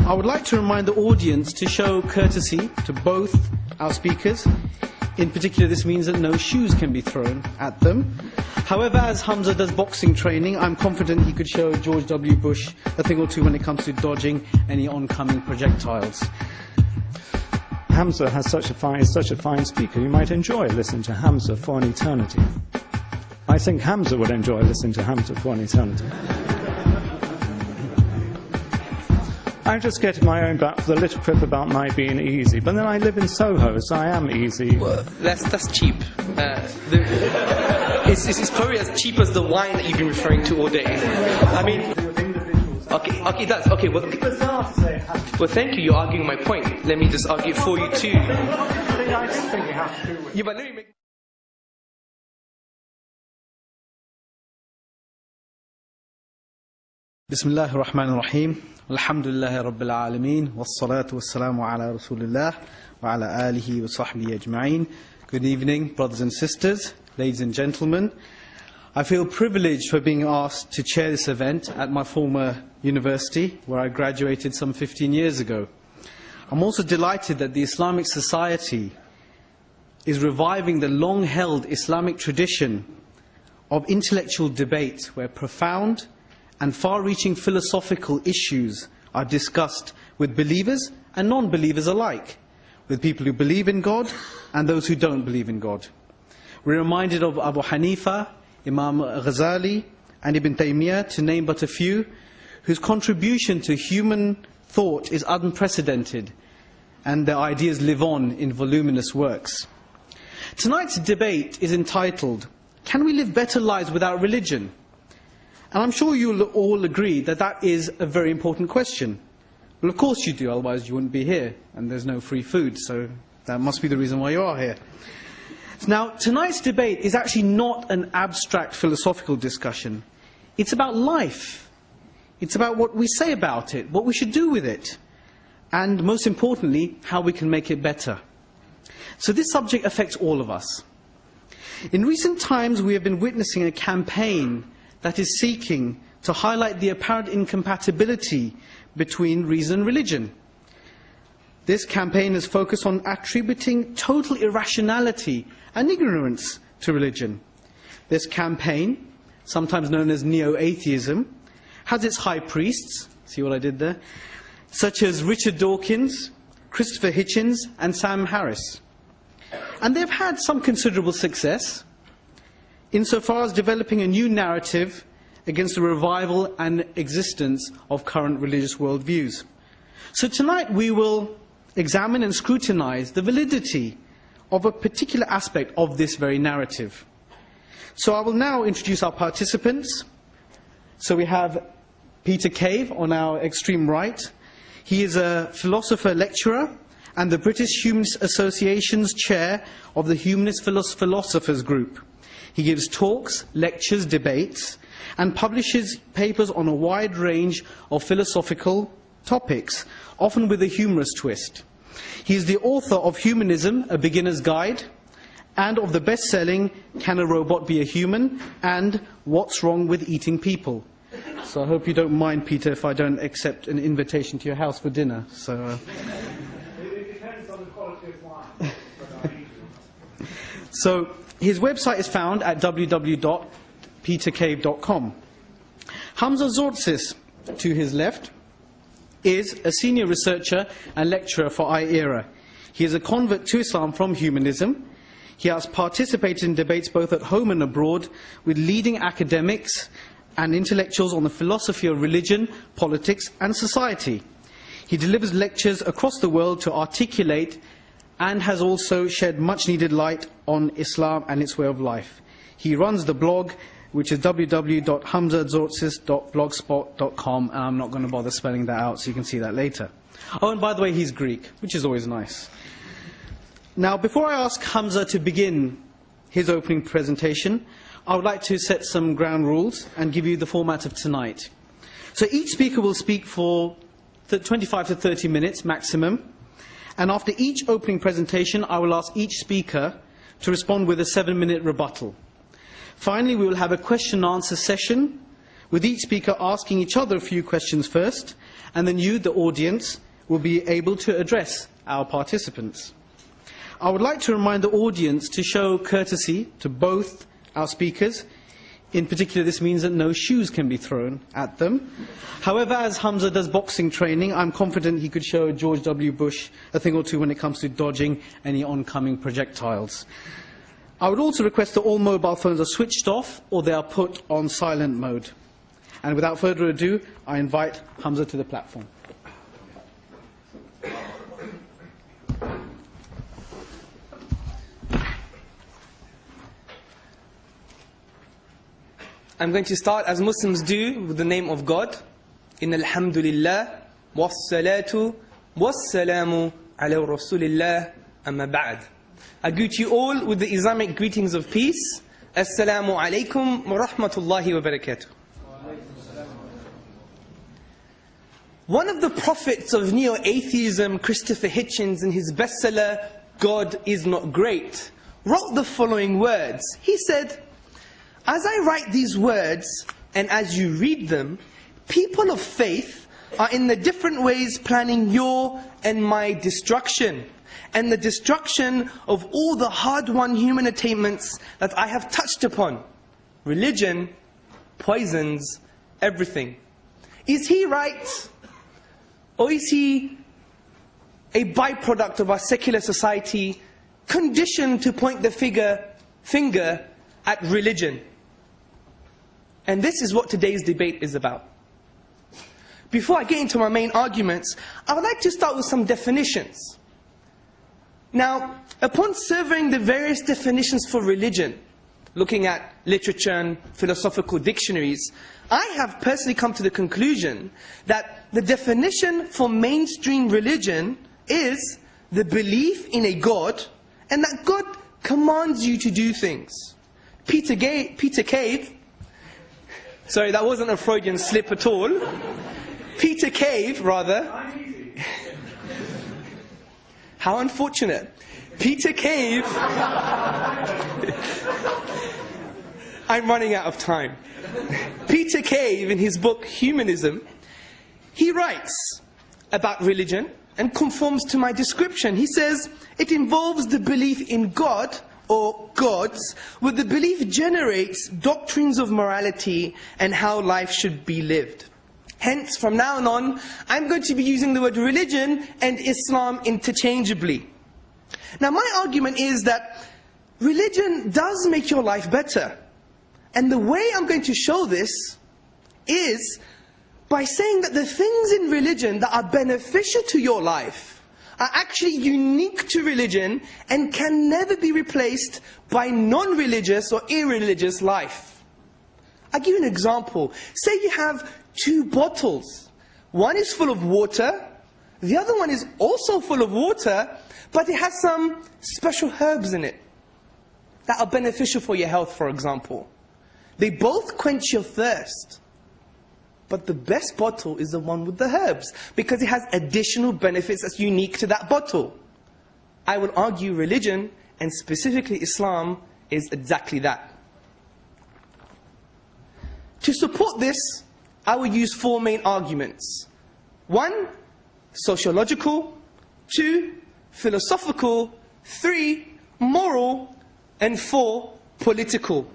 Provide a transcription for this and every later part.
I would like to remind the audience to show courtesy to both our speakers. In particular, this means that no shoes can be thrown at them. However, as Hamza does boxing training, I'm confident he could show George W. Bush a thing or two when it comes to dodging any oncoming projectiles. Hamza is such a fine speaker. You might enjoy listening to Hamza for an eternity. I think Hamza would enjoy listening to Hamza for an eternity. I'm just getting my own back for the little quip about my being easy, but then I live in Soho, so I am easy. Well, that's cheap. It's probably as cheap as the wine that you've been referring to all day. I mean, okay, that's okay. Well, thank you. You're arguing my point. Let me just argue for you too. I didn't think you have to. Yeah, but let me make. Bismillah ar-Rahman ar-Rahim. Alhamdulillahi Rabbil Alameen. Wassalatu wassalamu ala Rasulillah wa ala alihi wa sahbihi ajma'in. Good evening, brothers and sisters, ladies and gentlemen. I feel privileged for being asked to chair this event at my former university, where I graduated some 15 years ago. I'm also delighted that the Islamic Society is reviving the long-held Islamic tradition of intellectual debate, where profound and far-reaching philosophical issues are discussed with believers and non-believers alike, with people who believe in God and those who don't believe in God. We're reminded of Abu Hanifa, Imam Ghazali and Ibn Taymiyyah, to name but a few, whose contribution to human thought is unprecedented, and their ideas live on in voluminous works. Tonight's debate is entitled, "Can we live better lives without religion?" And I'm sure you'll all agree that that is a very important question. Well, of course you do, otherwise you wouldn't be here, and there's no free food, so that must be the reason why you are here. Now, tonight's debate is actually not an abstract philosophical discussion. It's about life. It's about what we say about it, what we should do with it, and most importantly, how we can make it better. So this subject affects all of us. In recent times, we have been witnessing a campaign that is seeking to highlight the apparent incompatibility between reason and religion. This campaign is focused on attributing total irrationality and ignorance to religion. This campaign, sometimes known as neo-atheism, has its high priests, see what I did there, such as Richard Dawkins, Christopher Hitchens and Sam Harris. And they've had some considerable success insofar as developing a new narrative against the revival and existence of current religious worldviews. So tonight we will examine and scrutinize the validity of a particular aspect of this very narrative. So I will now introduce our participants. So we have Peter Cave on our extreme right. He is a philosopher lecturer and the British Humanist Association's chair of the Humanist Philosophers Group. He gives talks, lectures, debates, and publishes papers on a wide range of philosophical topics, often with a humorous twist. He is the author of Humanism, A Beginner's Guide, and of the best-selling Can a Robot Be a Human? And What's Wrong with Eating People? So I hope you don't mind, Peter, if I don't accept an invitation to your house for dinner. So, It depends on the quality of wine. So his website is found at www.petercave.com. Hamza Zortzis, to his left, is a senior researcher and lecturer for I-ERA. He is a convert to Islam from humanism. He has participated in debates both at home and abroad with leading academics and intellectuals on the philosophy of religion, politics and society. He delivers lectures across the world to articulate and has also shed much-needed light on Islam and its way of life. He runs the blog, which is www.hamzadzortzis.blogspot.com, and I'm not going to bother spelling that out, so you can see that later. Oh, and by the way, he's Greek, which is always nice. Now, before I ask Hamza to begin his opening presentation, I would like to set some ground rules and give you the format of tonight. So each speaker will speak for 25 to 30 minutes maximum. And after each opening presentation, I will ask each speaker to respond with a 7-minute rebuttal. Finally, we will have a question and answer session, with each speaker asking each other a few questions first, and then you, the audience, will be able to address our participants. I would like to remind the audience to show courtesy to both our speakers. In particular, this means that no shoes can be thrown at them. However, as Hamza does boxing training, I'm confident he could show George W. Bush a thing or two when it comes to dodging any oncoming projectiles. I would also request that all mobile phones are switched off or they are put on silent mode. And without further ado, I invite Hamza to the platform. I'm going to start, as Muslims do, with the name of God. In alhamdulillah, wassalatu, wassalamu ala rasulillah, amma ba'd. I greet you all with the Islamic greetings of peace. Assalamu alaikum wa rahmatullahi wa barakatuh. One of the prophets of neo-atheism, Christopher Hitchens, in his bestseller, God is Not Great, wrote the following words. He said, "As I write these words, and as you read them, people of faith are in the different ways planning your and my destruction, and the destruction of all the hard-won human attainments that I have touched upon. Religion poisons everything." Is he right? Or is he a byproduct of our secular society, conditioned to point the finger at religion? And this is what today's debate is about. Before I get into my main arguments, I would like to start with some definitions. Now, upon surveying the various definitions for religion, looking at literature and philosophical dictionaries, I have personally come to the conclusion that the definition for mainstream religion is the belief in a God, and that God commands you to do things. Peter Cave, sorry, that wasn't a Freudian slip at all. Peter Cave, rather. How unfortunate. Peter Cave. I'm running out of time. Peter Cave, in his book Humanism, he writes about religion and conforms to my description. He says, it involves the belief in God or gods, where the belief generates doctrines of morality and how life should be lived. Hence, from now on, I'm going to be using the word religion and Islam interchangeably. Now, my argument is that religion does make your life better. And the way I'm going to show this is by saying that the things in religion that are beneficial to your life are actually unique to religion and can never be replaced by non-religious or irreligious life. I'll give you an example. Say you have two bottles. One is full of water, the other one is also full of water, but it has some special herbs in it that are beneficial for your health, for example. They both quench your thirst. But the best bottle is the one with the herbs, because it has additional benefits that's unique to that bottle. I would argue religion, and specifically Islam, is exactly that. To support this, I will use four main arguments. 1, sociological. 2, philosophical. 3, moral. And 4, political.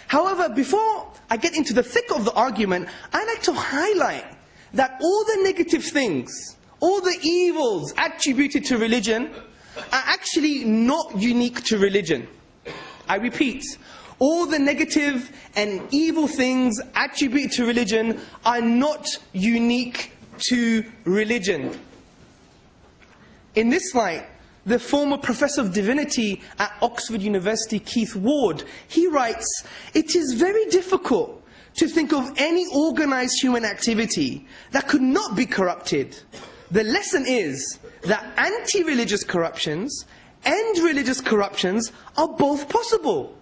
However, before I get into the thick of the argument, I'd like to highlight that all the negative things, all the evils attributed to religion are actually not unique to religion. I repeat, all the negative and evil things attributed to religion are not unique to religion. In this light, the former Professor of Divinity at Oxford University, Keith Ward, he writes, "It is very difficult to think of any organized human activity that could not be corrupted. The lesson is that anti-religious corruptions and religious corruptions are both possible.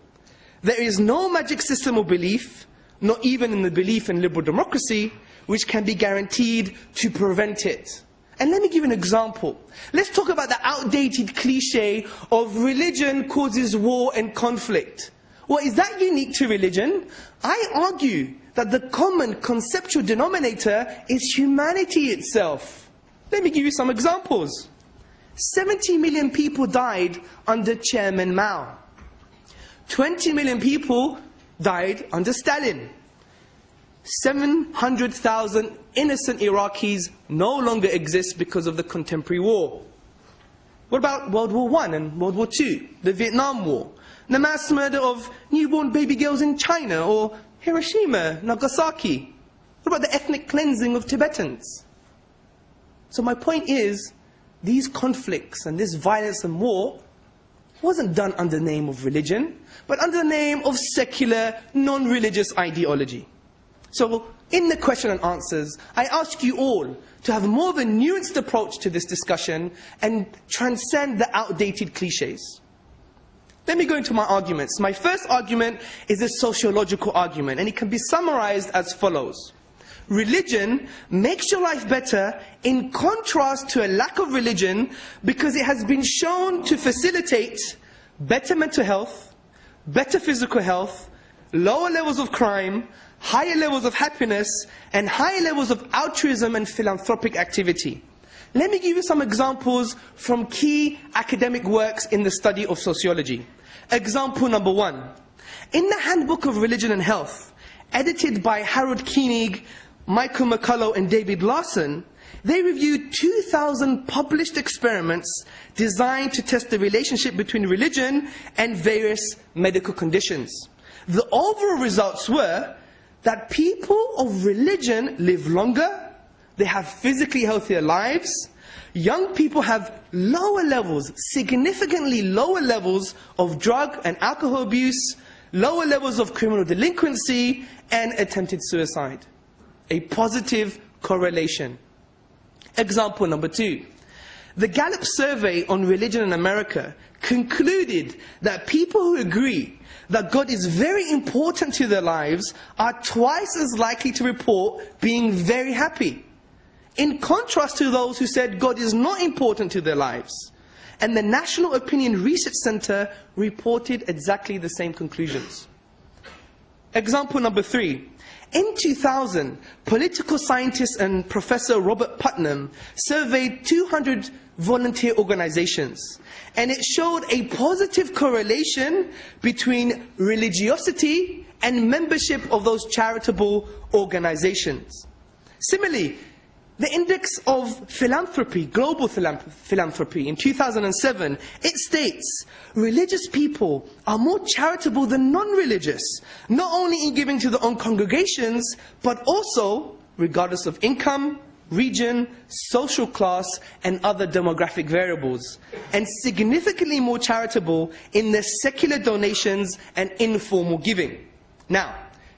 There is no magic system or belief, not even in the belief in liberal democracy, which can be guaranteed to prevent it." And let me give an example. Let's talk about the outdated cliche of religion causes war and conflict. Well, is that unique to religion? I argue that the common conceptual denominator is humanity itself. Let me give you some examples. 70 million people died under Chairman Mao. 20 million people died under Stalin. 700,000 innocent Iraqis no longer exist because of the contemporary war. What about World War I and World War II, the Vietnam War, the mass murder of newborn baby girls in China, or Hiroshima, Nagasaki? What about the ethnic cleansing of Tibetans? So my point is, these conflicts and this violence and war wasn't done under the name of religion, but under the name of secular, non-religious ideology. So, in the question and answers, I ask you all to have more of a nuanced approach to this discussion and transcend the outdated cliches. Let me go into my arguments. My first argument is a sociological argument, and it can be summarized as follows. Religion makes your life better in contrast to a lack of religion because it has been shown to facilitate better mental health, better physical health, lower levels of crime, higher levels of happiness, and higher levels of altruism and philanthropic activity. Let me give you some examples from key academic works in the study of sociology. Example number 1. In the Handbook of Religion and Health, edited by Harold Koenig, Michael McCullough and David Larson, they reviewed 2,000 published experiments designed to test the relationship between religion and various medical conditions. The overall results were that people of religion live longer, they have physically healthier lives, young people have lower levels, significantly lower levels of drug and alcohol abuse, lower levels of criminal delinquency, and attempted suicide. A positive correlation. Example number 2. The Gallup survey on religion in America concluded that people who agree that God is very important to their lives are twice as likely to report being very happy, in contrast to those who said God is not important to their lives. And the National Opinion Research Center reported exactly the same conclusions. Example number 3. In 2000, political scientist and Professor Robert Putnam surveyed 200 volunteer organizations, and it showed a positive correlation between religiosity and membership of those charitable organizations. Similarly, the Index of Philanthropy, Global Philanthropy, in 2007, it states, religious people are more charitable than non-religious, not only in giving to their own congregations, but also, regardless of income, region, social class, and other demographic variables, and significantly more charitable in their secular donations and informal giving. Now,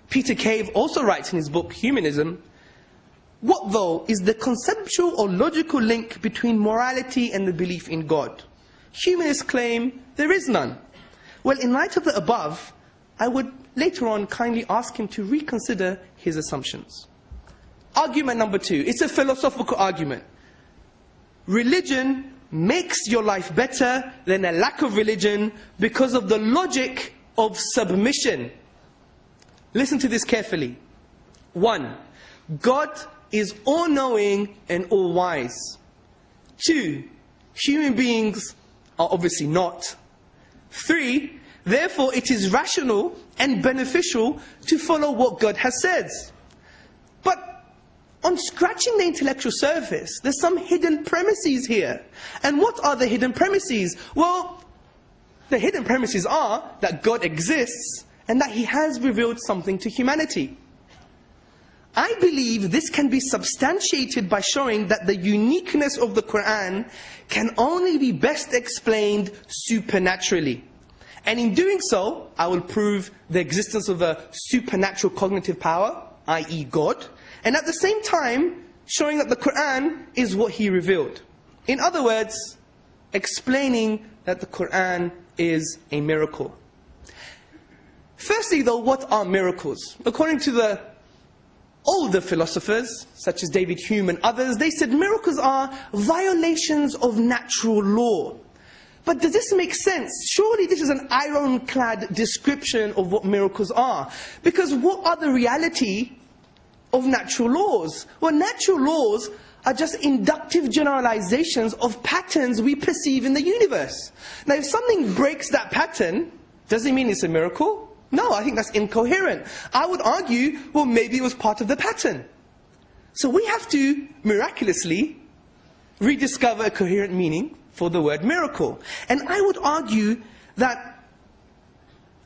Peter Cave also writes in his book, Humanism, what, though, is the conceptual or logical link between morality and the belief in God? Humanists claim there is none. Well, in light of the above, I would later on kindly ask him to reconsider his assumptions. Argument number 2. It's a philosophical argument. Religion makes your life better than a lack of religion because of the logic of submission. Listen to this carefully. 1. God is all-knowing and all-wise. 2. Human beings are obviously not. 3. Therefore, it is rational and beneficial to follow what God has said. But on scratching the intellectual surface, there's some hidden premises here. And what are the hidden premises? Well, the hidden premises are that God exists and that He has revealed something to humanity. I believe this can be substantiated by showing that the uniqueness of the Quran can only be best explained supernaturally. And in doing so, I will prove the existence of a supernatural cognitive power, i.e. God, and at the same time, showing that the Quran is what He revealed. In other words, explaining that the Quran is a miracle. Firstly though, what are miracles? According to the older philosophers, such as David Hume and others, they said miracles are violations of natural law. But does this make sense? Surely this is an ironclad description of what miracles are. Because what are the reality of natural laws? Well, natural laws are just inductive generalizations of patterns we perceive in the universe. Now, if something breaks that pattern, does it mean it's a miracle? No, I think that's incoherent. I would argue, well, maybe it was part of the pattern. So we have to, miraculously, rediscover a coherent meaning for the word miracle. And I would argue that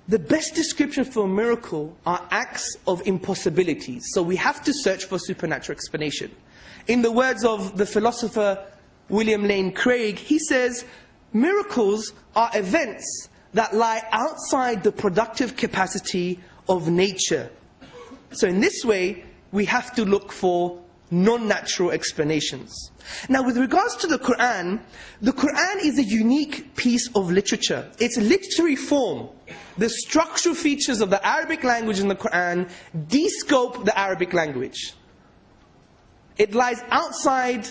the best description for a miracle are acts of impossibilities. So we have to search for supernatural explanation. In the words of the philosopher William Lane Craig, he says, miracles are events that lie outside the productive capacity of nature. So in this way, we have to look for non-natural explanations. Now, with regards to the Quran is a unique piece of literature. Its literary form, the structural features of the Arabic language in the Quran, de-scope the Arabic language. It lies outside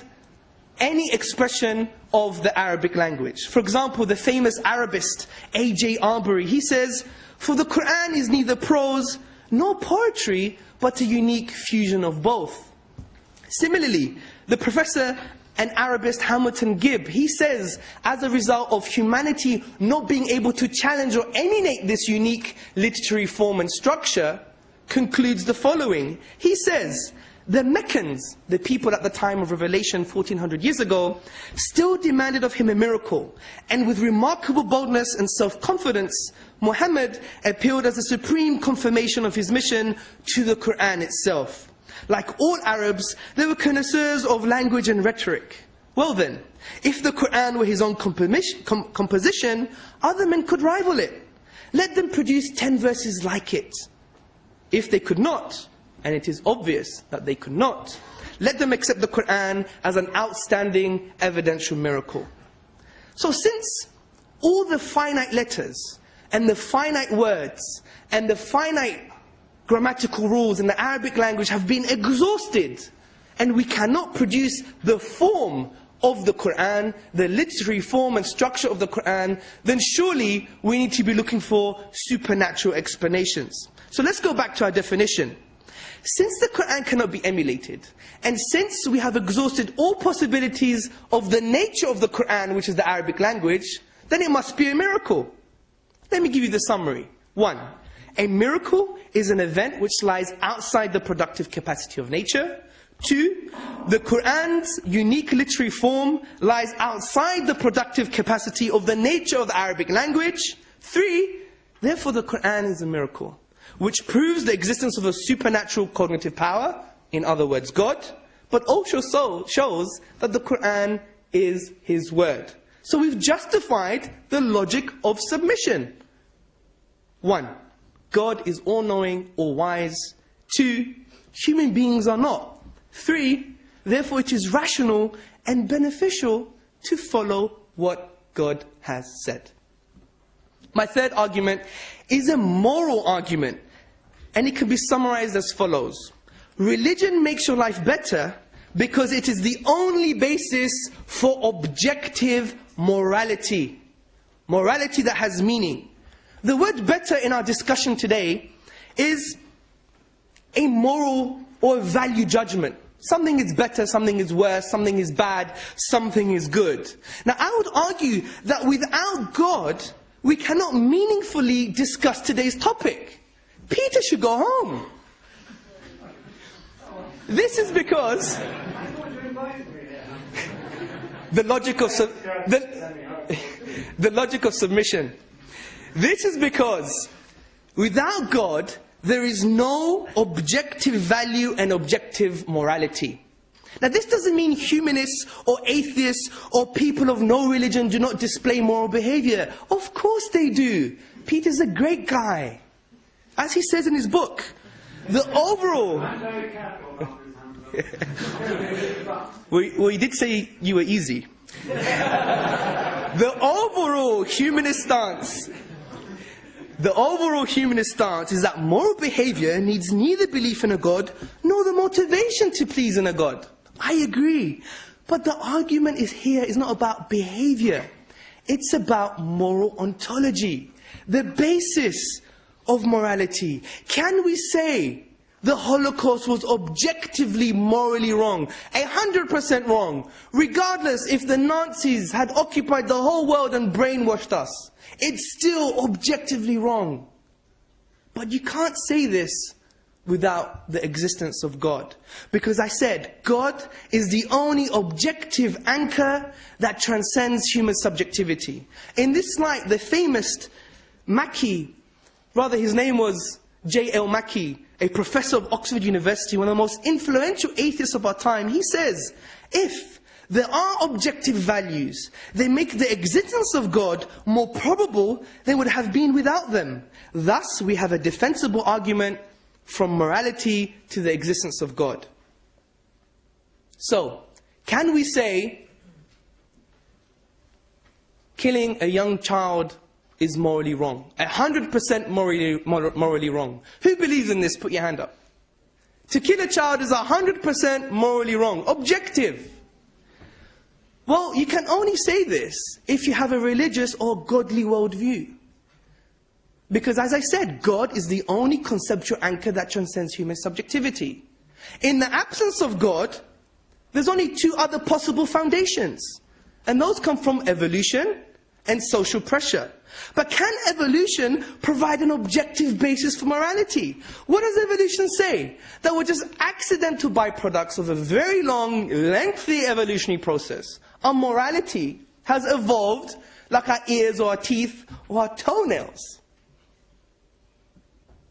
any expression of the Arabic language. For example, the famous Arabist A.J. Arbery, he says, "For the Quran is neither prose nor poetry, but a unique fusion of both." Similarly, the professor and Arabist Hamilton Gibb, he says, as a result of humanity not being able to challenge or emulate this unique literary form and structure, concludes the following. He says, the Meccans, the people at the time of revelation 1400 years ago, still demanded of him a miracle. And with remarkable boldness and self-confidence, Muhammad appealed as a supreme confirmation of his mission to the Quran itself. Like all Arabs, they were connoisseurs of language and rhetoric. Well then, if the Quran were his own composition, other men could rival it. Let them produce 10 verses like it. If they could not, and it is obvious that they could not, let them accept the Quran as an outstanding evidential miracle. So since all the finite letters and the finite words and the finite grammatical rules in the Arabic language have been exhausted, and we cannot produce the form of the Quran, the literary form and structure of the Quran, then surely we need to be looking for supernatural explanations. So let's go back to our definition. Since the Quran cannot be emulated, and since we have exhausted all possibilities of the nature of the Quran, which is the Arabic language, then it must be a miracle. Let me give you the summary. 1. A miracle is an event which lies outside the productive capacity of nature. 2. The Quran's unique literary form lies outside the productive capacity of the nature of the Arabic language. 3. Therefore the Quran is a miracle, which proves the existence of a supernatural cognitive power, in other words, God, but also shows that the Quran is His word. So we've justified the logic of submission. 1. God is all-knowing, all-wise. 2. Human beings are not. 3. Therefore it is rational and beneficial to follow what God has said. My third argument is a moral argument, and it can be summarized as follows. Religion makes your life better because it is the only basis for objective morality. Morality that has meaning. The word better in our discussion today is a moral or value judgment. Something is better, something is worse, something is bad, something is good. Now I would argue that without God, we cannot meaningfully discuss today's topic. Peter should go home. This is because the logic of submission. This is because without God, there is no objective value and objective morality. Now this doesn't mean humanists or atheists or people of no religion do not display moral behavior. Of course they do. Peter's a great guy. As he says in his book, the overall... well, he did say you were easy. The overall humanist stance is that moral behavior needs neither belief in a God nor the motivation to please in a God. I agree. But the argument is not about behavior. It's about moral ontology, the basis of morality. Can we say the Holocaust was objectively morally wrong, 100% wrong, regardless if the Nazis had occupied the whole world and brainwashed us? It's still objectively wrong. But you can't say this without the existence of God. Because I said, God is the only objective anchor that transcends human subjectivity. In this light, the famous Mackie, rather his name was J.L. Mackie, a professor of Oxford University, one of the most influential atheists of our time, he says, if there are objective values, they make the existence of God more probable than would have been without them. Thus, we have a defensible argument from morality to the existence of God. So, can we say killing a young child is morally wrong? 100% morally wrong. Who believes in this? Put your hand up. To kill a child is 100% morally wrong. Objective. Well, you can only say this if you have a religious or godly worldview. Because as I said, God is the only conceptual anchor that transcends human subjectivity. In the absence of God, there's only two other possible foundations. And those come from evolution and social pressure. But can evolution provide an objective basis for morality? What does evolution say? That we're just accidental byproducts of a very long, lengthy evolutionary process. Our morality has evolved like our ears or our teeth or our toenails.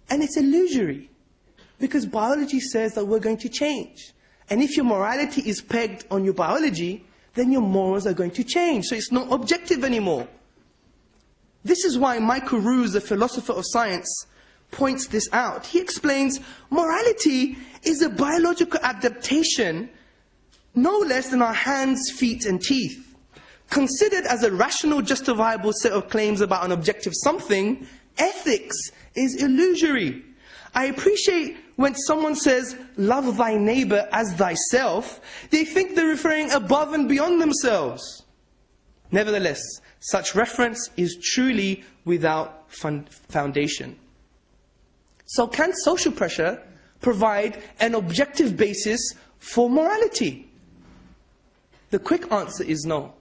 And it's illusory, because biology says that we're going to change. And if your morality is pegged on your biology, then your morals are going to change. So it's not objective anymore. This is why Michael Ruse, the philosopher of science, points this out. He explains, morality is a biological adaptation no less than our hands, feet and teeth. Considered as a rational, justifiable set of claims about an objective something, ethics is illusory. I appreciate when someone says, love thy neighbor as thyself, they think they're referring above and beyond themselves. Nevertheless, such reference is truly without foundation. So can social pressure provide an objective basis for morality? The quick answer is no.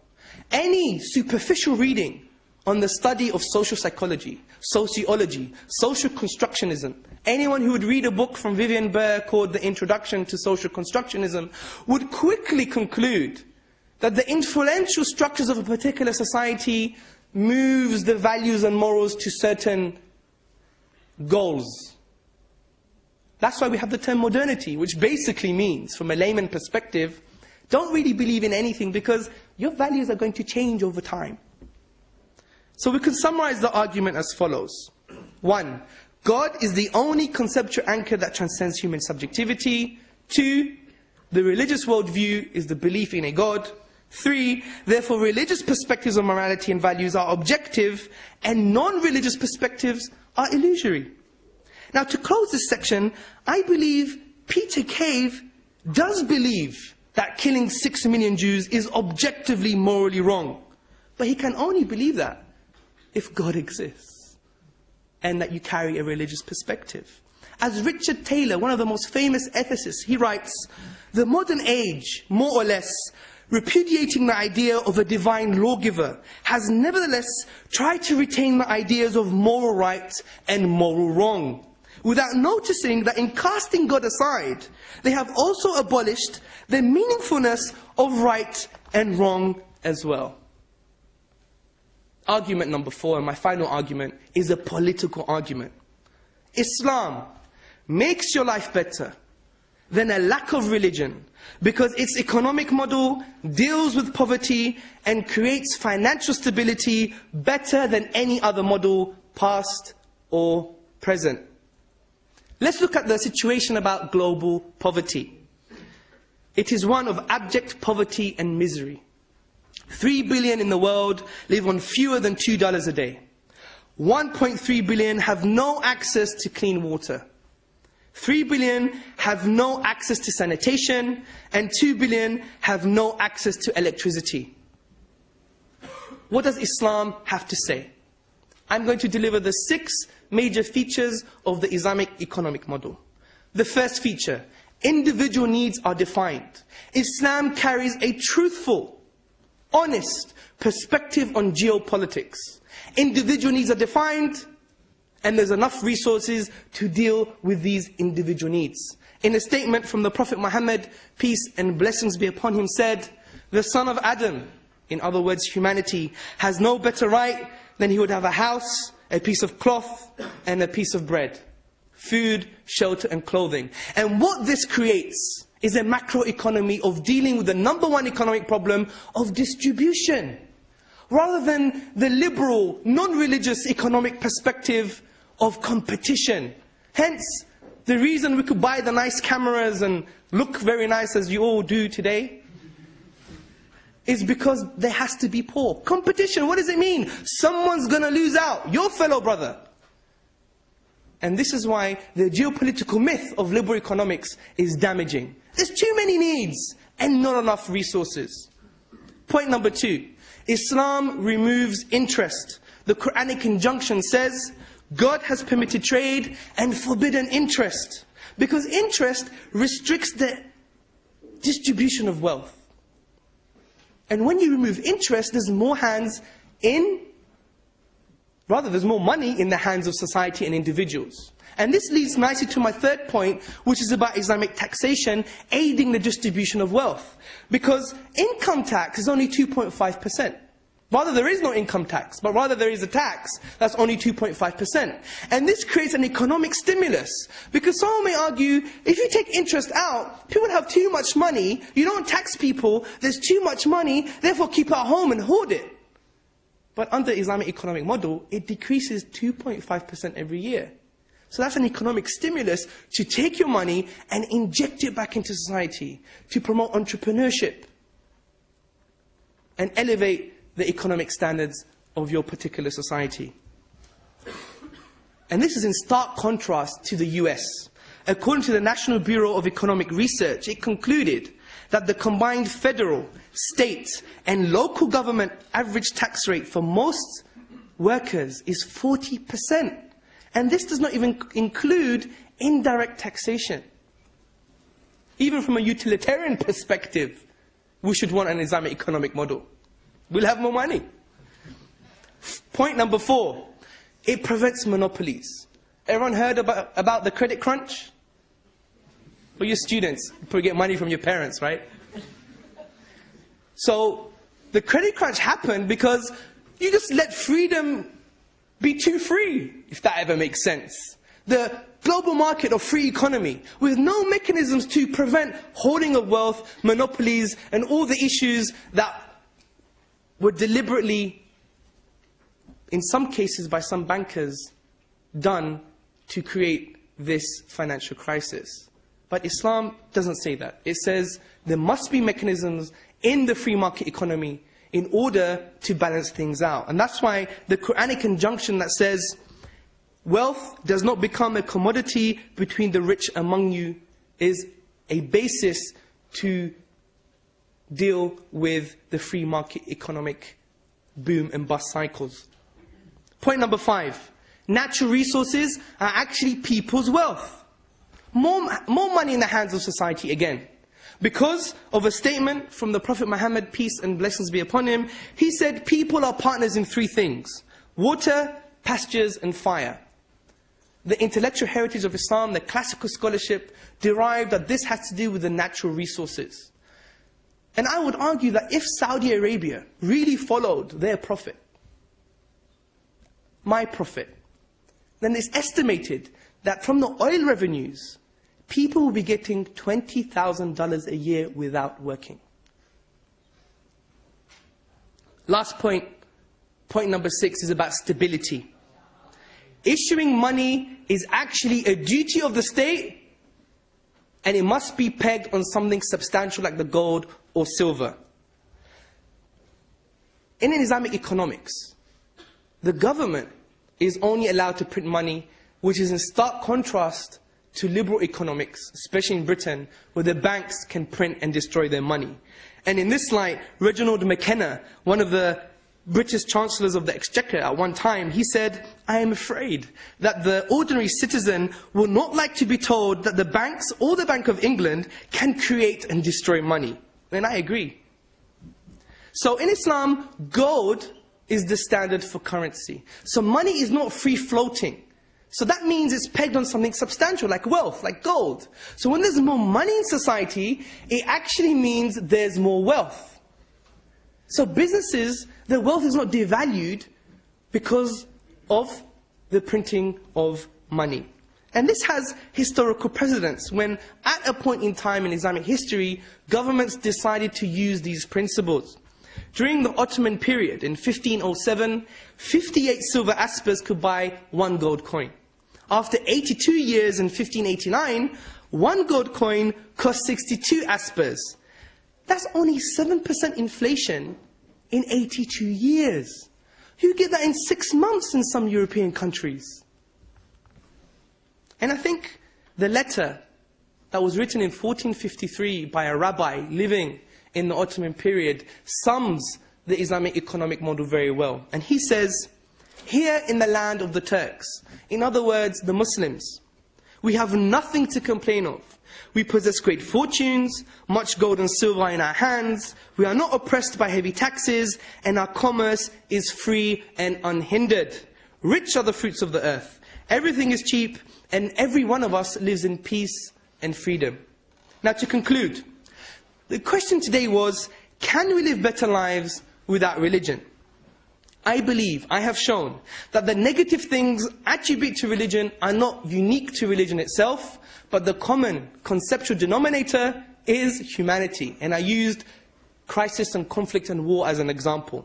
Any superficial reading on the study of social psychology, sociology, social constructionism, anyone who would read a book from Vivian Burr called The Introduction to Social Constructionism would quickly conclude that the influential structures of a particular society moves the values and morals to certain goals. That's why we have the term modernity, which basically means, from a layman perspective, don't really believe in anything because your values are going to change over time. So we can summarize the argument as follows. 1. God is the only conceptual anchor that transcends human subjectivity. 2. The religious worldview is the belief in a God. 3. Therefore, religious perspectives on morality and values are objective, and non-religious perspectives are illusory. Now, to close this section, I believe Peter Cave does believe that killing 6 million Jews is objectively morally wrong. But he can only believe that if God exists, and that you carry a religious perspective. As Richard Taylor, one of the most famous ethicists, he writes, the modern age, more or less, repudiating the idea of a divine lawgiver, has nevertheless tried to retain the ideas of moral right and moral wrong, without noticing that in casting God aside, they have also abolished the meaningfulness of right and wrong as well. Argument number 4, and my final argument, is a political argument. Islam makes your life better than a lack of religion because its economic model deals with poverty and creates financial stability better than any other model, past or present. Let's look at the situation about global poverty. It is one of abject poverty and misery. 3 billion in the world live on fewer than $2 a day. 1.3 billion have no access to clean water. 3 billion have no access to sanitation, and 2 billion have no access to electricity. what does Islam have to say? I'm going to deliver the 6 major features of the Islamic economic model. The first feature, individual needs are defined. Islam carries a truthful, honest perspective on geopolitics. Individual needs are defined, and there's enough resources to deal with these individual needs. In a statement from the Prophet Muhammad, peace and blessings be upon him, said, the son of Adam, in other words humanity, has no better right than he would have a house, a piece of cloth, and a piece of bread. Food, shelter, and clothing. And what this creates is a macroeconomy of dealing with the number one economic problem of distribution, rather than the liberal, non-religious economic perspective of competition. Hence, the reason we could buy the nice cameras and look very nice as you all do today is because there has to be poor. Competition, what does it mean? Someone's going to lose out, your fellow brother. And this is why the geopolitical myth of liberal economics is damaging. There's too many needs and not enough resources. Point number 2, Islam removes interest. The Quranic injunction says, God has permitted trade and forbidden interest. Because interest restricts the distribution of wealth. And when you remove interest, there's more there's more money in the hands of society and individuals. And this leads nicely to my third point, which is about Islamic taxation aiding the distribution of wealth. Because income tax is only 2.5%. Rather, there is no income tax, but rather there is a tax that's only 2.5%. And this creates an economic stimulus. Because someone may argue, if you take interest out, people have too much money, you don't tax people, there's too much money, therefore keep it at home and hoard it. But under Islamic economic model, it decreases 2.5% every year. So that's an economic stimulus to take your money and inject it back into society, to promote entrepreneurship and elevate the economic standards of your particular society. And this is in stark contrast to the US. According to the National Bureau of Economic Research, it concluded that the combined federal, state, and local government average tax rate for most workers is 40%. And this does not even include indirect taxation. Even from a utilitarian perspective, we should want an Islamic economic model. We'll have more money. Point number 4, it prevents monopolies. Everyone heard about the credit crunch? For your students, you probably get money from your parents, right? So, the credit crunch happened because you just let freedom be too free, if that ever makes sense. The global market of free economy, with no mechanisms to prevent hoarding of wealth, monopolies, and all the issues that were deliberately, in some cases by some bankers, done to create this financial crisis. But Islam doesn't say that. It says there must be mechanisms in the free market economy in order to balance things out. And that's why the Quranic injunction that says, wealth does not become a commodity between the rich among you, is a basis to deal with the free market economic boom and bust cycles. Point number 5, natural resources are actually people's wealth. More money in the hands of society again. Because of a statement from the Prophet Muhammad, peace and blessings be upon him, he said people are partners in 3 things: water, pastures, and fire. The intellectual heritage of Islam, the classical scholarship, derived that this has to do with the natural resources. And I would argue that if Saudi Arabia really followed their prophet, my prophet, then it's estimated that from the oil revenues, people will be getting $20,000 a year without working. Last point, point number 6, is about stability. Issuing money is actually a duty of the state, and it must be pegged on something substantial like the gold or silver. In Islamic economics, the government is only allowed to print money, which is in stark contrast to liberal economics, especially in Britain, where the banks can print and destroy their money. And in this light, Reginald McKenna, one of the British Chancellors of the Exchequer at one time, he said, "I am afraid that the ordinary citizen will not like to be told that the banks or the Bank of England can create and destroy money." And I agree. So in Islam, gold is the standard for currency. So money is not free floating. So that means it's pegged on something substantial, like wealth, like gold. So when there's more money in society, it actually means there's more wealth. So businesses, their wealth is not devalued because of the printing of money. And this has historical precedents when, at a point in time in Islamic history, governments decided to use these principles. During the Ottoman period, in 1507, 58 silver aspers could buy 1 gold coin. After 82 years in 1589, 1 gold coin cost 62 aspers. That's only 7% inflation in 82 years. You get that in 6 months in some European countries. And I think the letter that was written in 1453 by a rabbi living in the Ottoman period sums the Islamic economic model very well. And he says, "Here in the land of the Turks," in other words, the Muslims, "we have nothing to complain of. We possess great fortunes, much gold and silver in our hands, we are not oppressed by heavy taxes, and our commerce is free and unhindered. Rich are the fruits of the earth. Everything is cheap, and every one of us lives in peace and freedom." Now to conclude, the question today was, can we live better lives without religion? I believe, I have shown, that the negative things attributed to religion are not unique to religion itself, but the common conceptual denominator is humanity. And I used crisis and conflict and war as an example.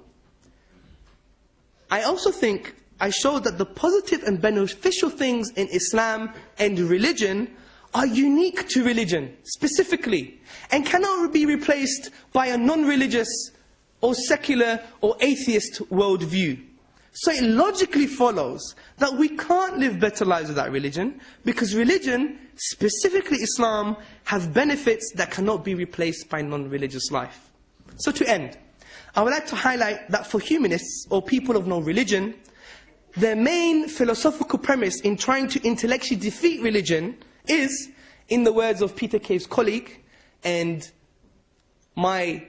I also think I showed that the positive and beneficial things in Islam and religion are unique to religion, specifically, and cannot be replaced by a non-religious or secular or atheist worldview. So it logically follows that we can't live better lives without religion, because religion, specifically Islam, have benefits that cannot be replaced by non-religious life. So to end, I would like to highlight that for humanists, or people of no religion, their main philosophical premise in trying to intellectually defeat religion is, in the words of Peter Cave's colleague and my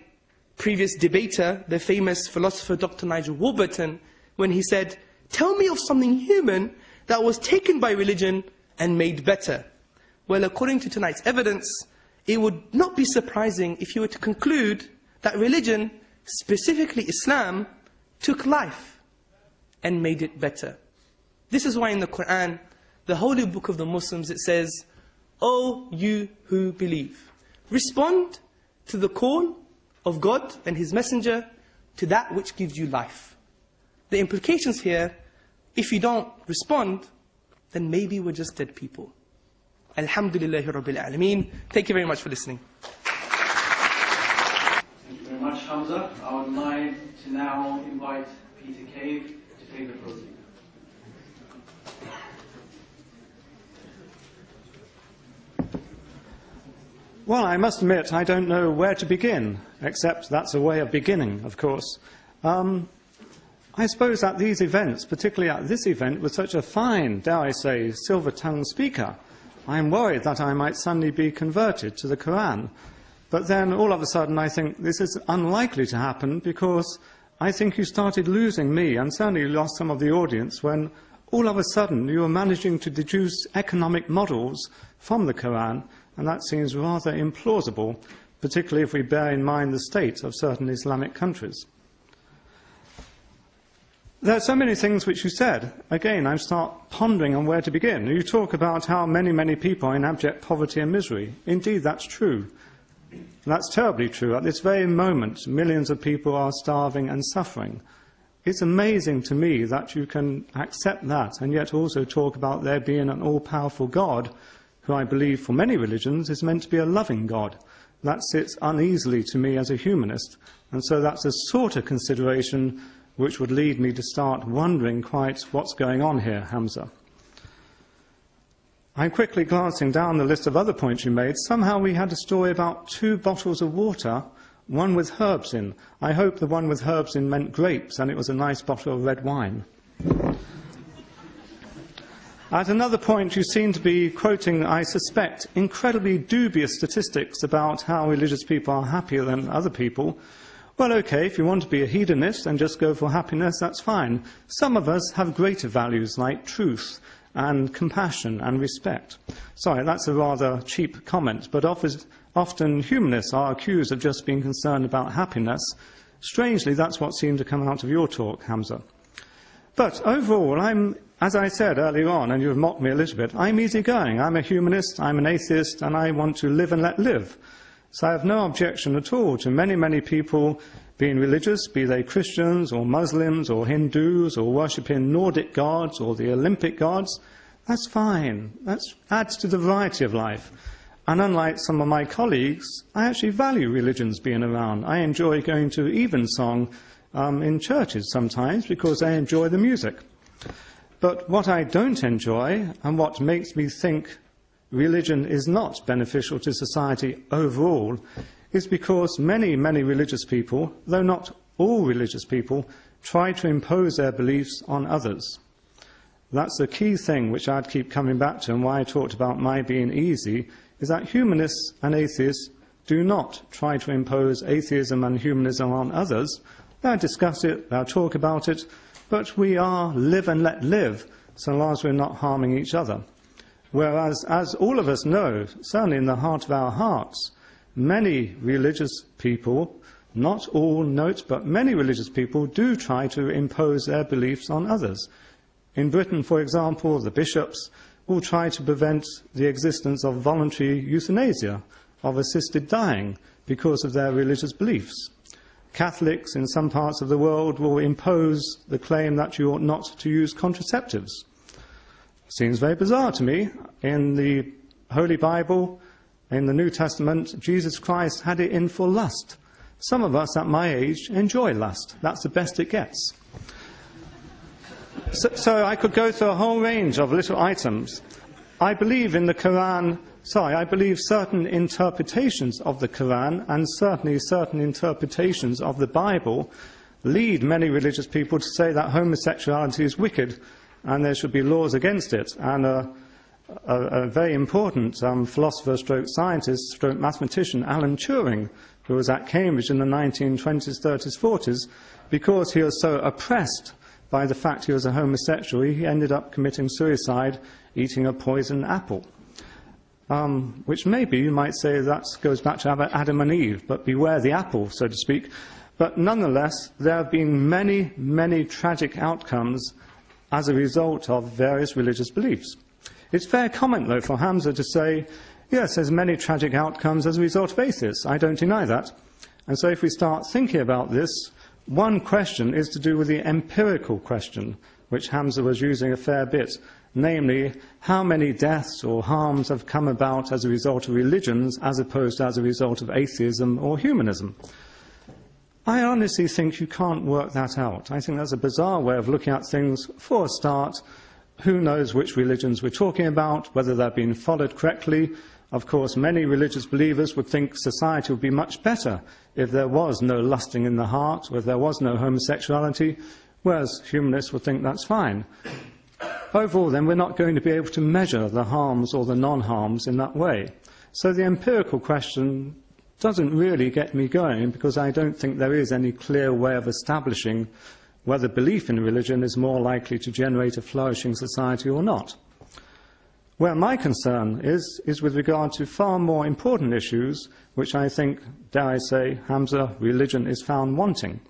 previous debater, the famous philosopher Dr. Nigel Warburton, when he said, "Tell me of something human that was taken by religion and made better." Well, according to tonight's evidence, it would not be surprising if you were to conclude that religion, specifically Islam, took life and made it better. This is why in the Quran, the holy book of the Muslims, it says, "O you who believe, respond to the call of God and His Messenger to that which gives you life." The implications here, if you don't respond, then maybe we're just dead people. Alhamdulillahi Rabbil Alameen. Thank you very much for listening. Thank you very much, Hamza. I would like to now invite Peter Cave to take the podium. Well, I must admit, I don't know where to begin, except that's a way of beginning, of course. I suppose at these events, particularly at this event, with such a fine, dare I say, silver-tongued speaker, I'm worried that I might suddenly be converted to the Quran. But then, all of a sudden, I think this is unlikely to happen, because I think you started losing me, and certainly you lost some of the audience, when all of a sudden you were managing to deduce economic models from the Quran, and that seems rather implausible, particularly if we bear in mind the state of certain Islamic countries. There are so many things which you said. Again, I start pondering on where to begin. You talk about how many, many people are in abject poverty and misery. Indeed, that's true. That's terribly true. At this very moment, millions of people are starving and suffering. It's amazing to me that you can accept that and yet also talk about there being an all-powerful God, who I believe for many religions is meant to be a loving God. That sits uneasily to me as a humanist, and so that's a sort of consideration which would lead me to start wondering quite what's going on here, Hamza. I'm quickly glancing down the list of other points you made. Somehow we had a story about 2 bottles of water one with herbs in. I hope the one with herbs in meant grapes and it was a nice bottle of red wine. At another point, you seem to be quoting, I suspect, incredibly dubious statistics about how religious people are happier than other people. Well, okay, if you want to be a hedonist and just go for happiness, that's fine. Some of us have greater values like truth and compassion and respect. Sorry, that's a rather cheap comment, but often humanists are accused of just being concerned about happiness. Strangely, that's what seemed to come out of your talk, Hamza. But overall, as I said earlier on, and you've mocked me a little bit, I'm easygoing. I'm a humanist, I'm an atheist, and I want to live and let live. So I have no objection at all to many, many people being religious, be they Christians or Muslims or Hindus or worshipping Nordic gods or the Olympic gods. That's fine. That adds to the variety of life. And unlike some of my colleagues, I actually value religions being around. I enjoy going to evensong in churches sometimes because I enjoy the music. But what I don't enjoy, and what makes me think religion is not beneficial to society overall, is because many, many religious people, though not all religious people, try to impose their beliefs on others. That's the key thing which I'd keep coming back to, and why I talked about my being easy, is that humanists and atheists do not try to impose atheism and humanism on others. They'll discuss it, they'll talk about it, but we are live and let live, so long as we're not harming each other. Whereas, as all of us know, certainly in the heart of our hearts, many religious people, not all, note, but many religious people do try to impose their beliefs on others. In Britain, for example, the bishops will try to prevent the existence of voluntary euthanasia, of assisted dying, because of their religious beliefs. Catholics in some parts of the world will impose the claim that you ought not to use contraceptives. Seems very bizarre to me. In the Holy Bible, in the New Testament, Jesus Christ had it in for lust. Some of us at my age enjoy lust. That's the best it gets. So I could go through a whole range of little items. I believe in the Quran, I believe certain interpretations of the Quran and certainly certain interpretations of the Bible lead many religious people to say that homosexuality is wicked and there should be laws against it. And a very important philosopher stroke scientist stroke mathematician, Alan Turing, who was at Cambridge in the 1920s, 30s, 40s, because he was so oppressed by the fact he was a homosexual, he ended up committing suicide eating a poisoned apple. Which maybe you might say that goes back to Adam and Eve, but beware the apple, so to speak. But nonetheless, there have been many, many tragic outcomes as a result of various religious beliefs. It's fair comment, though, for Hamza to say, yes, there's many tragic outcomes as a result of atheists. I don't deny that. And so if we start thinking about this, one question is to do with the empirical question, which Hamza was using a fair bit, namely, how many deaths or harms have come about as a result of religions as opposed to as a result of atheism or humanism. I honestly think you can't work that out. I think that's a bizarre way of looking at things. For a start, who knows which religions we're talking about, whether they're being followed correctly. Of course, many religious believers would think society would be much better if there was no lusting in the heart, or if there was no homosexuality, whereas humanists would think that's fine. Overall, then, we're not going to be able to measure the harms or the non-harms in that way. So the empirical question doesn't really get me going, because I don't think there is any clear way of establishing whether belief in religion is more likely to generate a flourishing society or not. Where my concern is with regard to far more important issues, which I think, dare I say, Hamza, religion is found wanting.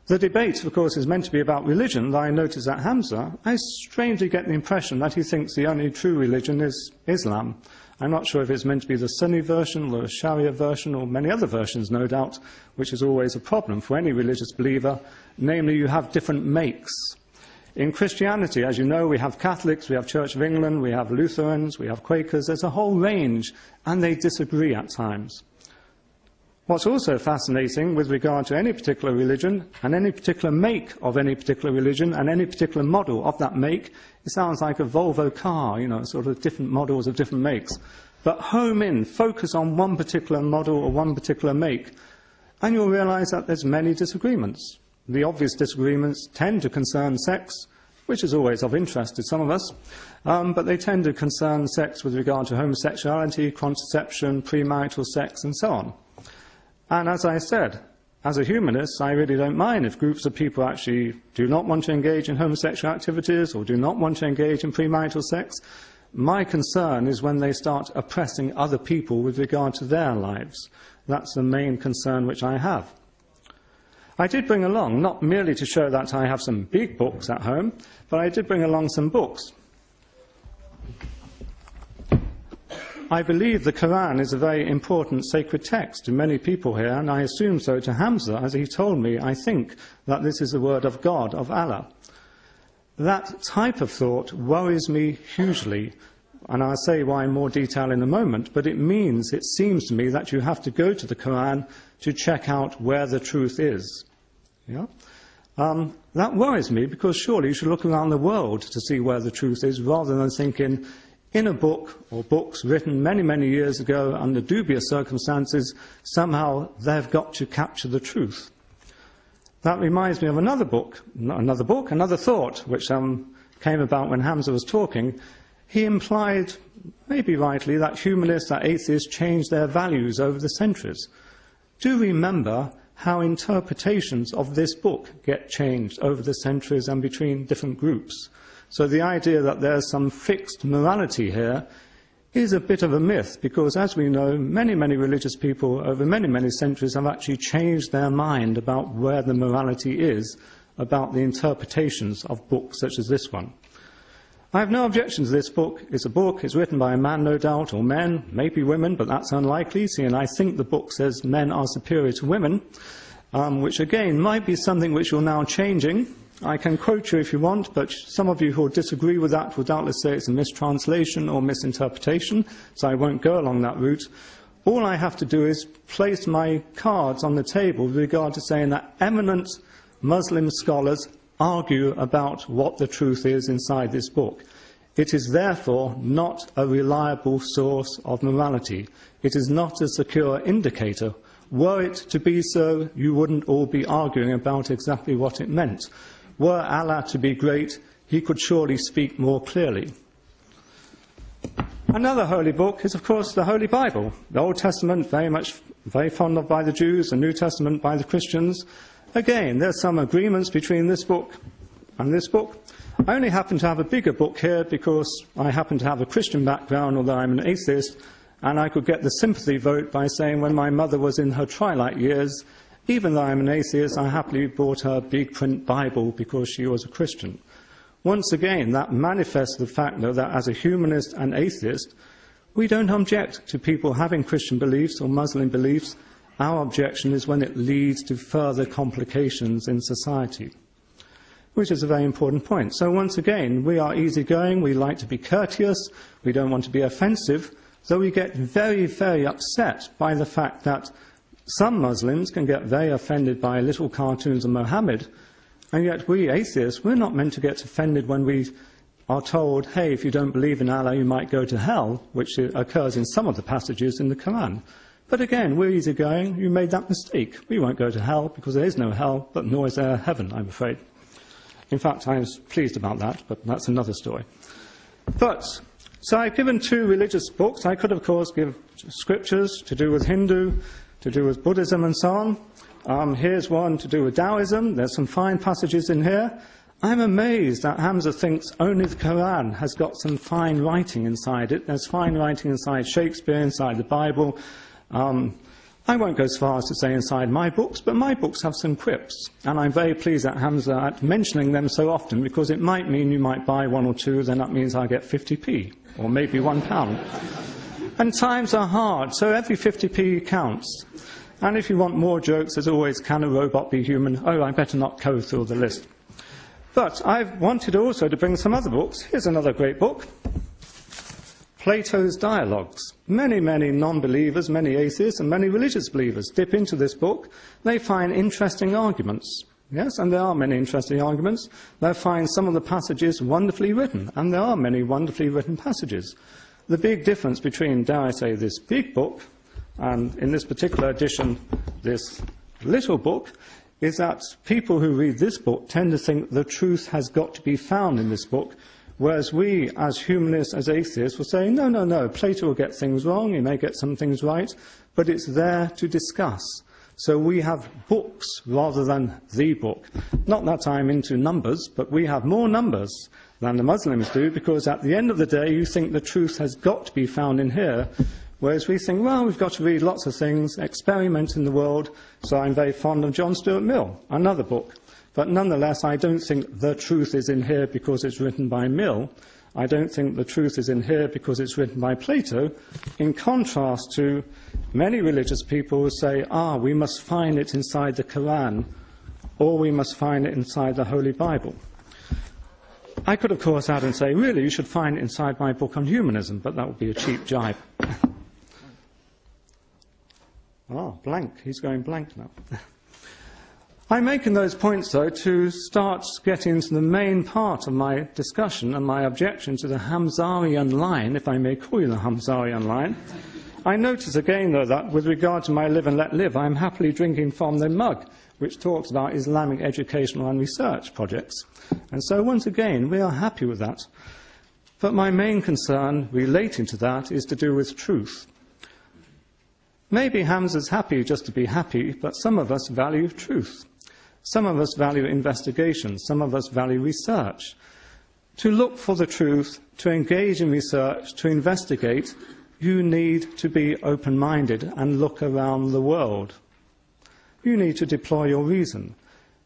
The debate, of course, is meant to be about religion, though I notice that Hamza, I strangely get the impression that he thinks the only true religion is Islam. I'm not sure if it's meant to be the Sunni version or the Sharia version or many other versions, no doubt, which is always a problem for any religious believer. Namely, you have different makes. In Christianity, as you know, we have Catholics, we have Church of England, we have Lutherans, we have Quakers. There's a whole range, and they disagree at times. What's also fascinating with regard to any particular religion, and any particular make of any particular religion, and any particular model of that make, it sounds like a Volvo car, you know, sort of different models of different makes. but home in, focus on one particular model or one particular make, and you'll realize that there's many disagreements. The obvious disagreements tend to concern sex, which is always of interest to some of us, but they tend to concern sex with regard to homosexuality, contraception, premarital sex, and so on. And as I said, as a humanist, I really don't mind if groups of people actually do not want to engage in homosexual activities or do not want to engage in premarital sex. My concern is when they start oppressing other people with regard to their lives. That's the main concern which I have. I did bring along, not merely to show that I have some big books at home, but I did bring along some books. I believe the Quran is a very important sacred text to many people here, and I assume so to Hamza, as he told me, I think, that this is the word of God, of Allah. That type of thought worries me hugely, and I'll say why in more detail in a moment, but it means, it seems to me, that you have to go to the Quran to check out where the truth is. Yeah? That worries me, because surely you should look around the world to see where the truth is, rather than thinking, in a book, or books written many, many years ago under dubious circumstances, somehow they've got to capture the truth. That reminds me of another thought, which came about when Hamza was talking. He implied, maybe rightly, that humanists, that atheists, changed their values over the centuries. Do remember how interpretations of this book get changed over the centuries and between different groups. So the idea that there's some fixed morality here is a bit of a myth, because as we know, many, many religious people over many, many centuries have actually changed their mind about where the morality is, about the interpretations of books such as this one. I have no objection to this book. It's written by a man, no doubt, or men, maybe women, but that's unlikely, see, and I think the book says men are superior to women, which again might be something which you're now changing. I can quote you if you want, but some of you who disagree with that will doubtless say it's a mistranslation or misinterpretation, so I won't go along that route. All I have to do is place my cards on the table with regard to saying that eminent Muslim scholars argue about what the truth is inside this book. It is therefore not a reliable source of morality. It is not a secure indicator. Were it to be so, you wouldn't all be arguing about exactly what it meant. Were Allah to be great, he could surely speak more clearly. Another holy book is, of course, the Holy Bible. The Old Testament, very fond of by the Jews, the New Testament by the Christians. Again, there's some agreements between this book and this book. I only happen to have a bigger book here because I happen to have a Christian background, although I'm an atheist, and I could get the sympathy vote by saying when my mother was in her twilight years, even though I'm an atheist, I happily bought her a big print Bible because she was a Christian. Once again, that manifests the fact, though, that as a humanist and atheist, we don't object to people having Christian beliefs or Muslim beliefs. Our objection is when it leads to further complications in society, which is a very important point. So once again, we are easygoing, we like to be courteous, we don't want to be offensive, though we get very, very upset by the fact that some Muslims can get very offended by little cartoons of Mohammed, and yet we atheists, we're not meant to get offended when we are told, hey, if you don't believe in Allah, you might go to hell, which occurs in some of the passages in the Quran. But again, we're easygoing. You made that mistake. We won't go to hell because there is no hell, but nor is there heaven, I'm afraid. In fact, I was pleased about that, but that's another story. So I've given two religious books. I could, of course, give scriptures to do with Hindu, to do with Buddhism and so on. Here's one to do with Taoism. There's some fine passages in here. I'm amazed that Hamza thinks only the Quran has got some fine writing inside it. There's fine writing inside Shakespeare, inside the Bible. I won't go as far as to say inside my books, but my books have some quips. And I'm very pleased that Hamza at mentioning them so often, because it might mean you might buy one or two, then that means I get 50p, or maybe £1. And times are hard, so every 50p counts. And if you want more jokes, there's always, can a robot be human? Oh, I better not go through the list. But I've wanted also to bring some other books. Here's another great book. Plato's Dialogues. Many, many non-believers, many atheists and many religious believers dip into this book. They find interesting arguments. Yes, and there are many interesting arguments. They find some of the passages wonderfully written, and there are many wonderfully written passages. the big difference between, dare I say, this big book and, in this particular edition, this little book, is that people who read this book tend to think the truth has got to be found in this book, whereas we, as humanists, as atheists, will say, no, no, no, Plato will get things wrong, he may get some things right, but it's there to discuss. So we have books rather than the book. Not that I'm into numbers, but we have more numbers than the Muslims do, because at the end of the day, you think the truth has got to be found in here, whereas we think, well, we've got to read lots of things, experiment in the world, so I'm very fond of John Stuart Mill, another book. But nonetheless, I don't think the truth is in here because it's written by Mill. I don't think the truth is in here because it's written by Plato, in contrast to many religious people who say, we must find it inside the Quran, or we must find it inside the Holy Bible. I could, of course, add and say, really, you should find it inside my book on humanism, but that would be a cheap jibe. Blank. He's going blank now. I'm making those points, though, to start getting into the main part of my discussion and my objection to the Hamzarian line, if I may call you the Hamzarian line. I notice again, though, that with regard to my Live and Let Live, I'm happily drinking from the mug, which talks about Islamic educational and research projects. And so, once again, we are happy with that. But my main concern relating to that is to do with truth. Maybe Hamza's happy just to be happy, but some of us value truth. Some of us value investigation. Some of us value research. To look for the truth, to engage in research, to investigate, you need to be open-minded and look around the world. You need to deploy your reason.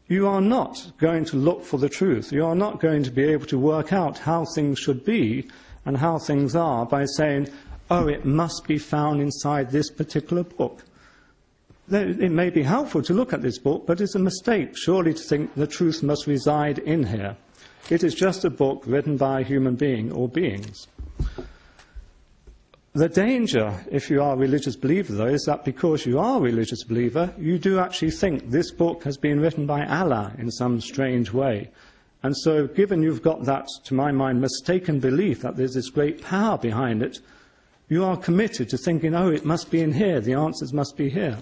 You are not going to look for the truth. You are not going to be able to work out how things should be and how things are by saying, it must be found inside this particular book. It may be helpful to look at this book, but it's a mistake, surely, to think the truth must reside in here. It is just a book written by a human being or beings. The danger, if you are a religious believer, though, is that because you are a religious believer, you do actually think this book has been written by Allah in some strange way. And so, given you've got that, to my mind, mistaken belief that there's this great power behind it, you are committed to thinking, it must be in here, the answers must be here.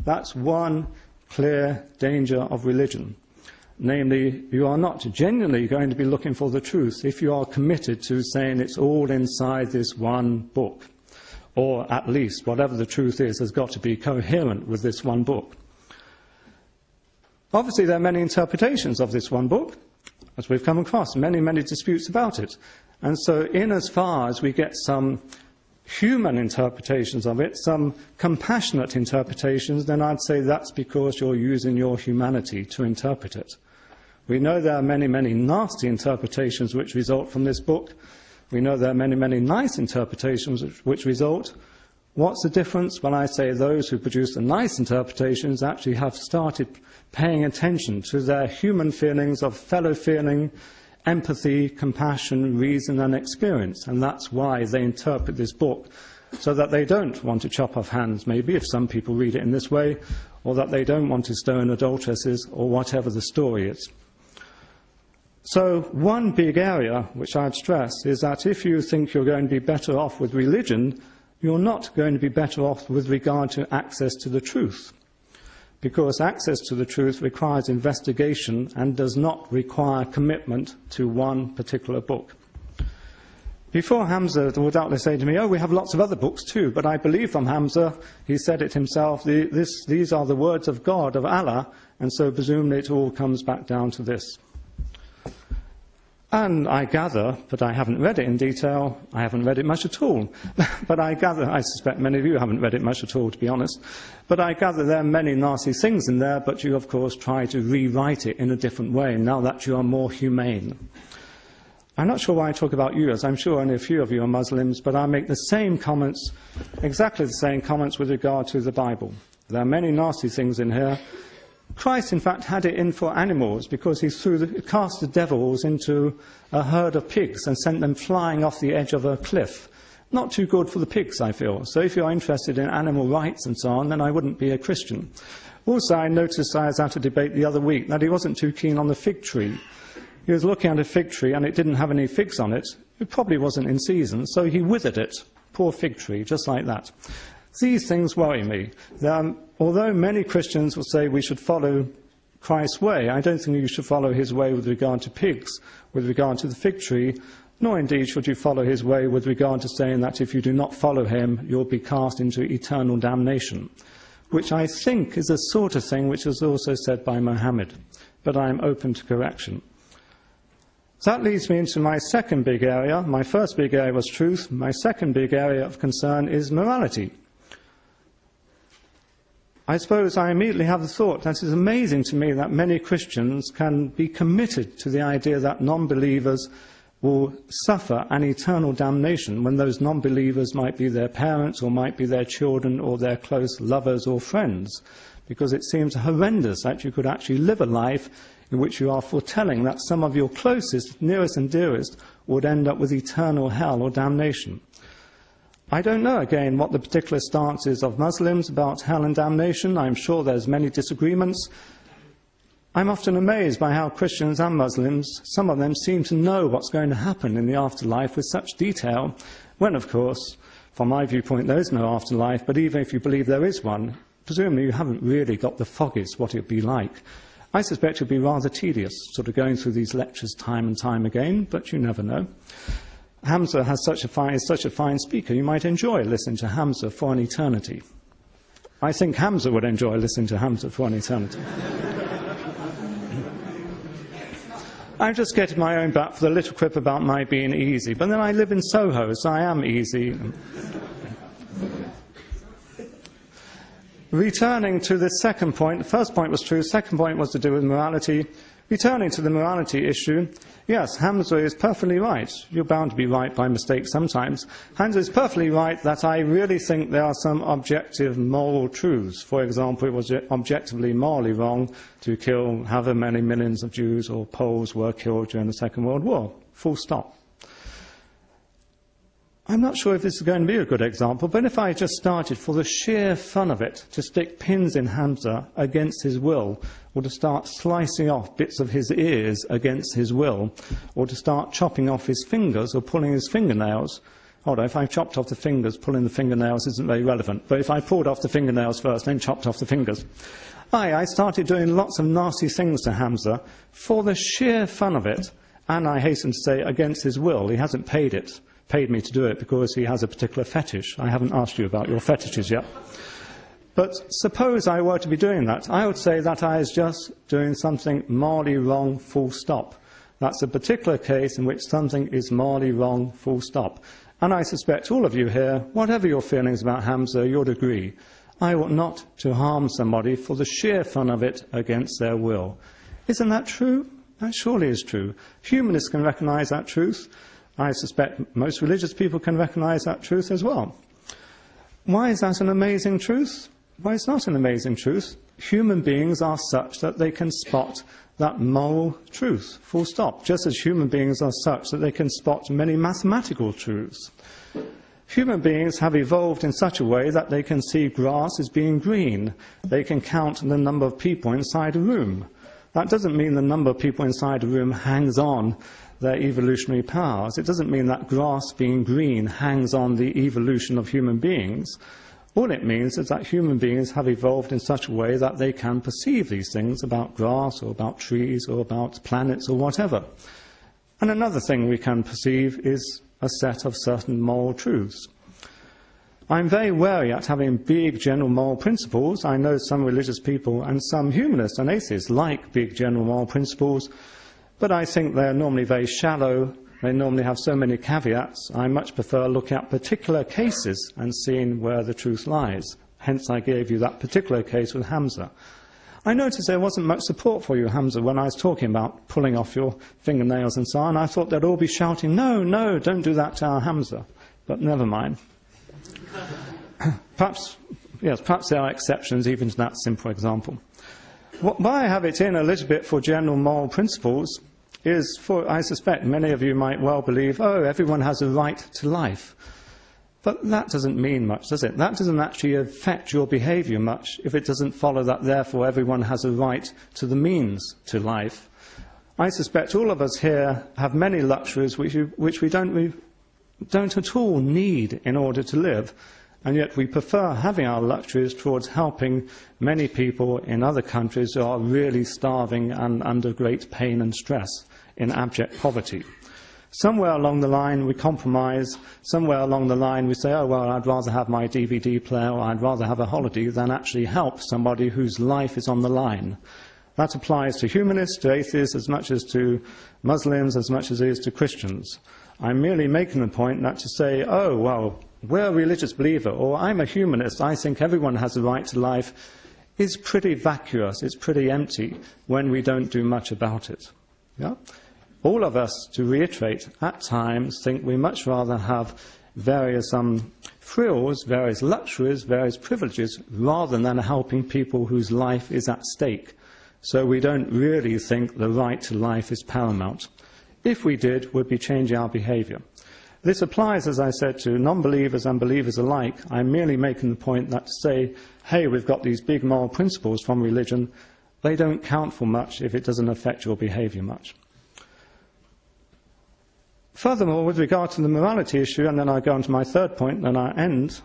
That's one clear danger of religion. Namely, you are not genuinely going to be looking for the truth if you are committed to saying it's all inside this one book. Or at least, whatever the truth is, has got to be coherent with this one book. Obviously, there are many interpretations of this one book, as we've come across, many, many disputes about it. And so, in as far as we get some human interpretations of it, some compassionate interpretations, then I'd say that's because you're using your humanity to interpret it. We know there are many, many nasty interpretations which result from this book. We know there are many, many nice interpretations which result. What's the difference? When I say those who produce the nice interpretations actually have started paying attention to their human feelings of fellow feeling, empathy, compassion, reason and experience. And that's why they interpret this book, so that they don't want to chop off hands, maybe, if some people read it in this way, or that they don't want to stone adulteresses, or whatever the story is. So one big area which I'd stress is that if you think you're going to be better off with religion, you're not going to be better off with regard to access to the truth. Because access to the truth requires investigation and does not require commitment to one particular book. Before Hamza would doubtless say to me, we have lots of other books too, but I believe from Hamza, he said it himself, these are the words of God, of Allah, and so presumably it all comes back down to this. And I gather, but I haven't read it in detail, I haven't read it much at all, but I gather, I suspect many of you haven't read it much at all, to be honest, but I gather there are many nasty things in there, but you, of course, try to rewrite it in a different way, now that you are more humane. I'm not sure why I talk about you, as I'm sure only a few of you are Muslims, but I make the same comments, exactly the same comments with regard to the Bible. There are many nasty things in here. Christ, in fact, had it in for animals because he cast the devils into a herd of pigs and sent them flying off the edge of a cliff. Not too good for the pigs, I feel. So if you're interested in animal rights and so on, then I wouldn't be a Christian. Also, I noticed I was at a debate the other week that he wasn't too keen on the fig tree. He was looking at a fig tree and it didn't have any figs on it, It probably wasn't in season, so he withered it. Poor fig tree, just like that. These things worry me. Although many Christians will say we should follow Christ's way, I don't think you should follow his way with regard to pigs, with regard to the fig tree, nor indeed should you follow his way with regard to saying that if you do not follow him, you'll be cast into eternal damnation, which I think is the sort of thing which is also said by Mohammed, but I am open to correction. So that leads me into my second big area. My first big area was truth. My second big area of concern is morality. I suppose I immediately have the thought that it is amazing to me that many Christians can be committed to the idea that non-believers will suffer an eternal damnation when those non-believers might be their parents or might be their children or their close lovers or friends, because it seems horrendous that you could actually live a life in which you are foretelling that some of your closest, nearest and dearest would end up with eternal hell or damnation. I don't know, again, what the particular stance is of Muslims about hell and damnation. I'm sure there's many disagreements. I'm often amazed by how Christians and Muslims, some of them seem to know what's going to happen in the afterlife with such detail, when, of course, from my viewpoint, there is no afterlife, but even if you believe there is one, presumably you haven't really got the foggiest what it would be like. I suspect it would be rather tedious, sort of going through these lectures time and time again, but you never know. Hamza is such a fine speaker, you might enjoy listening to Hamza for an eternity. I think Hamza would enjoy listening to Hamza for an eternity. I'm just getting my own back for the little quip about my being easy, but then I live in Soho, so I am easy. Returning to the second point, the first point was true, the second point was to do with morality. Returning to the morality issue, yes, Hamza is perfectly right. You're bound to be right by mistake sometimes. Hamza is perfectly right that I really think there are some objective moral truths. For example, it was objectively morally wrong to kill however many millions of Jews or Poles were killed during the Second World War. Full stop. I'm not sure if this is going to be a good example, but if I just started for the sheer fun of it to stick pins in Hamza against his will, or to start slicing off bits of his ears against his will, or to start chopping off his fingers or pulling his fingernails, although if I chopped off the fingers, pulling the fingernails isn't very relevant, but if I pulled off the fingernails first, then chopped off the fingers, I started doing lots of nasty things to Hamza for the sheer fun of it, and I hasten to say against his will. He hasn't paid me to do it because he has a particular fetish. I haven't asked you about your fetishes yet. But suppose I were to be doing that, I would say that I was just doing something morally wrong, full stop. That's a particular case in which something is morally wrong, full stop. And I suspect all of you here, whatever your feelings about Hamza, you'd agree. I ought not to harm somebody for the sheer fun of it against their will. Isn't that true? That surely is true. Humanists can recognize that truth. I suspect most religious people can recognize that truth as well. Why is that an amazing truth? Well, it's not an amazing truth. Human beings are such that they can spot that moral truth, full stop, just as human beings are such that they can spot many mathematical truths. Human beings have evolved in such a way that they can see grass as being green. They can count the number of people inside a room. That doesn't mean the number of people inside a room hangs on their evolutionary powers. It doesn't mean that grass being green hangs on the evolution of human beings. All it means is that human beings have evolved in such a way that they can perceive these things about grass or about trees or about planets or whatever. And another thing we can perceive is a set of certain moral truths. I'm very wary at having big general moral principles. I know some religious people and some humanists and atheists like big general moral principles, but I think they're normally very shallow. They normally have so many caveats. I much prefer looking at particular cases and seeing where the truth lies. Hence, I gave you that particular case with Hamza. I noticed there wasn't much support for you, Hamza, when I was talking about pulling off your fingernails and so on. I thought they'd all be shouting, no, no, don't do that to our Hamza. But never mind. Perhaps there are exceptions even to that simple example. Why I have it in a little bit for general moral principles is, I suspect many of you might well believe, oh, everyone has a right to life. But that doesn't mean much, does it? That doesn't actually affect your behaviour much if it doesn't follow that, therefore, everyone has a right to the means to life. I suspect all of us here have many luxuries which we don't at all need in order to live, and yet we prefer having our luxuries towards helping many people in other countries who are really starving and under great pain and stress in abject poverty. Somewhere along the line we compromise, somewhere along the line we say, oh well, I'd rather have my DVD player or I'd rather have a holiday than actually help somebody whose life is on the line. That applies to humanists, to atheists, as much as to Muslims, as much as it is to Christians. I'm merely making the point that to say, oh well, we're a religious believer, or I'm a humanist, I think everyone has a right to life, is pretty vacuous, it's pretty empty when we don't do much about it. Yeah? All of us, to reiterate, at times think we much rather have various frills, various luxuries, various privileges, rather than helping people whose life is at stake. So we don't really think the right to life is paramount. If we did, we'd be changing our behaviour. This applies, as I said, to non-believers and believers alike. I'm merely making the point that to say, hey, we've got these big moral principles from religion, they don't count for much if it doesn't affect your behaviour much. Furthermore, with regard to the morality issue, and then I go on to my third point, and then I end.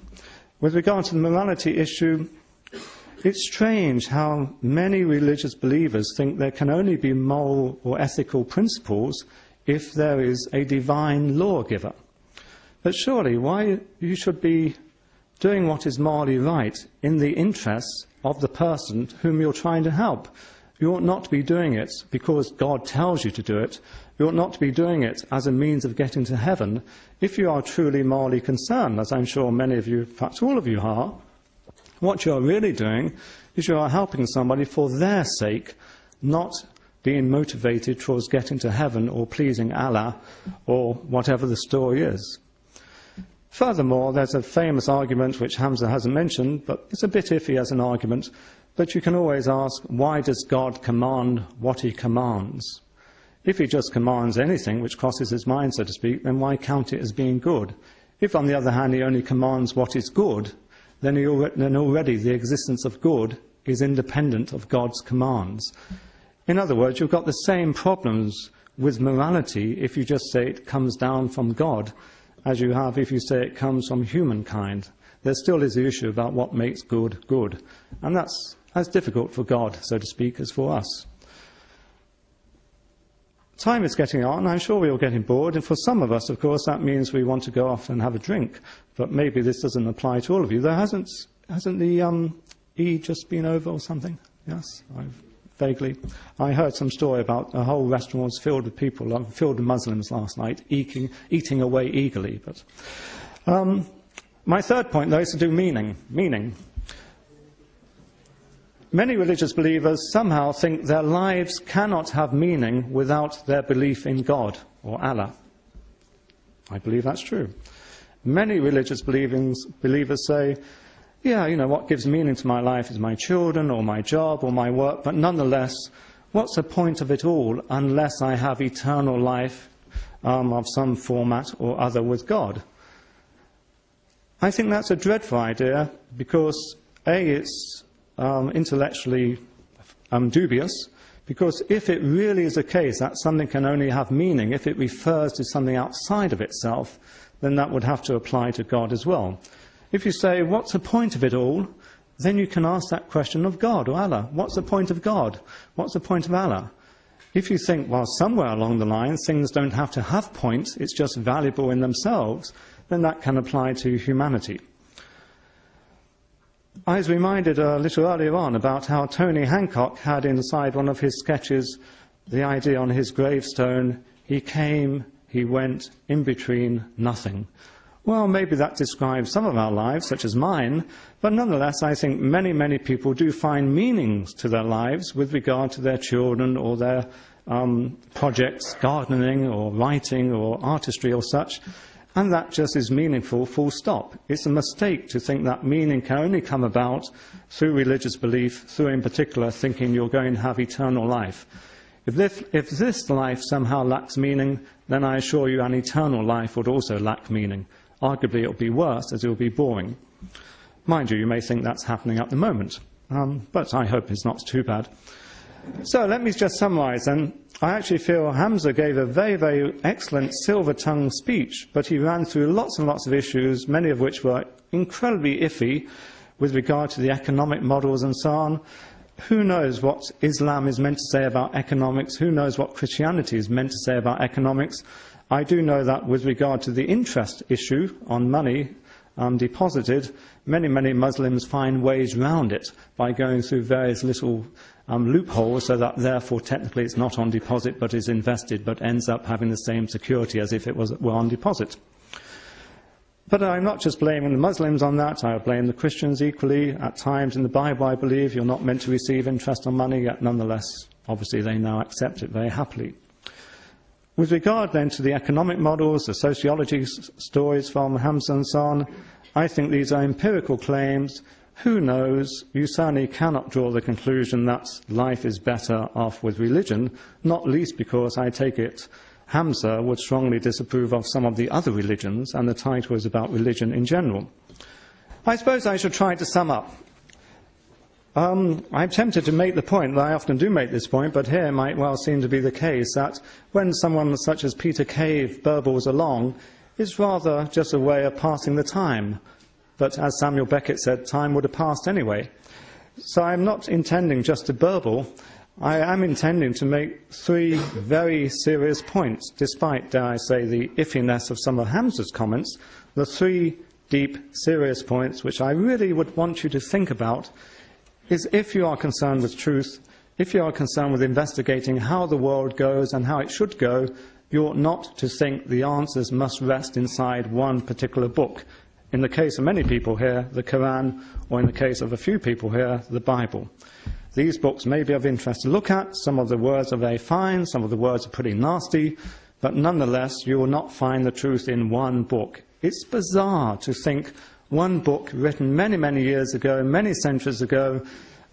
With regard to the morality issue, it's strange how many religious believers think there can only be moral or ethical principles if there is a divine lawgiver. But surely, why you should be doing what is morally right in the interests of the person whom you're trying to help? You ought not to be doing it because God tells you to do it. You ought not to be doing it as a means of getting to heaven. If you are truly morally concerned, as I'm sure many of you, perhaps all of you are, what you are really doing is you are helping somebody for their sake, not being motivated towards getting to heaven or pleasing Allah or whatever the story is. Furthermore, there's a famous argument which Hamza hasn't mentioned, but it's a bit iffy as an argument, but you can always ask, why does God command what he commands? If he just commands anything which crosses his mind, so to speak, then why count it as being good? If, on the other hand, he only commands what is good, then already the existence of good is independent of God's commands. In other words, you've got the same problems with morality if you just say it comes down from God as you have if you say it comes from humankind. There still is the issue about what makes good good. And that's as difficult for God, so to speak, as for us. Time is getting on. I'm sure we're all getting bored. And for some of us, of course, that means we want to go off and have a drink. But maybe this doesn't apply to all of you. There hasn't the E just been over or something? Yes? Vaguely. I heard some story about a whole restaurant was filled with people, filled with Muslims last night, eating away eagerly. But my third point, though, is to do meaning. Many religious believers somehow think their lives cannot have meaning without their belief in God or Allah. I believe that's true. Many religious believers say, yeah, you know, what gives meaning to my life is my children or my job or my work, but nonetheless, what's the point of it all unless I have eternal life of some format or other with God? I think that's a dreadful idea because, A, it's intellectually dubious, because if it really is a case that something can only have meaning if it refers to something outside of itself, then that would have to apply to God as well. If you say, what's the point of it all, then you can ask that question of God or Allah. What's the point of God? What's the point of Allah? If you think, well, somewhere along the line things don't have to have points, it's just valuable in themselves, then that can apply to humanity. I was reminded a little earlier on about how Tony Hancock had inside one of his sketches the idea on his gravestone, he came, he went, in between, nothing. Well, maybe that describes some of our lives, such as mine, but nonetheless I think many, many people do find meanings to their lives with regard to their children or their projects, gardening or writing or artistry or such. And that just is meaningful, full stop. It's a mistake to think that meaning can only come about through religious belief, through in particular thinking you're going to have eternal life. If this life somehow lacks meaning, then I assure you an eternal life would also lack meaning. Arguably it will be worse, as it will be boring. Mind you, you may think that's happening at the moment, but I hope it's not too bad. So let me just summarize then. I actually feel Hamza gave a very, very excellent silver-tongued speech, but he ran through lots and lots of issues, many of which were incredibly iffy with regard to the economic models and so on. Who knows what Islam is meant to say about economics? Who knows what Christianity is meant to say about economics? I do know that with regard to the interest issue on money deposited, many, many Muslims find ways round it by going through various little loopholes, so that therefore technically it's not on deposit but is invested, but ends up having the same security as if it were on deposit. But I'm not just blaming the Muslims on that, I blame the Christians equally. At times in the Bible, I believe, you're not meant to receive interest on money, yet nonetheless, obviously they now accept it very happily. With regard then to the economic models, the sociology stories from Hamza and so on, I think these are empirical claims. Who knows? You certainly cannot draw the conclusion that life is better off with religion, not least because I take it Hamza would strongly disapprove of some of the other religions, and the title is about religion in general. I suppose I should try to sum up. I'm tempted to make the point, that I often do make this point, but here might well seem to be the case, that when someone such as Peter Cave burbles along, it's rather just a way of passing the time. But as Samuel Beckett said, time would have passed anyway. So I'm not intending just to burble. I am intending to make three very serious points, despite, dare I say, the iffiness of some of Hamza's comments. The three deep, serious points which I really would want you to think about is, if you are concerned with truth, if you are concerned with investigating how the world goes and how it should go, you ought not to think the answers must rest inside one particular book. In the case of many people here, the Quran, or in the case of a few people here, the Bible. These books may be of interest to look at. Some of the words are very fine, some of the words are pretty nasty, but nonetheless you will not find the truth in one book. It's bizarre to think one book written many, many years ago, many centuries ago,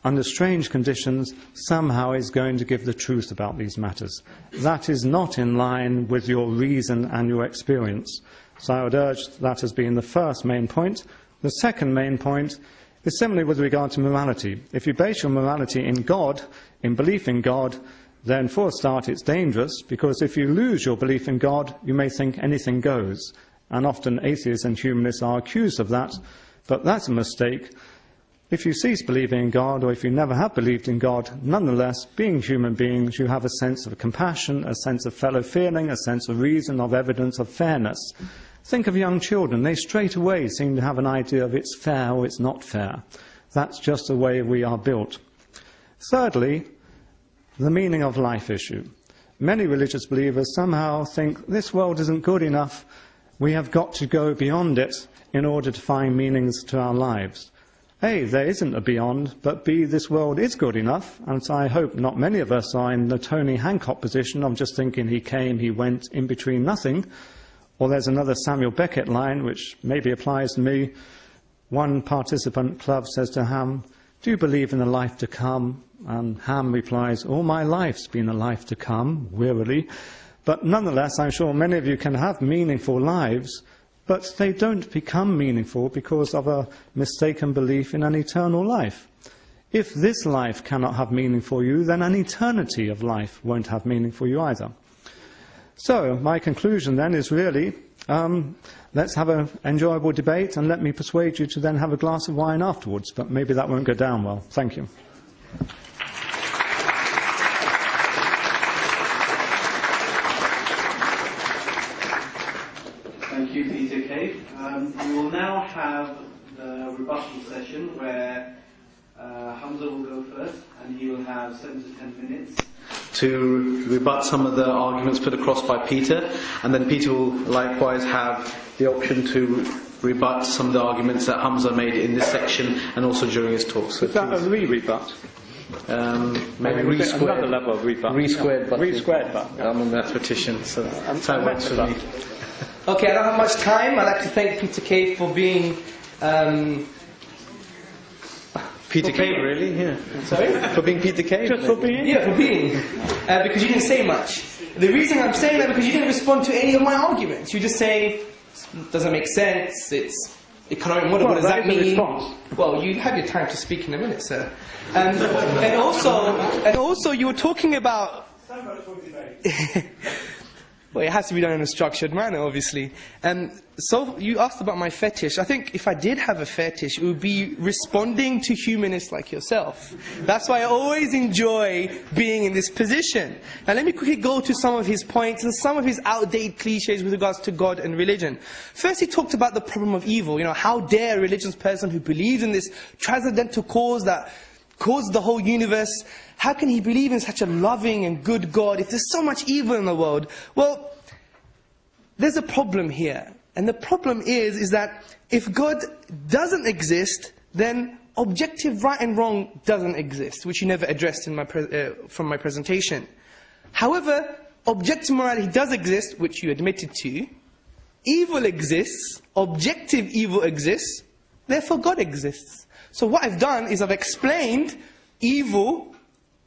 under strange conditions, somehow is going to give the truth about these matters. That is not in line with your reason and your experience. So I would urge that as being the first main point. The second main point is similarly with regard to morality. If you base your morality in God, in belief in God, then for a start it's dangerous, because if you lose your belief in God, you may think anything goes. And often atheists and humanists are accused of that, but that's a mistake. If you cease believing in God, or if you never have believed in God, nonetheless, being human beings, you have a sense of compassion, a sense of fellow feeling, a sense of reason, of evidence, of fairness. Think of young children. They straight away seem to have an idea of it's fair or it's not fair. That's just the way we are built. Thirdly, the meaning of life issue. Many religious believers somehow think this world isn't good enough. We have got to go beyond it in order to find meanings to our lives. A, there isn't a beyond, but B, this world is good enough, and so I hope not many of us are in the Tony Hancock position of just thinking he came, he went, in between nothing. Or there's another Samuel Beckett line, which maybe applies to me. One participant club says to Ham, "Do you believe in the life to come?" And Ham replies, "All my life's been a life to come," wearily. But nonetheless, I'm sure many of you can have meaningful lives, but they don't become meaningful because of a mistaken belief in an eternal life. If this life cannot have meaning for you, then an eternity of life won't have meaning for you either. So, my conclusion then is really, let's have an enjoyable debate, and let me persuade you to then have a glass of wine afterwards, but maybe that won't go down well. Thank you. Thank you, Peter Cave. We will now have the rebuttal session where Hamza will go first, and he will have 7 to 10 minutes to rebut some of the arguments put across by Peter, and then Peter will likewise have the option to rebut some of the arguments that Hamza made in this section and also during his talk. So is that a re-rebut? Maybe re-squared. Another level of rebut. Re-squared, but re-squared, but I'm a mathematician, so that's how it works for me. Okay, I don't have much time. I'd like to thank Peter Cave for being... Peter Cave, really? Yeah. Sorry? For being Peter Cave? Just for being? Yeah, for being. Because you didn't say much. The reason I'm saying that because you didn't respond to any of my arguments. You just say, doesn't make sense, it's Economic model, what does that is the mean? response. Well, you have your time to speak in a minute, sir. And also, you were talking about. Well, it has to be done in a structured manner, obviously. So you asked about my fetish. I think if I did have a fetish, it would be responding to humanists like yourself. That's why I always enjoy being in this position. Now let me quickly go to some of his points and some of his outdated cliches with regards to God and religion. First, he talked about the problem of evil. You know, how dare a religious person who believes in this transcendental cause that caused the whole universe, how can he believe in such a loving and good God if there's so much evil in the world? Well, there's a problem here. And the problem is that if God doesn't exist, then objective right and wrong doesn't exist, which you never addressed in from my presentation. However, objective morality does exist, which you admitted to. Evil exists, objective evil exists, therefore God exists. So what I've done is I've explained evil,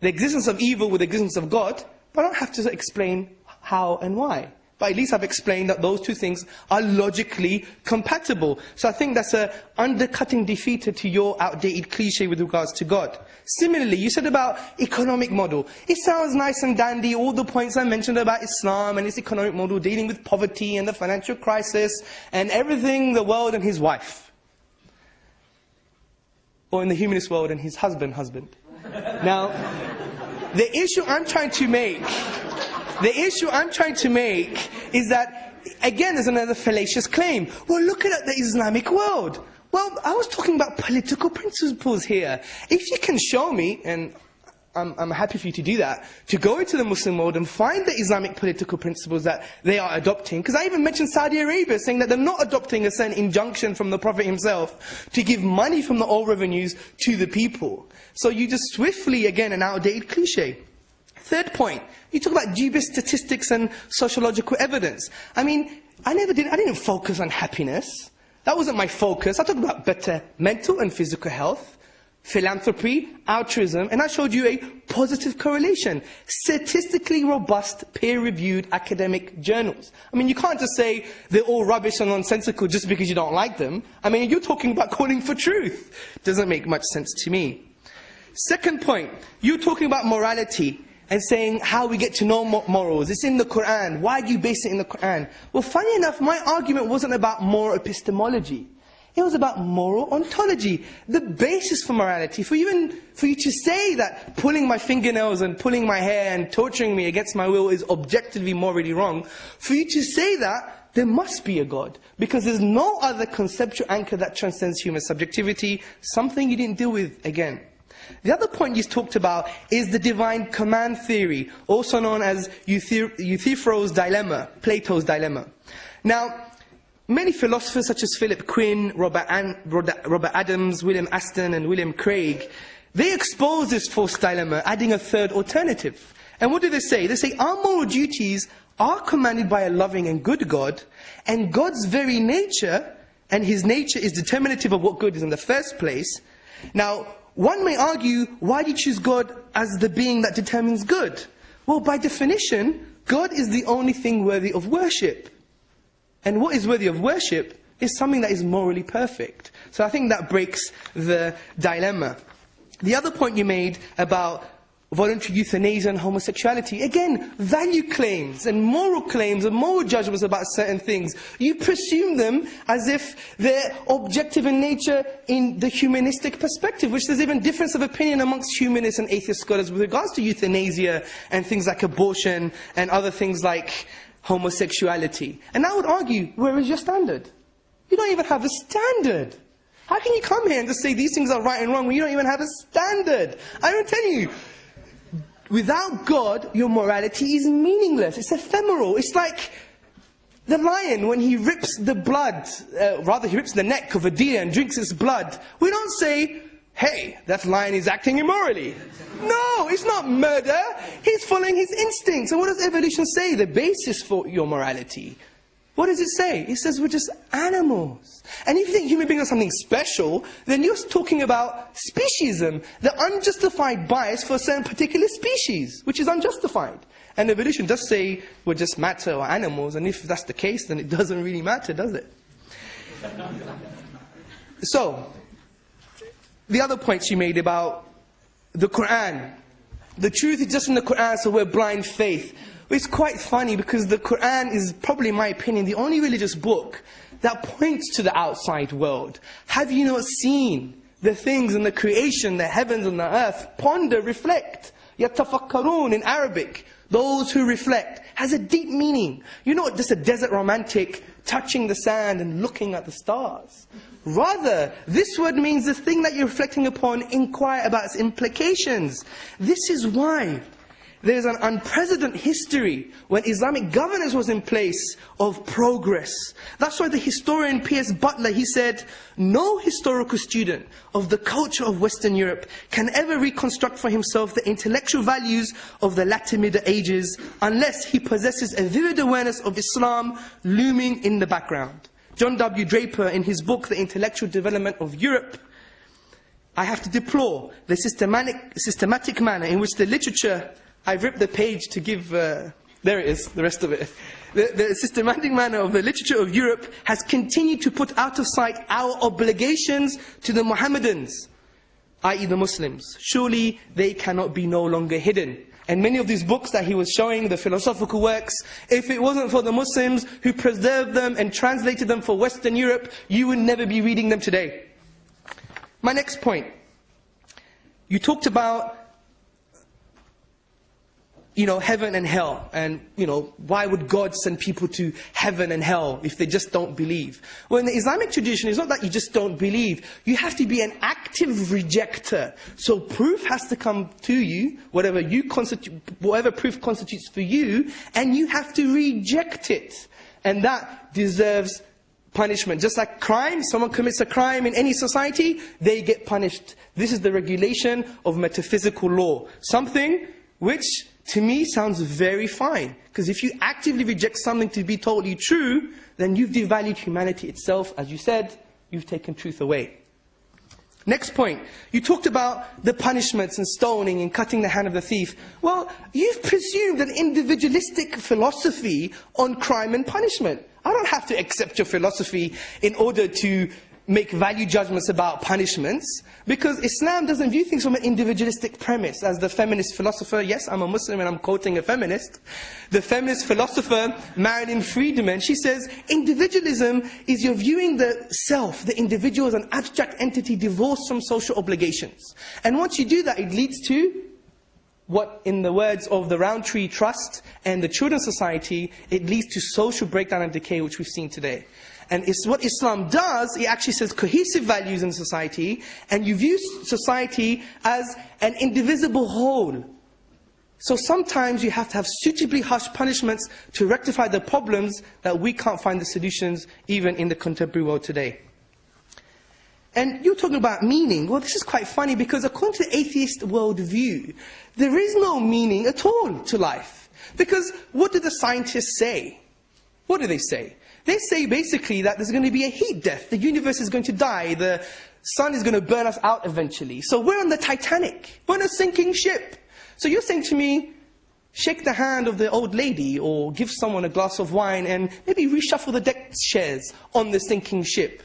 the existence of evil with the existence of God, but I don't have to explain how and why. But at least I've explained that those two things are logically compatible. So I think that's an undercutting defeater to your outdated cliche with regards to God. Similarly, you said about economic model. It sounds nice and dandy, all the points I mentioned about Islam and its economic model dealing with poverty and the financial crisis and everything, the world and his wife. Or in the humanist world and his husband. Now, the issue I'm trying to make is that, again, there's another fallacious claim. Well, look at the Islamic world. Well, I was talking about political principles here. If you can show me, and I'm happy for you to do that, to go into the Muslim world and find the Islamic political principles that they are adopting. Because I even mentioned Saudi Arabia saying that they're not adopting a certain injunction from the Prophet himself to give money from the oil revenues to the people. So you just swiftly, again, an outdated cliche. Third point, you talk about dubious statistics and sociological evidence. I mean, I didn't focus on happiness. That wasn't my focus. I talked about better mental and physical health, philanthropy, altruism, and I showed you a positive correlation. Statistically robust, peer-reviewed academic journals. I mean, you can't just say they're all rubbish and nonsensical just because you don't like them. I mean, you're talking about calling for truth. Doesn't make much sense to me. Second point, you're talking about morality and saying how we get to know morals. It's in the Quran. Why do you base it in the Quran? Well, funny enough, my argument wasn't about moral epistemology. It was about moral ontology. The basis for morality. For you to say that pulling my fingernails and pulling my hair and torturing me against my will is objectively morally wrong, for you to say that, there must be a God. Because there's no other conceptual anchor that transcends human subjectivity, something you didn't deal with again. The other point you talked about is the divine command theory, also known as Euthyphro's dilemma, Plato's dilemma. Now, many philosophers such as Philip Quinn, Robert Adams, William Aston and William Craig, they expose this false dilemma, adding a third alternative. And what do they say? They say our moral duties are commanded by a loving and good God, and God's very nature, and his nature is determinative of what good is in the first place. Now, one may argue, why do you choose God as the being that determines good? Well, by definition, God is the only thing worthy of worship. And what is worthy of worship is something that is morally perfect. So I think that breaks the dilemma. The other point you made about voluntary euthanasia and homosexuality, again, value claims and moral judgments about certain things. You presume them as if they're objective in nature in the humanistic perspective, which there's even difference of opinion amongst humanists and atheist scholars with regards to euthanasia and things like abortion and other things like homosexuality. And I would argue, where is your standard? You don't even have a standard. How can you come here and just say these things are right and wrong when you don't even have a standard? I don't tell you. Without God, your morality is meaningless. It's ephemeral. It's like the lion when he rips the blood, he rips the neck of a deer and drinks its blood. We don't say, hey, that lion is acting immorally. No, it's not murder. He's following his instincts. And what does evolution say? The basis for your morality. What does it say? It says we're just animals. And if you think human beings are something special, then you're talking about speciesism, the unjustified bias for a certain particular species, which is unjustified. And evolution does say we're just matter or animals, and if that's the case, then it doesn't really matter, does it? So, the other point she made about the Quran. The truth is just in the Quran, so we're blind faith. It's quite funny because the Quran is probably, in my opinion, the only religious book that points to the outside world. Have you not seen the things in the creation, the heavens and the earth? Ponder, reflect. يَتَفَكَّرُونَ in Arabic. Those who reflect has a deep meaning. You're not just a desert romantic touching the sand and looking at the stars. Rather, this word means the thing that you're reflecting upon, inquire about its implications. This is why there's an unprecedented history when Islamic governance was in place of progress. That's why the historian P.S. Butler, he said, no historical student of the culture of Western Europe can ever reconstruct for himself the intellectual values of the latter Middle Ages unless he possesses a vivid awareness of Islam looming in the background. John W. Draper, in his book, The Intellectual Development of Europe, I have to deplore the systematic manner in which the literature, I've ripped the page to give, there it is, the rest of it. The systematic manner of the literature of Europe has continued to put out of sight our obligations to the Mohammedans, i.e. the Muslims. Surely they cannot be no longer hidden. And many of these books that he was showing, the philosophical works, if it wasn't for the Muslims who preserved them and translated them for Western Europe, you would never be reading them today. My next point. You talked about, heaven and hell. And, why would God send people to heaven and hell if they just don't believe? Well, in the Islamic tradition, it's not that you just don't believe. You have to be an active rejecter. So proof has to come to you, whatever proof constitutes for you, and you have to reject it. And that deserves punishment. Just like crime, someone commits a crime in any society, they get punished. This is the regulation of metaphysical law. Something which, to me, sounds very fine. Because if you actively reject something to be totally true, then you've devalued humanity itself. As you said, you've taken truth away. Next point. You talked about the punishments and stoning and cutting the hand of the thief. Well, you've presumed an individualistic philosophy on crime and punishment. I don't have to accept your philosophy in order to make value judgments about punishments, because Islam doesn't view things from an individualistic premise. As the feminist philosopher, yes, I'm a Muslim and I'm quoting a feminist, the feminist philosopher Marilyn Friedman, she says, individualism is you're viewing the self, the individual, as an abstract entity divorced from social obligations. And once you do that, it leads to what, in the words of the Roundtree Trust and the Children's Society, it leads to social breakdown and decay, which we've seen today. And it's what Islam does, it actually says cohesive values in society, and you view society as an indivisible whole. So sometimes you have to have suitably harsh punishments to rectify the problems that we can't find the solutions even in the contemporary world today. And you're talking about meaning. Well, this is quite funny because according to the atheist worldview, there is no meaning at all to life. Because what do the scientists say? What do they say? They say basically that there's going to be a heat death. The universe is going to die. The sun is going to burn us out eventually. So we're on the Titanic. We're on a sinking ship. So you're saying to me, shake the hand of the old lady or give someone a glass of wine and maybe reshuffle the deck chairs on the sinking ship.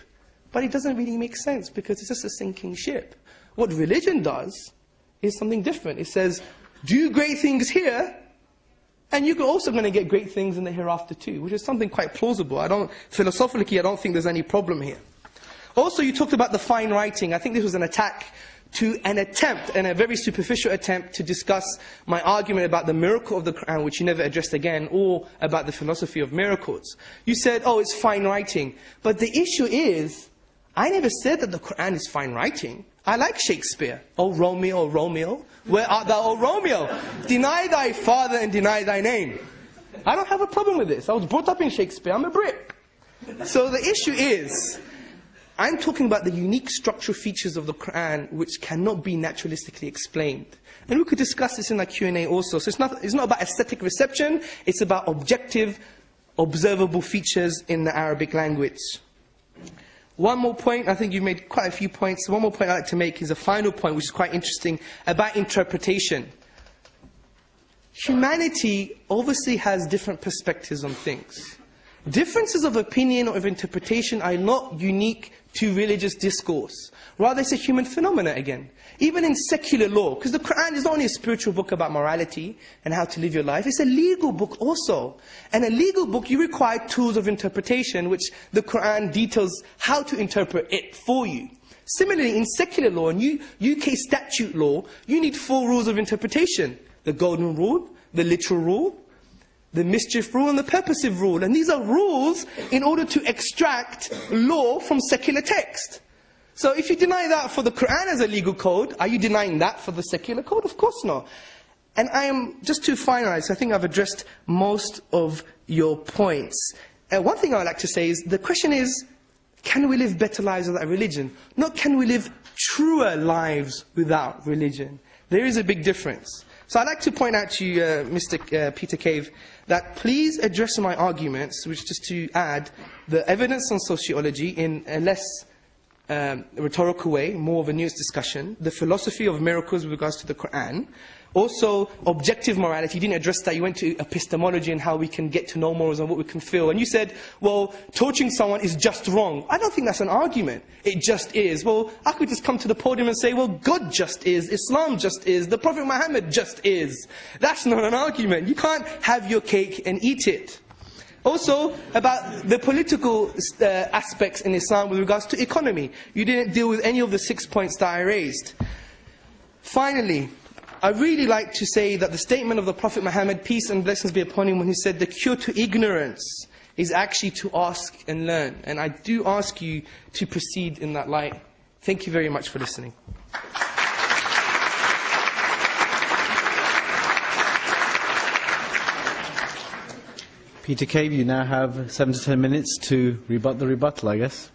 But it doesn't really make sense because it's just a sinking ship. What religion does is something different. It says, do great things here, and you're also going to get great things in the hereafter too, which is something quite plausible. Philosophically, I don't think there's any problem here. Also, you talked about the fine writing. I think this was an attack to an attempt, and a very superficial attempt, to discuss my argument about the miracle of the Quran, which you never addressed again, or about the philosophy of miracles. You said, oh, it's fine writing. But the issue is, I never said that the Quran is fine writing. I like Shakespeare. Oh Romeo, Romeo, where art thou, O Romeo? Deny thy father and deny thy name. I don't have a problem with this. I was brought up in Shakespeare. I'm a Brit. So the issue is, I'm talking about the unique structural features of the Quran which cannot be naturalistically explained. And we could discuss this in our Q&A also. So it's not about aesthetic reception. It's about objective, observable features in the Arabic language. One more point, I think you've made quite a few points. One more point I'd like to make is a final point, which is quite interesting, about interpretation. Humanity obviously has different perspectives on things. Differences of opinion or of interpretation are not unique to religious discourse. Rather, it's a human phenomena again. Even in secular law, because the Quran is not only a spiritual book about morality and how to live your life, it's a legal book also. And a legal book, you require tools of interpretation, which the Quran details how to interpret it for you. Similarly, in secular law and UK statute law, you need 4 rules of interpretation. The golden rule, the literal rule, the mischief rule, and the purposive rule. And these are rules in order to extract law from secular text. So if you deny that for the Quran as a legal code, are you denying that for the secular code? Of course not. And I am, just to finalize, I think I've addressed most of your points. One thing I would like to say is, the question is, can we live better lives without religion? Not can we live truer lives without religion. There is a big difference. So I'd like to point out to you, Mr. Peter Cave, that please address my arguments, which is to add the evidence on sociology in a less rhetorical way, more of a nuanced discussion, the philosophy of miracles with regards to the Quran, also objective morality. You didn't address that. You went to epistemology and how we can get to know morals and what we can feel. And you said, well, torturing someone is just wrong. I don't think that's an argument. It just is. Well, I could just come to the podium and say, well, God just is, Islam just is, the Prophet Muhammad just is. That's not an argument. You can't have your cake and eat it. Also, about the political aspects in Islam with regards to economy. You didn't deal with any of the 6 points that I raised. Finally, I really like to say that the statement of the Prophet Muhammad, peace and blessings be upon him, when he said the cure to ignorance is actually to ask and learn. And I do ask you to proceed in that light. Thank you very much for listening. Peter Cave, you now have 7 to 10 minutes to rebut the rebuttal, I guess.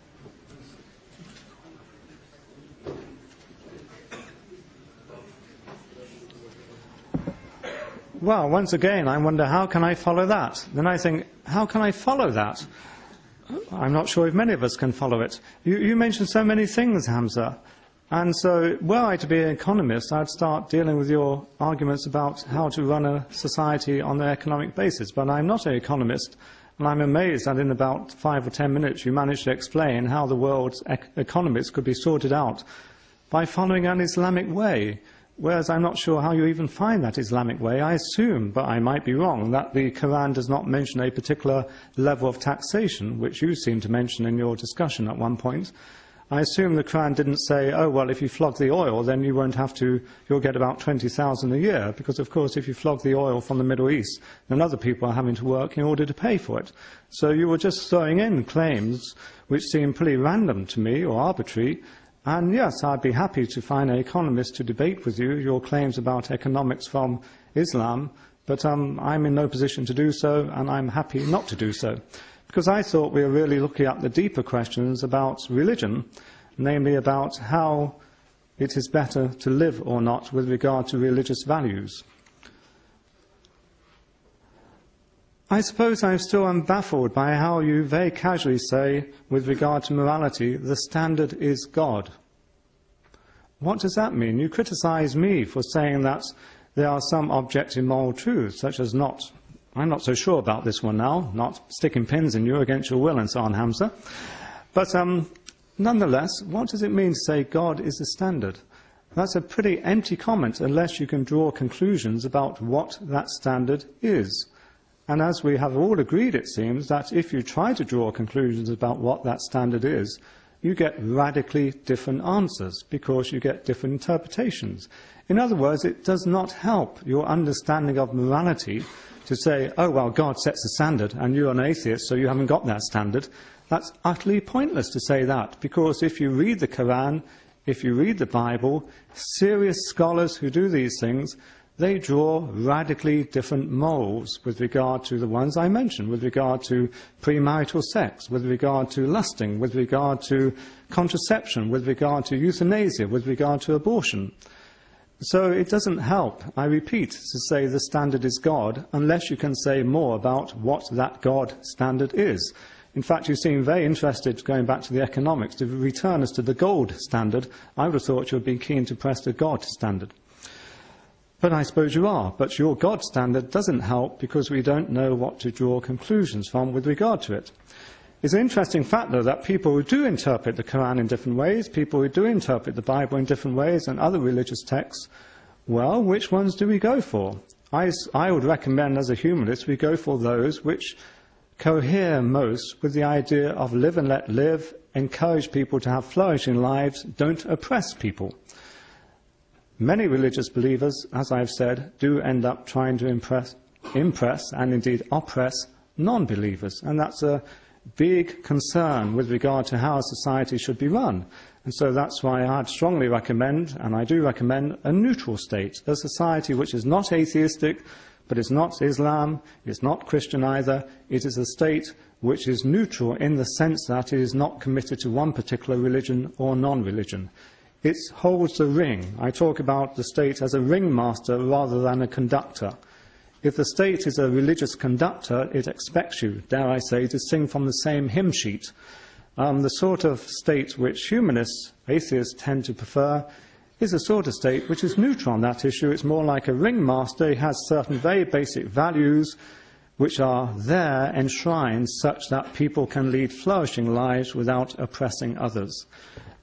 Well, once again, I wonder, how can I follow that? Then I think, how can I follow that? I'm not sure if many of us can follow it. You mentioned so many things, Hamza. And so, were I to be an economist, I'd start dealing with your arguments about how to run a society on an economic basis. But I'm not an economist, and I'm amazed that in about 5 or 10 minutes you managed to explain how the world's economics could be sorted out by following an Islamic way. Whereas I'm not sure how you even find that Islamic way. I assume, but I might be wrong, that the Quran does not mention a particular level of taxation, which you seem to mention in your discussion at one point. I assume the Quran didn't say, oh, well, if you flog the oil, then you won't have to, you'll get about 20,000 a year. Because, of course, if you flog the oil from the Middle East, then other people are having to work in order to pay for it. So you were just throwing in claims which seem pretty random to me, or arbitrary. And yes, I'd be happy to find an economist to debate with you your claims about economics from Islam, but I'm in no position to do so, and I'm happy not to do so. Because I thought we were really looking at the deeper questions about religion, namely about how it is better to live or not with regard to religious values. I suppose I still am baffled by how you very casually say, with regard to morality, the standard is God. What does that mean? You criticize me for saying that there are some objective moral truths, such as I'm not so sure about this one now, not sticking pins in you against your will and so on, Hamza. But nonetheless, what does it mean to say God is the standard? That's a pretty empty comment unless you can draw conclusions about what that standard is. And as we have all agreed, it seems, that if you try to draw conclusions about what that standard is, you get radically different answers because you get different interpretations. In other words, it does not help your understanding of morality to say, oh, well, God sets the standard and you're an atheist, so you haven't got that standard. That's utterly pointless to say that, because if you read the Quran, if you read the Bible, serious scholars who do these things, they draw radically different morals with regard to the ones I mentioned, with regard to premarital sex, with regard to lusting, with regard to contraception, with regard to euthanasia, with regard to abortion. So it doesn't help, I repeat, to say the standard is God, unless you can say more about what that God standard is. In fact, you seem very interested, going back to the economics, to return us to the gold standard. I would have thought you would be keen to press the God standard. But I suppose you are. But your God standard doesn't help because we don't know what to draw conclusions from with regard to it. It's an interesting fact, though, that people who do interpret the Quran in different ways, people who do interpret the Bible in different ways and other religious texts, well, which ones do we go for? I would recommend, as a humanist, we go for those which cohere most with the idea of live and let live, encourage people to have flourishing lives, don't oppress people. Many religious believers, as I've said, do end up trying to impress and indeed oppress non-believers, and that's a big concern with regard to how a society should be run. And so that's why I'd strongly recommend, and I do recommend, a neutral state, a society which is not atheistic, but is not Islam, it's not Christian either. It is a state which is neutral in the sense that it is not committed to one particular religion or non-religion. It holds the ring. I talk about the state as a ringmaster rather than a conductor. If the state is a religious conductor, it expects you, dare I say, to sing from the same hymn sheet. The sort of state which humanists, atheists, tend to prefer is a sort of state which is neutral on that issue. It's more like a ringmaster. He has certain very basic values which are there enshrined such that people can lead flourishing lives without oppressing others.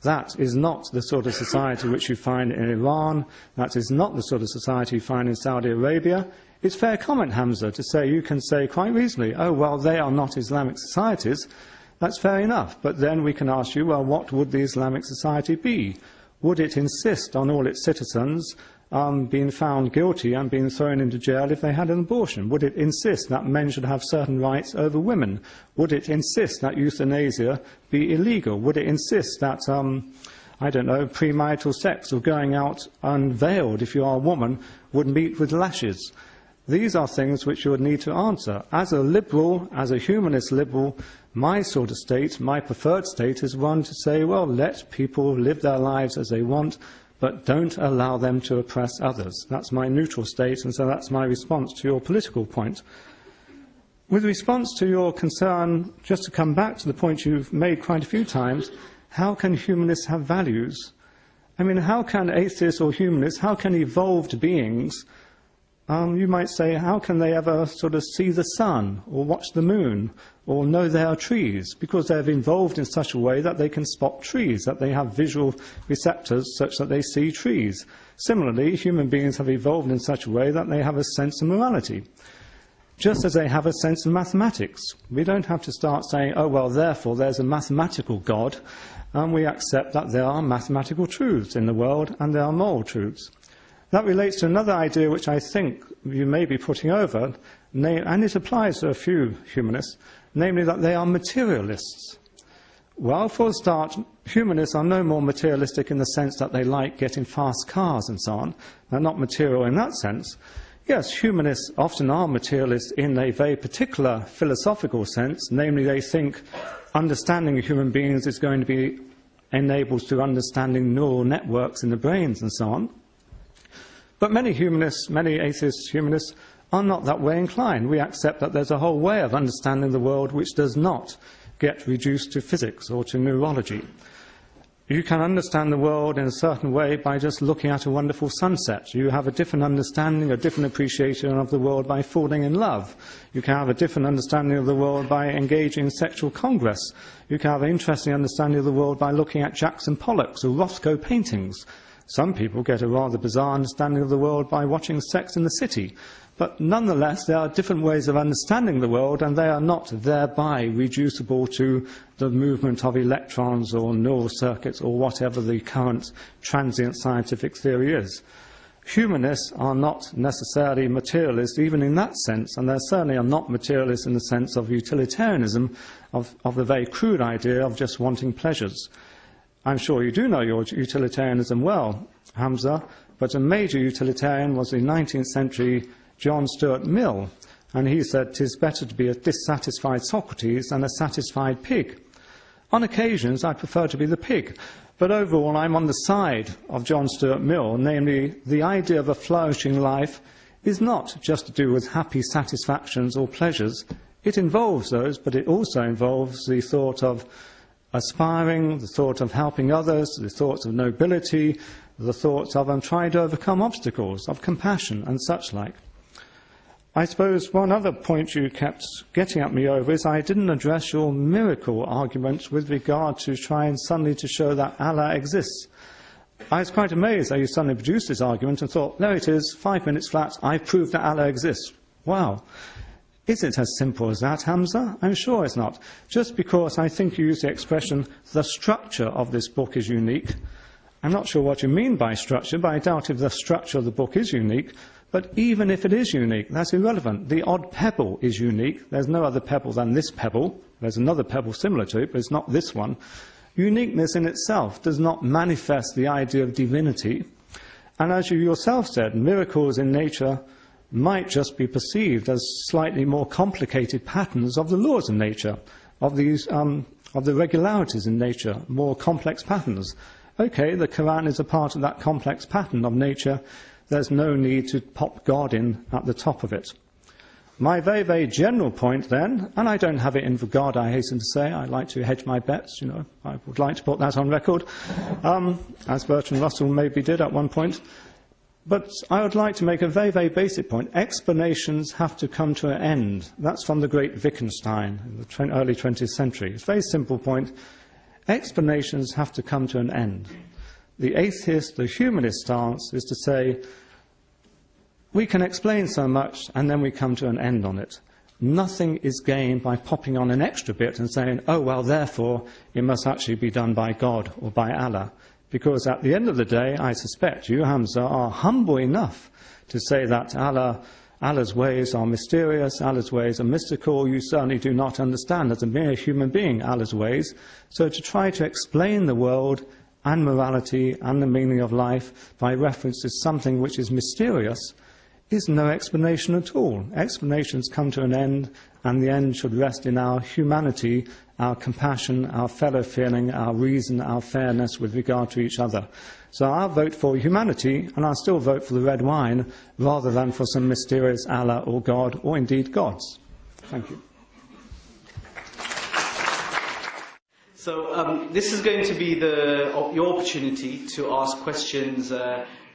That is not the sort of society which you find in Iran. That is not the sort of society you find in Saudi Arabia. It's fair comment, Hamza, to say, you can say quite reasonably, oh, well, they are not Islamic societies. That's fair enough. But then we can ask you, well, what would the Islamic society be? Would it insist on all its citizens being found guilty and being thrown into jail if they had an abortion? Would it insist that men should have certain rights over women? Would it insist that euthanasia be illegal? Would it insist that, I don't know, premarital sex or going out unveiled if you are a woman would meet with lashes? These are things which you would need to answer. As a liberal, as a humanist liberal, my sort of state, my preferred state, is one to say, well, let people live their lives as they want, but don't allow them to oppress others. That's my neutral state, and so that's my response to your political point. With response to your concern, just to come back to the point you've made quite a few times, how can humanists have values? I mean, how can atheists or humanists, how can evolved beings, you might say, how can they ever sort of see the sun or watch the moon or know there are trees? Because they've evolved in such a way that they can spot trees, that they have visual receptors such that they see trees. Similarly, human beings have evolved in such a way that they have a sense of morality, just as they have a sense of mathematics. We don't have to start saying, oh, well, therefore there's a mathematical God, and we accept that there are mathematical truths in the world and there are moral truths. That relates to another idea which I think you may be putting over, and it applies to a few humanists, namely that they are materialists. Well, for a start, humanists are no more materialistic in the sense that they like getting fast cars and so on. They're not material in that sense. Yes, humanists often are materialists in a very particular philosophical sense, namely they think understanding human beings is going to be enabled through understanding neural networks in the brains and so on. But many humanists, many atheist humanists, are not that way inclined. We accept that there's a whole way of understanding the world which does not get reduced to physics or to neurology. You can understand the world in a certain way by just looking at a wonderful sunset. You have a different understanding, a different appreciation of the world by falling in love. You can have a different understanding of the world by engaging in sexual congress. You can have an interesting understanding of the world by looking at Jackson Pollock's or Rothko paintings. Some people get a rather bizarre understanding of the world by watching Sex in the City. But nonetheless, there are different ways of understanding the world, and they are not thereby reducible to the movement of electrons or neural circuits or whatever the current transient scientific theory is. Humanists are not necessarily materialists even in that sense, and they certainly are not materialists in the sense of utilitarianism, of the very crude idea of just wanting pleasures. I'm sure you do know your utilitarianism well, Hamza, but a major utilitarian was the 19th century John Stuart Mill, and he said, "'Tis better to be a dissatisfied Socrates than a satisfied pig." On occasions, I prefer to be the pig, but overall I'm on the side of John Stuart Mill, namely the idea of a flourishing life is not just to do with happy satisfactions or pleasures. It involves those, but it also involves the thought of aspiring, the thought of helping others, the thoughts of nobility, the thoughts of trying to overcome obstacles, of compassion and such like. I suppose one other point you kept getting at me over is I didn't address your miracle argument with regard to trying suddenly to show that Allah exists. I was quite amazed that you suddenly produced this argument and thought, there it is, 5 minutes flat, I've proved that Allah exists. Wow. Is it as simple as that, Hamza? I'm sure it's not. Just because I think you use the expression, the structure of this book is unique. I'm not sure what you mean by structure, but I doubt if the structure of the book is unique. But even if it is unique, that's irrelevant. The odd pebble is unique. There's no other pebble than this pebble. There's another pebble similar to it, but it's not this one. Uniqueness in itself does not manifest the idea of divinity. And as you yourself said, miracles in nature might just be perceived as slightly more complicated patterns of the laws of nature, of the regularities in nature, more complex patterns. Okay, the Quran is a part of that complex pattern of nature. There's no need to pop God in at the top of it. My very, very general point then, and I don't have it in regard, I hasten to say, I like to hedge my bets, you know, I would like to put that on record, as Bertrand Russell maybe did at one point. But I would like to make a very, very basic point. Explanations have to come to an end. That's from the great Wittgenstein in the early 20th century. It's a very simple point. Explanations have to come to an end. The atheist, the humanist stance is to say, we can explain so much and then we come to an end on it. Nothing is gained by popping on an extra bit and saying, oh, well, therefore, it must actually be done by God or by Allah. Because at the end of the day, I suspect you, Hamza, are humble enough to say that Allah's ways are mysterious, Allah's ways are mystical. You certainly do not understand as a mere human being Allah's ways. So to try to explain the world and morality and the meaning of life by reference to something which is mysterious is no explanation at all. Explanations come to an end, and the end should rest in our humanity, our compassion, our fellow feeling, our reason, our fairness with regard to each other. So I'll vote for humanity, and I'll still vote for the red wine, rather than for some mysterious Allah or God, or indeed gods. Thank you. So this is going to be your opportunity to ask questions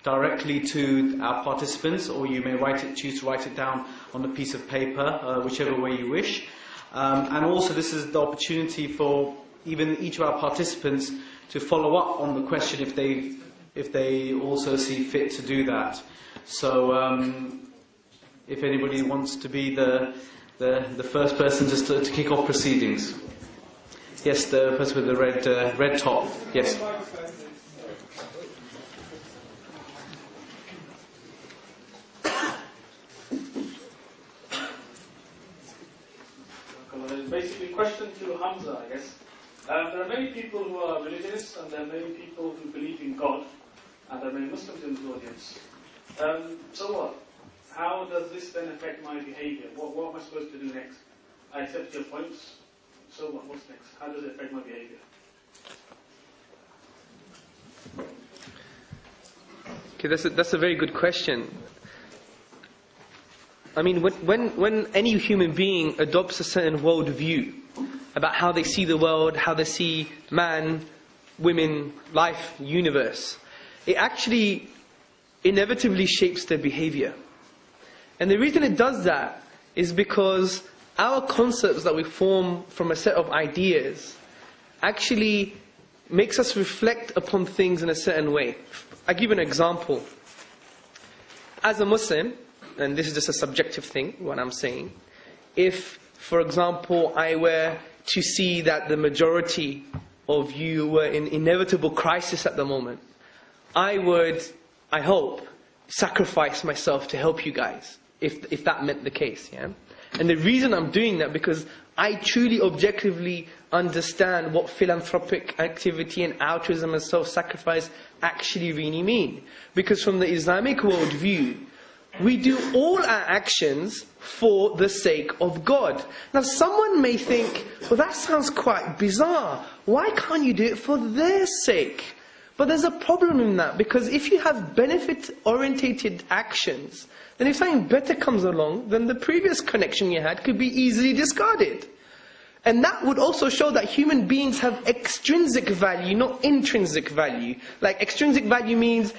directly to our participants, or you may choose to write it down on a piece of paper, whichever way you wish. And also this is the opportunity for even each of our participants to follow up on the question if they also see fit to do that. So if anybody wants to be the first person just to kick off proceedings. Yes, the person with the red top. Yes. Basically, question to Hamza, I guess. There are many people who are religious, and there are many people who believe in God, and there are many Muslims in the audience. So what? How does this then affect my behavior? What am I supposed to do next? I accept your points. So what? What's next? How does it affect my behavior? Okay, that's a very good question. I mean, when any human being adopts a certain worldview about how they see the world, how they see man, women, life, universe, it actually inevitably shapes their behavior. And the reason it does that is because our concepts that we form from a set of ideas actually makes us reflect upon things in a certain way. I'll give you an example. As a Muslim, and this is just a subjective thing, what I'm saying, if, for example, I were to see that the majority of you were in inevitable crisis at the moment, I would, I hope, sacrifice myself to help you guys, if that meant the case, yeah? And the reason I'm doing that, because I truly objectively understand what philanthropic activity and altruism and self-sacrifice actually really mean. Because from the Islamic worldview, we do all our actions for the sake of God. Now someone may think, well, that sounds quite bizarre. Why can't you do it for their sake? But there's a problem in that, because if you have benefit-orientated actions, then if something better comes along, then the previous connection you had could be easily discarded. And that would also show that human beings have extrinsic value, not intrinsic value. Like extrinsic value means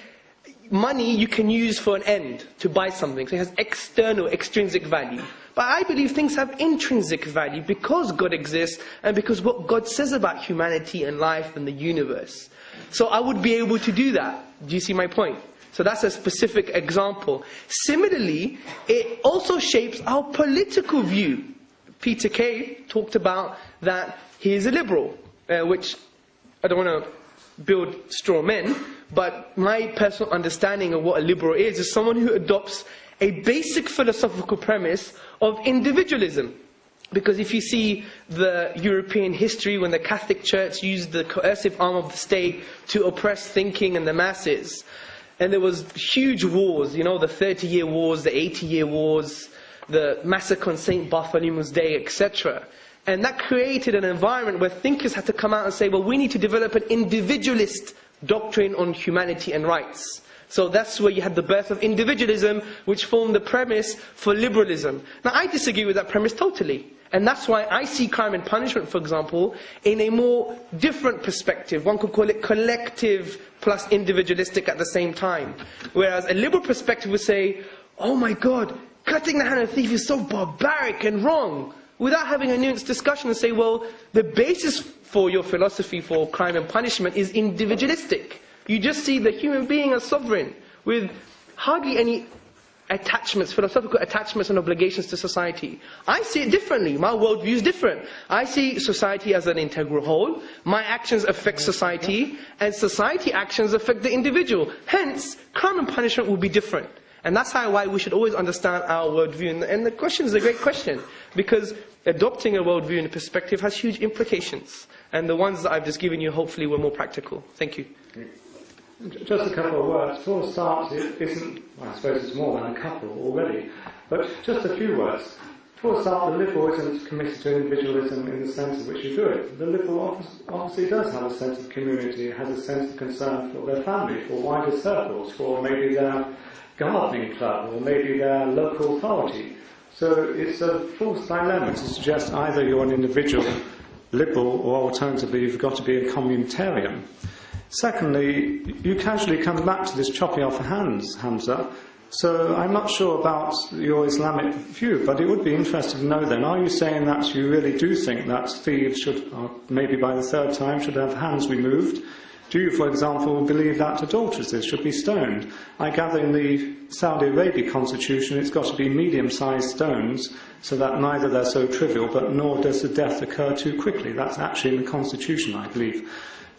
money you can use for an end, to buy something. So it has external, extrinsic value. But I believe things have intrinsic value because God exists and because what God says about humanity and life and the universe. So I would be able to do that. Do you see my point? So that's a specific example. Similarly, it also shapes our political view. Peter Kay talked about that he is a liberal, which I don't want to build straw men, but my personal understanding of what a liberal is someone who adopts a basic philosophical premise of individualism. Because if you see the European history when the Catholic Church used the coercive arm of the state to oppress thinking and the masses, and there was huge wars, you know, the 30-year wars, the 80-year wars, the massacre on St. Bartholomew's Day, etc. And that created an environment where thinkers had to come out and say, well, we need to develop an individualist doctrine on humanity and rights. So that's where you had the birth of individualism, which formed the premise for liberalism. Now, I disagree with that premise totally. And that's why I see crime and punishment, for example, in a more different perspective. One could call it collective plus individualistic at the same time. Whereas a liberal perspective would say, oh my God, cutting the hand of a thief is so barbaric and wrong. Without having a nuanced discussion and say, well, the basis for your philosophy for crime and punishment is individualistic. You just see the human being as sovereign, with hardly any attachments, philosophical attachments and obligations to society. I see it differently. My worldview is different. I see society as an integral whole. My actions affect society, and society actions affect the individual. Hence, crime and punishment will be different. And that's why we should always understand our worldview. And the question is a great question, because adopting a worldview and a perspective has huge implications. And the ones that I've just given you hopefully were more practical. Thank you. Just a couple of words. For a start, it isn't, well, I suppose it's more than a couple already, but just a few words. For a start, the liberal isn't committed to individualism in the sense in which you do it. The liberal obviously does have a sense of community, has a sense of concern for their family, for wider circles, for maybe their gardening club, or maybe their local authority. So it's a false dilemma to suggest either you're an individual liberal or alternatively you've got to be a communitarian. Secondly, you casually come back to this chopping off hands, Hamza. So I'm not sure about your Islamic view, but it would be interesting to know then, are you saying that you really do think that thieves should, or maybe by the third time, should have hands removed? Do you, for example, believe that adulteresses should be stoned? I gather in the Saudi Arabia constitution it's got to be medium-sized stones, so that neither they're so trivial, but nor does the death occur too quickly. That's actually in the constitution, I believe.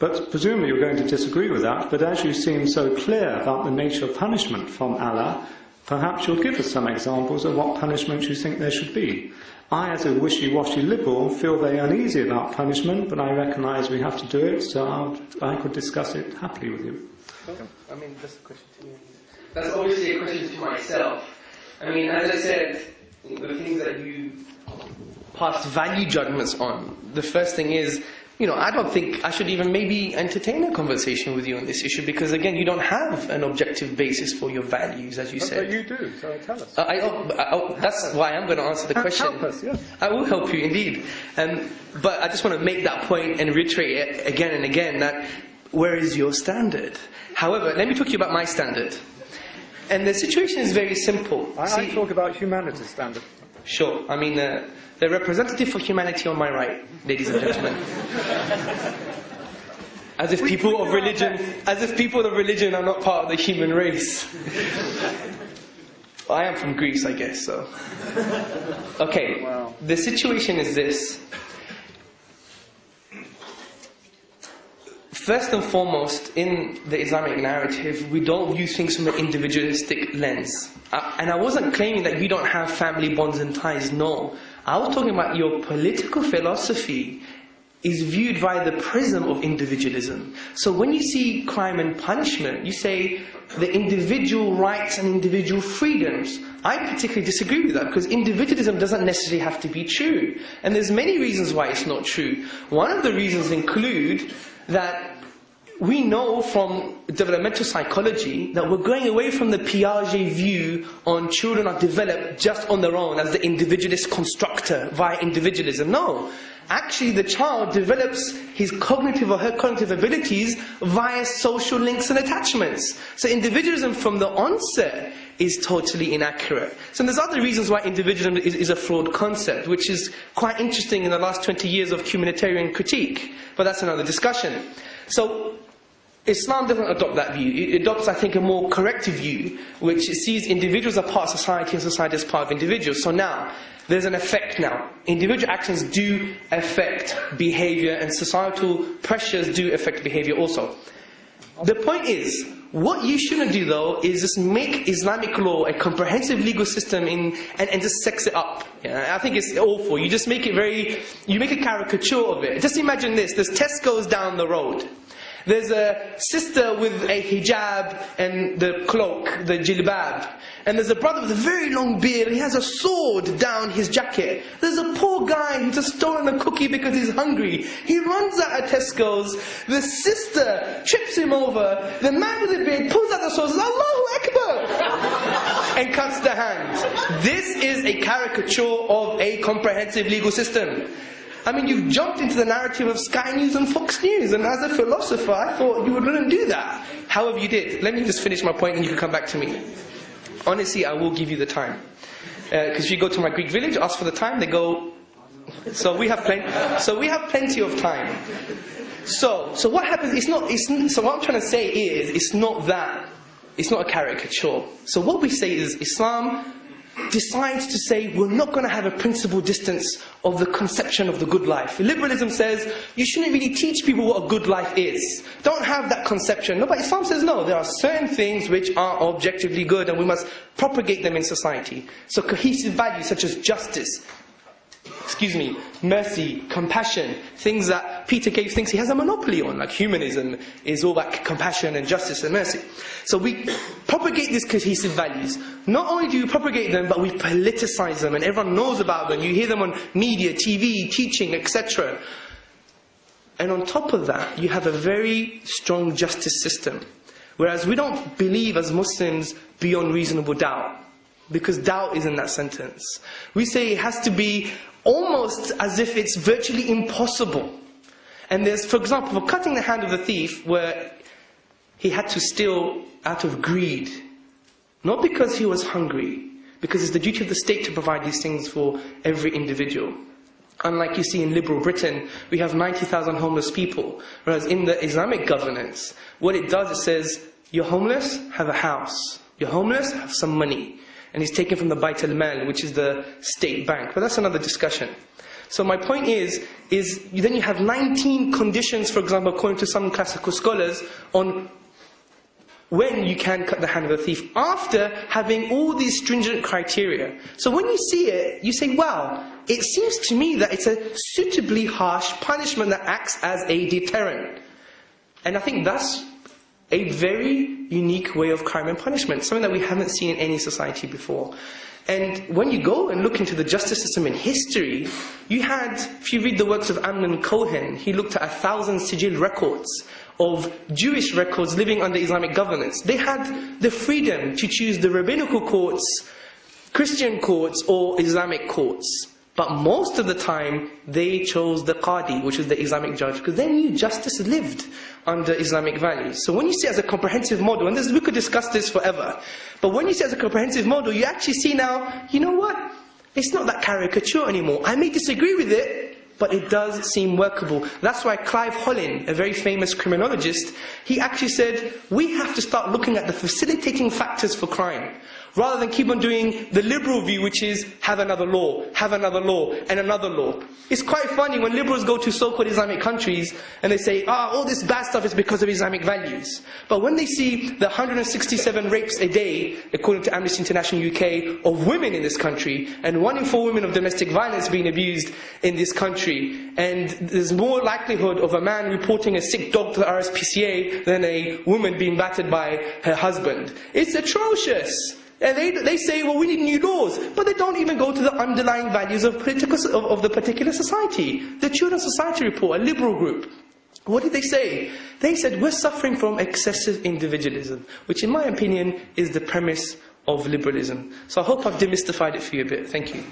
But presumably you're going to disagree with that, but as you seem so clear about the nature of punishment from Allah, perhaps you'll give us some examples of what punishment you think there should be. I, as a wishy-washy liberal, feel very uneasy about punishment, but I recognise we have to do it, so I could discuss it happily with you. I mean, that's a question to you. That's obviously a question to myself. I mean, as I said, the things that you pass value judgments on, the first thing is, you know, I don't think I should even maybe entertain a conversation with you on this issue because, again, you don't have an objective basis for your values, as you said. But you do, so tell us. That's why I'm going to answer the question. Help us, yes. I will help you, indeed. But I just want to make that point and reiterate it again and again that where is your standard? However, let me talk to you about my standard. And the situation is very simple. I talk about humanity's standard. Sure. I mean, the representative for humanity on my right, ladies and gentlemen. As if people of religion are not part of the human race. I am from Greece, I guess, so. Okay, wow. The situation is this. First and foremost, in the Islamic narrative, we don't view things from an individualistic lens. And I wasn't claiming that you don't have family bonds and ties, no. I was talking about your political philosophy is viewed via the prism of individualism. So when you see crime and punishment, you say the individual rights and individual freedoms. I particularly disagree with that because individualism doesn't necessarily have to be true. And there's many reasons why it's not true. One of the reasons include that we know from developmental psychology that we're going away from the Piaget view on children are developed just on their own as the individualist constructor via individualism. No. Actually, the child develops his cognitive or her cognitive abilities via social links and attachments. So individualism from the onset is totally inaccurate. So there's other reasons why individualism is a flawed concept, which is quite interesting in the last 20 years of humanitarian critique. But that's another discussion. So Islam doesn't adopt that view. It adopts, I think, a more corrective view, which sees individuals as part of society and society as part of individuals. So now, there's an effect now. Individual actions do affect behavior, and societal pressures do affect behavior also. The point is, what you shouldn't do though is just make Islamic law a comprehensive legal system and just sex it up. I think it's awful. You just make it you make a caricature of it. Just imagine this, there's Tesco's down the road. There's a sister with a hijab and the cloak, the jilbab. And there's a brother with a very long beard, and he has a sword down his jacket. There's a poor guy who's just stolen a cookie because he's hungry. He runs out of Tesco's. The sister trips him over. The man with the beard pulls out the sword and says, Allahu Akbar! And cuts the hand. This is a caricature of a comprehensive legal system. I mean, you've jumped into the narrative of Sky News and Fox News, and as a philosopher, I thought you wouldn't do that. However, you did. Let me just finish my point and you can come back to me. Honestly, I will give you the time. Because if you go to my Greek village, ask for the time, they go... So we have plenty of time. So what happens, so what I'm trying to say is, it's not a caricature. So what we say is, Islam decides to say we're not going to have a principled distance of the conception of the good life. Liberalism says you shouldn't really teach people what a good life is. Don't have that conception. No, but Islam says no, there are certain things which are objectively good and we must propagate them in society. So cohesive values such as justice, mercy, compassion, things that Peter Cave thinks he has a monopoly on, like humanism is all about compassion and justice and mercy. So we propagate these cohesive values. Not only do we propagate them, but we politicize them and everyone knows about them. You hear them on media, TV, teaching, etc. And on top of that, you have a very strong justice system. Whereas we don't believe as Muslims beyond reasonable doubt. Because doubt is in that sentence. We say it has to be almost as if it's virtually impossible. And there's, for example, for cutting the hand of the thief, where he had to steal out of greed. Not because he was hungry, because it's the duty of the state to provide these things for every individual. Unlike you see in liberal Britain, we have 90,000 homeless people. Whereas in the Islamic governance, what it does, it says, you're homeless, have a house. You're homeless, have some money. And it's taken from the Bait al-Mal, which is the state bank. But that's another discussion. So my point is then you have 19 conditions, for example, according to some classical scholars, on when you can cut the hand of a thief, after having all these stringent criteria. So when you see it, you say, wow, it seems to me that it's a suitably harsh punishment that acts as a deterrent. And I think that's a very unique way of crime and punishment, something that we haven't seen in any society before. And when you go and look into the justice system in history, you had, if you read the works of Amnon Cohen, he looked at 1,000 sigil records of Jewish records living under Islamic governance. They had the freedom to choose the rabbinical courts, Christian courts, or Islamic courts. But most of the time, they chose the Qadi, which is the Islamic judge, because they knew justice lived under Islamic values. So when you see it as a comprehensive model, and we could discuss this forever, but when you see it as a comprehensive model, you actually see now, you know what? It's not that caricature anymore. I may disagree with it, but it does seem workable. That's why Clive Hollin, a very famous criminologist, he actually said, we have to start looking at the facilitating factors for crime, rather than keep on doing the liberal view, which is have another law, and another law. It's quite funny when liberals go to so-called Islamic countries and they say, all this bad stuff is because of Islamic values. But when they see the 167 rapes a day, according to Amnesty International UK, of women in this country, and 1 in 4 women of domestic violence being abused in this country, and there's more likelihood of a man reporting a sick dog to the RSPCA than a woman being battered by her husband. It's atrocious. And they say, well, we need new laws. But they don't even go to the underlying values of the particular society. The Children's Society Report, a liberal group, what did they say? They said, we're suffering from excessive individualism, which in my opinion is the premise of liberalism. So I hope I've demystified it for you a bit. Thank you.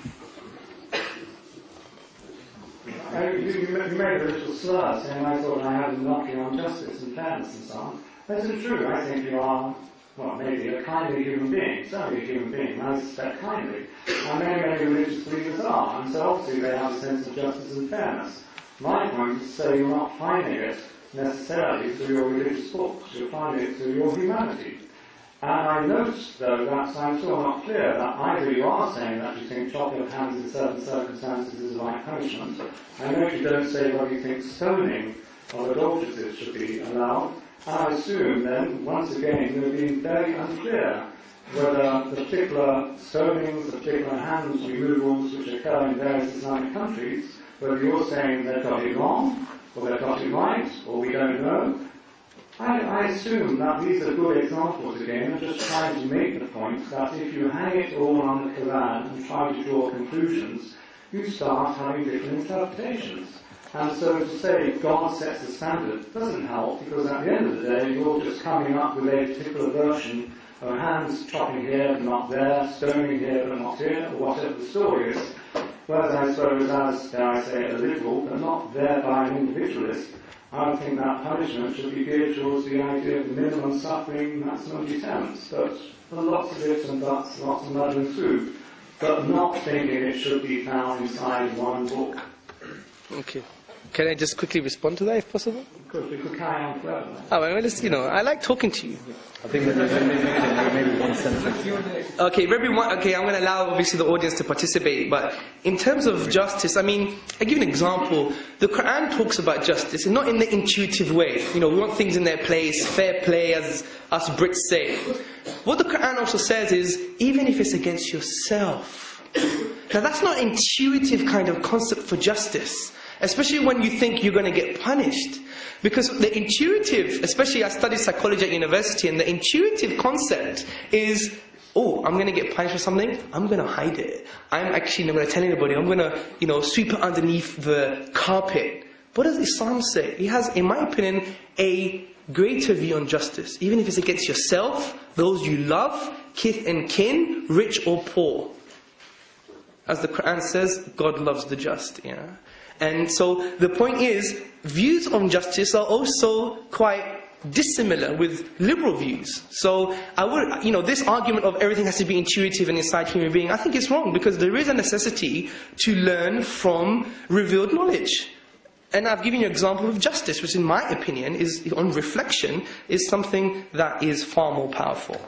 You made a little slur saying I thought I had a knocking on justice and fairness and so on. That isn't true. I think you are, well, maybe a kindly human being, certainly a human being, I suspect kindly. And many religious believers are, and so obviously they have a sense of justice and fairness. My point is to say you're not finding it necessarily through your religious books, you're finding it through your humanity. And I note, though, that I'm still not clear that either you are saying that you think chopping of hands in certain circumstances is a right punishment. I know you don't say whether you think stoning of adulteresses should be allowed. And I assume then, once again, you're being very unclear whether the particular stonings, the particular hands removals which occur in various Islamic countries, whether you're saying they've got it wrong, or they've got it right, or we don't know. I assume that these are good examples again of just trying to make the point that if you hang it all on the Quran and try to draw conclusions, you start having different interpretations. And so to say God sets the standard doesn't help, because at the end of the day you're just coming up with a particular version of hands chopping here but not there, stoning here but not here, or whatever the story is. Whereas I suppose as, dare I say, a liberal, but not thereby an individualist, I would think that punishment should be geared towards the idea of minimum suffering, maximum deterrence. But for lots of ifs and buts, lots of mud and soup, but not thinking it should be found inside one book. Okay. Can I just quickly respond to that, if possible? Of course, we could carry on forever. Oh, well, just, I like talking to you. I think maybe one sentence. Okay, I'm going to allow, obviously, the audience to participate, but in terms of justice, I give you an example. The Quran talks about justice, and not in the intuitive way. We want things in their place, fair play, as us Brits say. What the Quran also says is, even if it's against yourself. Now, that's not an intuitive kind of concept for justice. Especially when you think you're going to get punished. Because the intuitive, especially I studied psychology at university, and the intuitive concept is, oh, I'm going to get punished for something, I'm going to hide it. I'm actually not going to tell anybody, I'm going to sweep it underneath the carpet. What does Islam say? It has, in my opinion, a greater view on justice. Even if it's against yourself, those you love, kith and kin, rich or poor. As the Quran says, God loves the just, And so the point is, views on justice are also quite dissimilar with liberal views. So I would, this argument of everything has to be intuitive and inside human being, I think it's wrong, because there is a necessity to learn from revealed knowledge. And I've given you an example of justice, which in my opinion is, on reflection, is something that is far more powerful.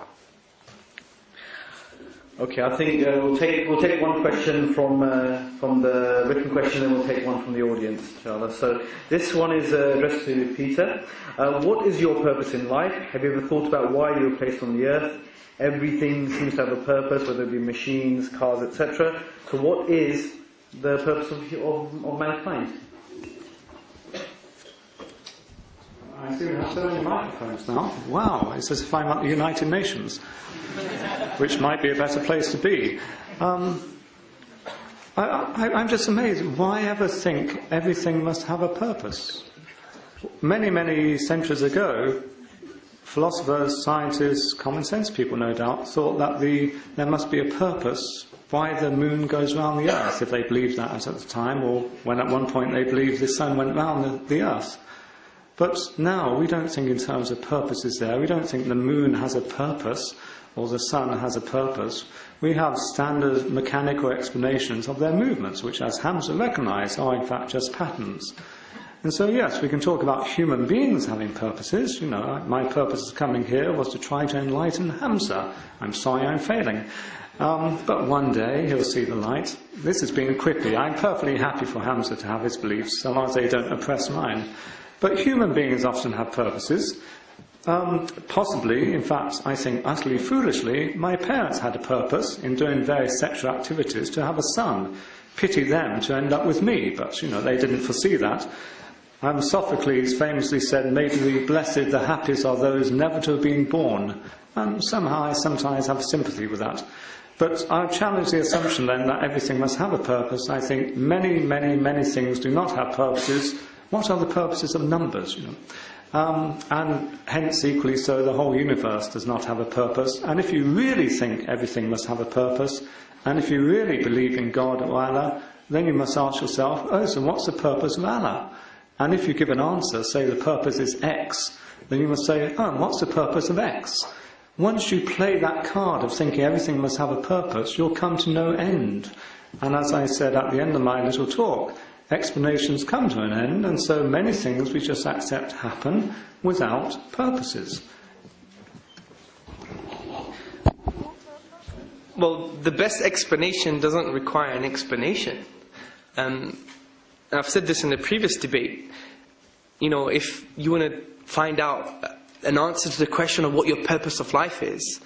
Okay, I think we'll take one question from the written question, and we'll take one from the audience, inshallah. So this one is addressed to Peter. What is your purpose in life? Have you ever thought about why you were placed on the earth? Everything seems to have a purpose, whether it be machines, cars, etc. So what is the purpose of mankind? I see we have so many microphones now. Wow, it's as if I'm at the United Nations, which might be a better place to be. I'm just amazed. Why ever think everything must have a purpose? Many, many centuries ago, philosophers, scientists, common sense people, no doubt, thought that there must be a purpose why the moon goes round the earth, if they believed that at the time, or when at one point they believed the sun went round the earth. But now we don't think in terms of purposes there. We don't think the moon has a purpose or the sun has a purpose. We have standard mechanical explanations of their movements, which, as Hamza recognised, are in fact just patterns. And so, yes, we can talk about human beings having purposes. My purpose of coming here was to try to enlighten Hamza. I'm sorry I'm failing. But one day he'll see the light. This has been quippy. I'm perfectly happy for Hamza to have his beliefs, so long as they don't oppress mine. But human beings often have purposes. Possibly, in fact, I think utterly foolishly, my parents had a purpose in doing various sexual activities to have a son. Pity them to end up with me, but, they didn't foresee that. Sophocles famously said, "May the blessed, the happiest are those never to have been born." And somehow I sometimes have sympathy with that. But I challenge the assumption then that everything must have a purpose. I think many, many, many things do not have purposes. What are the purposes of numbers? And hence, equally so, the whole universe does not have a purpose. And if you really think everything must have a purpose, and if you really believe in God or Allah, then you must ask yourself, oh, so what's the purpose of Allah? And if you give an answer, say the purpose is X, then you must say, oh, what's the purpose of X? Once you play that card of thinking everything must have a purpose, you'll come to no end. And as I said at the end of my little talk, explanations come to an end, and so many things we just accept happen without purposes. Well, the best explanation doesn't require an explanation. I've said this in the previous debate. You know, if you want to find out an answer to the question of what your purpose of life is,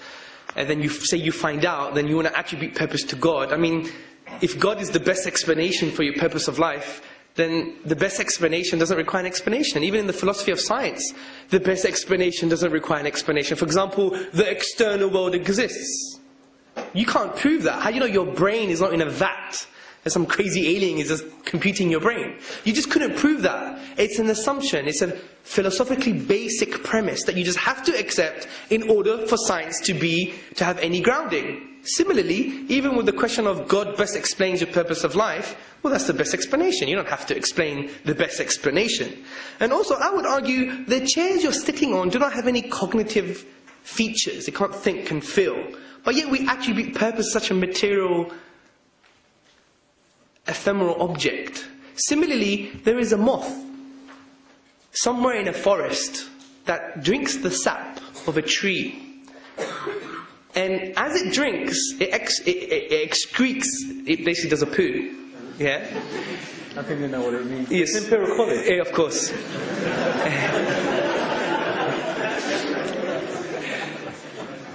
and then you say you find out, then you want to attribute purpose to God. I mean, if God is the best explanation for your purpose of life, then the best explanation doesn't require an explanation. Even in the philosophy of science, the best explanation doesn't require an explanation. For example, the external world exists. You can't prove that. How do you know your brain is not in a vat and some crazy alien is just computing your brain? You just couldn't prove that. It's an assumption. It's a philosophically basic premise that you just have to accept in order for science to have any grounding. Similarly, even with the question of God best explains your purpose of life, well, that's the best explanation. You don't have to explain the best explanation. And also, I would argue the chairs you're sitting on do not have any cognitive features. They can't think and feel. But yet we attribute purpose to such a material, ephemeral object. Similarly, there is a moth somewhere in a forest that drinks the sap of a tree. And as it drinks, it excretes, it basically does a poo. Yeah? I think they know what it means. Yes. It's empirical quality. Yeah, of course.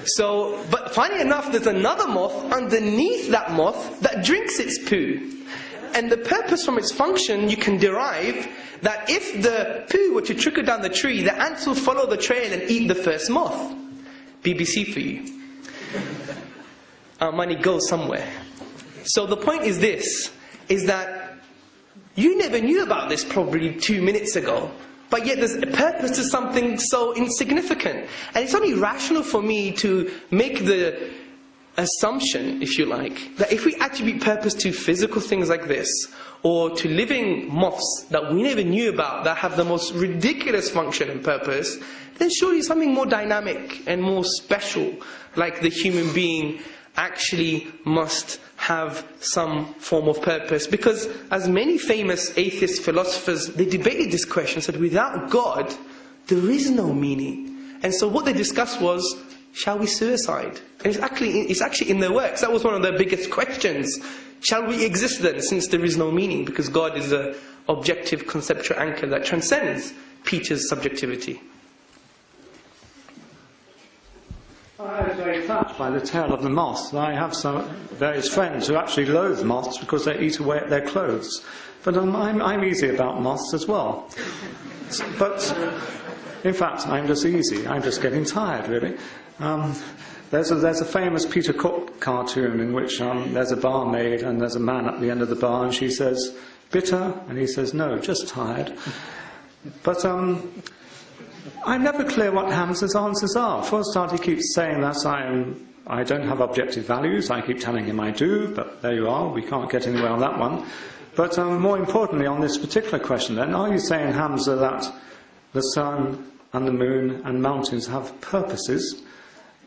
So, but funny enough, there's another moth underneath that moth that drinks its poo. And the purpose from its function, you can derive that if the poo were to trickle down the tree, the ants will follow the trail and eat the first moth. BBC for you. Our money goes somewhere. So the point is this, is that you never knew about this probably 2 minutes ago. But yet there's a purpose to something so insignificant. And it's only rational for me to make the assumption, if you like, that if we attribute purpose to physical things like this, or to living moths that we never knew about, that have the most ridiculous function and purpose, then surely something more dynamic and more special, like the human being, actually must have some form of purpose. Because as many famous atheist philosophers, they debated this question, said without God there is no meaning. And so what they discussed was, shall we suicide? And it's actually in their works. That was one of their biggest questions. Shall we exist then, since there is no meaning? Because God is an objective conceptual anchor that transcends Peter's subjectivity. I was very touched by the tale of the moth. I have some various friends who actually loathe moths because they eat away at their clothes. But I'm easy about moths as well. But in fact, I'm just easy. I'm just getting tired, really. There's a famous Peter Cook cartoon in which there's a barmaid and there's a man at the end of the bar and she says, "Bitter?" And he says, "No, just tired." But I'm never clear what Hamza's answers are. For a start, he keeps saying that I don't have objective values. I keep telling him I do, but there you are. We can't get anywhere on that one. But more importantly, on this particular question then, are you saying, Hamza, that the sun and the moon and mountains have purposes?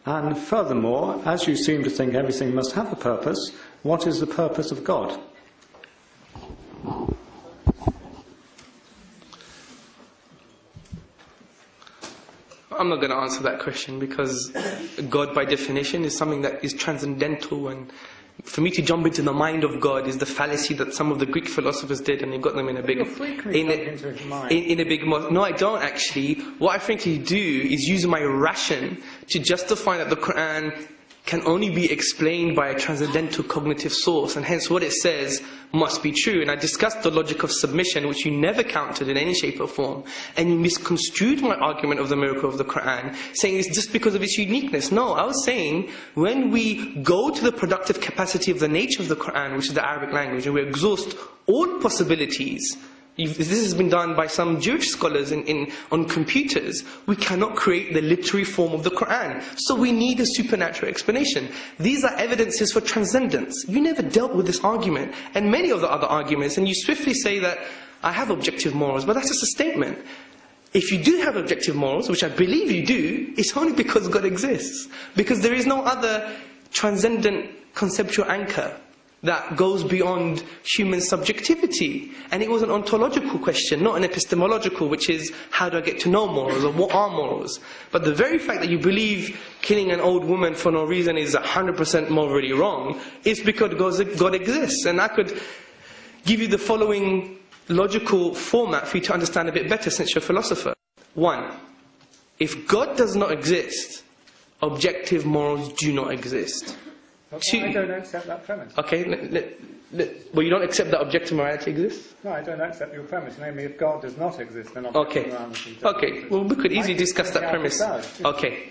And furthermore, as you seem to think everything must have a purpose, what is the purpose of God? I'm not going to answer that question because God by definition is something that is transcendental, and for me to jump into the mind of God is the fallacy that some of the Greek philosophers did, and they got them in a big No, I don't actually. What I frankly do is use my ration to justify that the Quran can only be explained by a transcendental cognitive source, and hence what it says must be true. And I discussed the logic of submission, which you never countered in any shape or form, and you misconstrued my argument of the miracle of the Quran, saying it's just because of its uniqueness. No, I was saying when we go to the productive capacity of the nature of the Quran, which is the Arabic language, and we exhaust all possibilities, this has been done by some Jewish scholars on computers. We cannot create the literary form of the Quran. So we need a supernatural explanation. These are evidences for transcendence. You never dealt with this argument and many of the other arguments, and you swiftly say that I have objective morals, but that's just a statement. If you do have objective morals, which I believe you do, it's only because God exists. Because there is no other transcendent conceptual anchor that goes beyond human subjectivity. And it was an ontological question, not an epistemological, which is, how do I get to know morals, or what are morals? But the very fact that you believe killing an old woman for no reason is 100% morally wrong, is because God exists. And I could give you the following logical format for you to understand a bit better, since you're a philosopher. 1. If God does not exist, objective morals do not exist. Okay, I don't accept that premise. Okay, well, you don't accept that objective morality exists? No, I don't accept your premise. Namely, if God does not exist, then objective morality does not exist. Well, we could easily discuss that premise. Okay.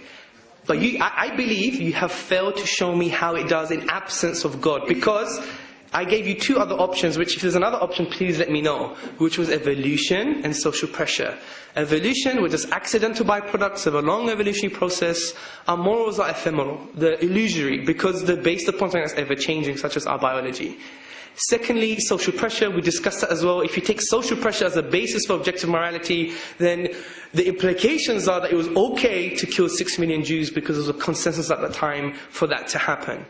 But I believe you have failed to show me how it does in absence of God, because I gave you 2 other options, which if there's another option, please let me know, which was evolution and social pressure. Evolution, which is accidental byproducts of a long evolutionary process. Our morals are ephemeral, they're illusory, because they're based upon something that's ever-changing, such as our biology. Secondly, social pressure, we discussed that as well. If you take social pressure as a basis for objective morality, then the implications are that it was okay to kill 6 million Jews because there was a consensus at the time for that to happen.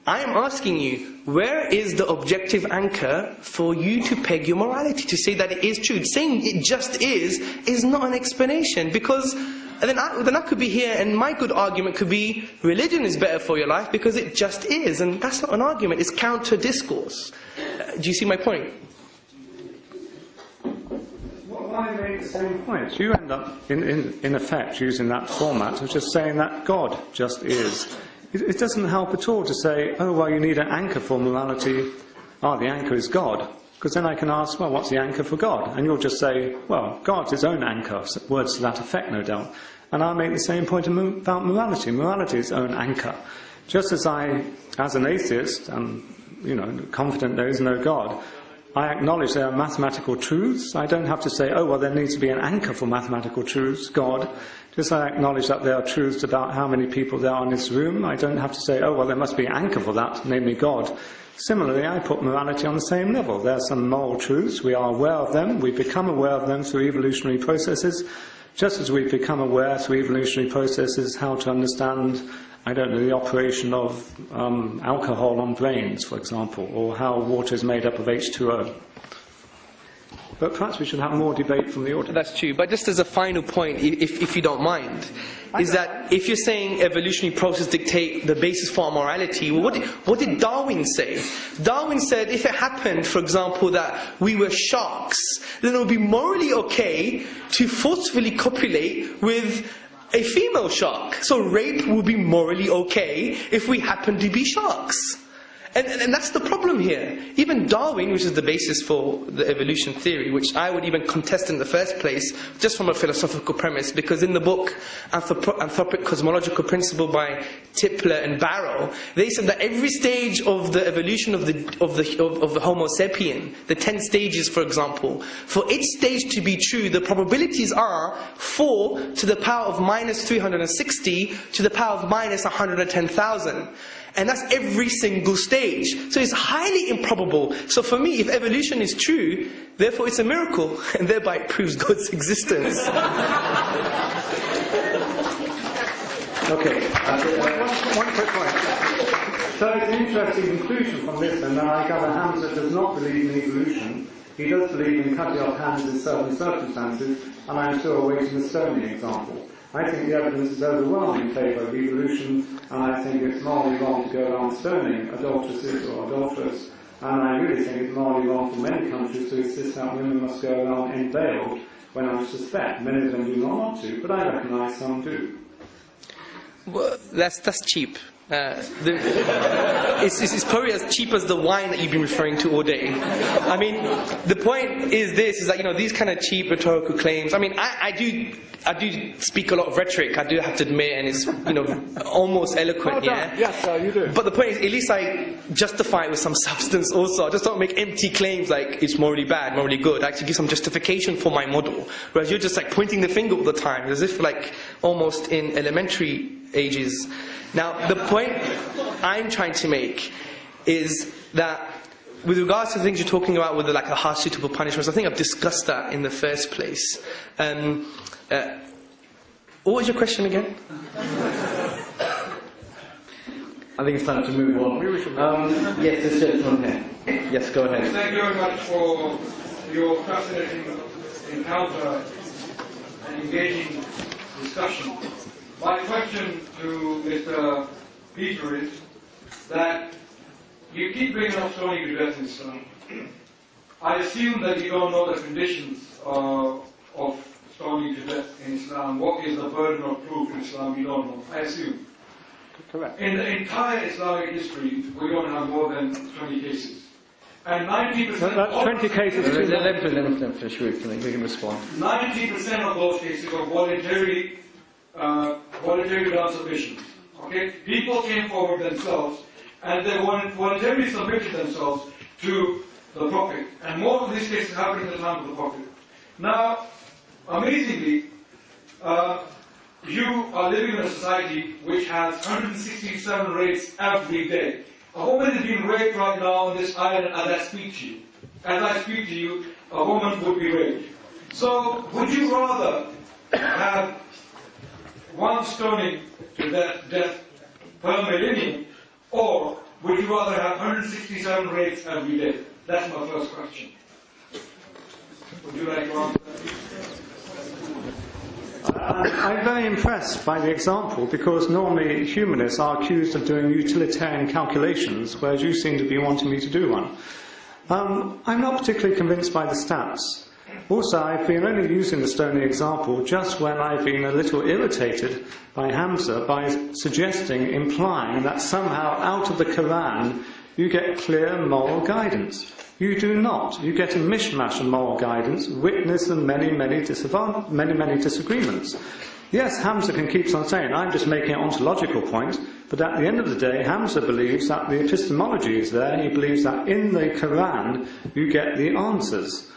I am asking you, where is the objective anchor for you to peg your morality, to say that it is true? Saying it just is not an explanation, because then I could be here and my good argument could be religion is better for your life because it just is, and that's not an argument, it's counter-discourse. Do you see my point? Well, I make the same point. You end up, in effect, using that format of just saying that God just is. It doesn't help at all to say, oh, well, you need an anchor for morality. The anchor is God. Because then I can ask, well, what's the anchor for God? And you'll just say, well, God's his own anchor. Words to that effect, no doubt. And I'll make the same point about morality. Morality is its own anchor. Just as I, as an atheist, am, confident there is no God, I acknowledge there are mathematical truths. I don't have to say, oh, well, there needs to be an anchor for mathematical truths, God. Just I acknowledge that there are truths about how many people there are in this room. I don't have to say, oh, well, there must be an anchor for that, namely God. Similarly, I put morality on the same level. There are some moral truths. We are aware of them. We become aware of them through evolutionary processes, just as we've become aware through evolutionary processes how to understand, the operation of alcohol on brains, for example, or how water is made up of H2O. But perhaps we should have more debate from the audience. That's true. But just as a final point, if you don't mind, is that if you're saying evolutionary processes dictate the basis for our morality, well, what did Darwin say? Darwin said if it happened, for example, that we were sharks, then it would be morally okay to forcefully copulate with a female shark. So rape would be morally okay if we happen to be sharks. And that's the problem here. Even Darwin, which is the basis for the evolution theory, which I would even contest in the first place, just from a philosophical premise, because in the book Anthropic Cosmological Principle by Tipler and Barrow, they said that every stage of the evolution of the Homo sapien, the 10 stages, for example, for each stage to be true, the probabilities are 4 to the power of minus 360 to the power of minus 110,000. And that's every single stage. So it's highly improbable. So for me, if evolution is true, therefore it's a miracle, and thereby it proves God's existence. Okay, one quick point. So it's an interesting conclusion from this, and I gather Hamza does not believe in evolution. He does believe in cutting off hands in certain circumstances, and I'm still awaiting the stoning example. I think the evidence is overwhelming in favour of evolution, and I think it's morally wrong to go around stoning adulteresses or adulterers, and I really think it's morally wrong for many countries to insist that women must go around unveiled, when I suspect many of them do not want to, but I recognise some do. Well, that's cheap. It's probably as cheap as the wine that you've been referring to all day. I mean, the point is this, is that, these kind of cheap rhetorical claims, I mean, I do I do speak a lot of rhetoric, I do have to admit, and it's, you know, almost eloquent, yeah? Yes, you do. But the point is, at least I justify it with some substance also. I just don't make empty claims like it's morally bad, morally good. I actually give some justification for my model. Whereas you're just like pointing the finger all the time, as if like almost in elementary ages. Now, the point I'm trying to make is that with regards to the things you're talking about with the, like the harsh suitable punishments, I think I've discussed that in the first place. What was your question again? I think it's time to move on. Yes, this gentleman here. Yes, go ahead. Thank you very much for your fascinating encounter and engaging discussion. My question to Mr. Peter is that you keep bringing up stoning to death in Islam. I assume that you don't know the conditions of stoning to death in Islam. What is the burden of proof in Islam? You don't know. I assume. Correct. In the entire Islamic history, we don't have more than 20 cases. And 90% That's 20 cases. Let him finish. We can respond. 90% of those cases are voluntary non-submissions. Okay? People came forward themselves and they voluntarily submitted themselves to the Prophet. And most of these cases happened in the time of the Prophet. Now, amazingly, you are living in a society which has 167 rapes every day. A woman is being raped right now on this island as I speak to you. As I speak to you, a woman would be raped. So, would you rather have one stoning to death per millennium, or would you rather have 167 rapes every day? That's my first question. Would you like to answer that? I'm very impressed by the example because normally humanists are accused of doing utilitarian calculations, whereas you seem to be wanting me to do one. I'm not particularly convinced by the stats. Also, I've been only using the stoning example just when I've been a little irritated by Hamza by suggesting, implying that somehow out of the Quran you get clear moral guidance. You do not. You get a mishmash of moral guidance, witness the many disagreements. Yes, Hamza can keep on saying, I'm just making an ontological point, but at the end of the day, Hamza believes that the epistemology is there. He believes that in the Quran you get the answers.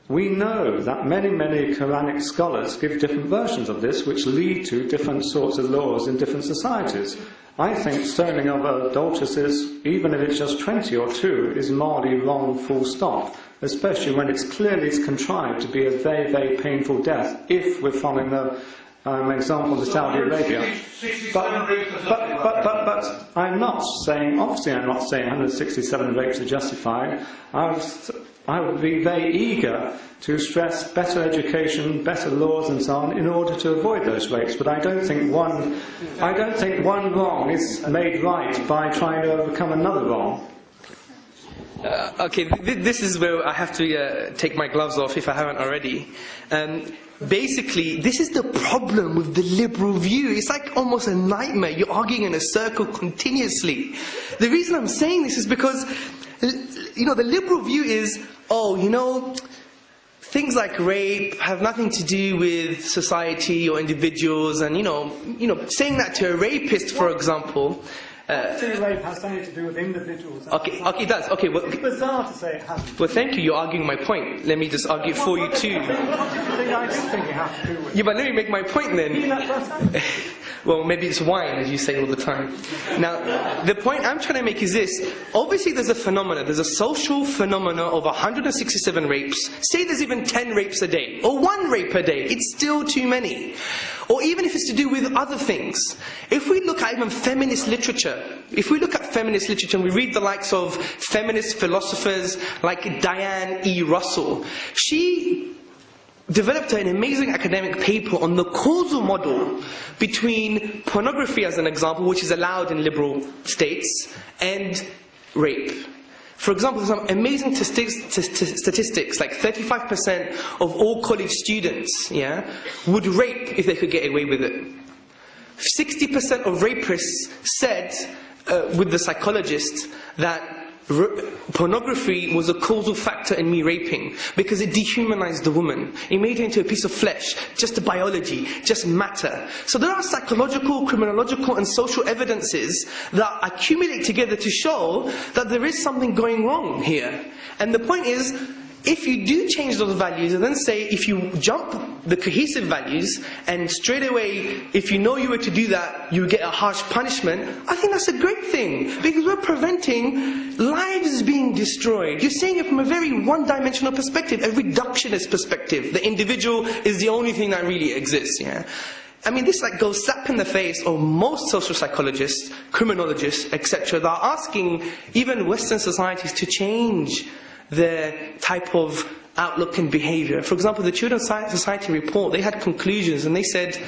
We know that many Quranic scholars give different versions of this, which lead to different sorts of laws in different societies. I think stoning of adulteresses, even if it's just 20 or 2, is morally wrong, full stop, especially when it's clearly contrived to be a very painful death, if we're following the example of Saudi Arabia. But I'm not saying, obviously I'm not saying 167 rapes are justified. I would be very eager to stress better education, better laws and so on in order to avoid those rapes. But I don't think one wrong is made right by trying to overcome another wrong. Okay, this is where I have to take my gloves off if I haven't already. Basically, this is the problem with the liberal view. It's like almost a nightmare. You're arguing in a circle continuously. The reason I'm saying this is because, you know, the liberal view is, oh, you know, things like rape have nothing to do with society or individuals, and you know, saying that to a rapist, for example. Rape has something to do with individuals. Okay, it does. Okay, well, it's bizarre to say it hasn't. Well, thank you. You're arguing my point. Let me just argue for you too. I just think it has to do with. Yeah, but let me make my point then. Well, maybe it's wine, as you say all the time. Now, the point I'm trying to make is this. Obviously, there's a phenomena. There's a social phenomena of 167 rapes. Say there's even 10 rapes a day, or 1 rape a day. It's still too many. Or even if it's to do with other things. If we look at even feminist literature, and we read the likes of feminist philosophers like Diane E. Russell, she developed an amazing academic paper on the causal model between pornography, as an example, which is allowed in liberal states, and rape. For example, some amazing statistics, like 35% of all college students, would rape if they could get away with it. 60% of rapists said, with the psychologists, that pornography was a causal factor in me raping, because it dehumanized the woman. It made her into a piece of flesh, just a biology, just matter. So there are psychological, criminological and social evidences that accumulate together to show that there is something going wrong here. And the point is, if you do change those values, and then say, if you jump the cohesive values, and straight away, if you know you were to do that, you get a harsh punishment, I think that's a great thing, because we're preventing lives being destroyed. You're saying it from a very one-dimensional perspective, a reductionist perspective. The individual is the only thing that really exists, yeah? I mean, this like goes slap in the face of most social psychologists, criminologists, etc., that are asking even Western societies to change their type of outlook and behavior. For example, the Children's Society report, they had conclusions and they said,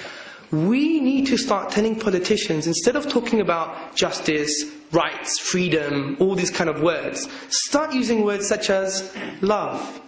we need to start telling politicians, instead of talking about justice, rights, freedom, all these kind of words, start using words such as love,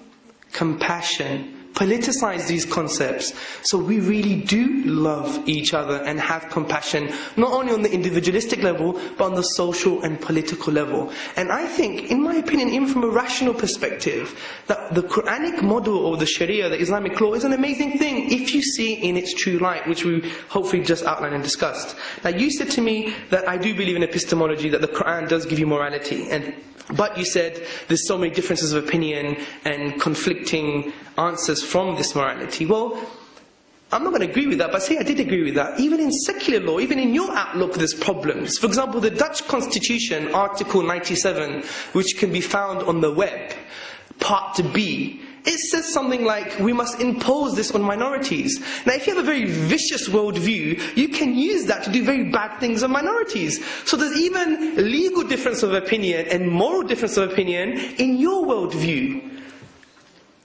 compassion, politicize these concepts, so we really do love each other and have compassion, not only on the individualistic level, but on the social and political level. And I think, in my opinion, even from a rational perspective, that the Quranic model or the Sharia, the Islamic law, is an amazing thing if you see it in its true light, which we hopefully just outlined and discussed. Now, you said to me that I do believe in epistemology, that the Quran does give you morality, but you said there's so many differences of opinion and conflicting answers from this morality. Well, I'm not going to agree with that, but say I did agree with that. Even in secular law, even in your outlook, there's problems. For example, the Dutch Constitution, Article 97, which can be found on the web, Part B, it says something like, we must impose this on minorities. Now, if you have a very vicious worldview, you can use that to do very bad things on minorities. So there's even legal difference of opinion and moral difference of opinion in your worldview.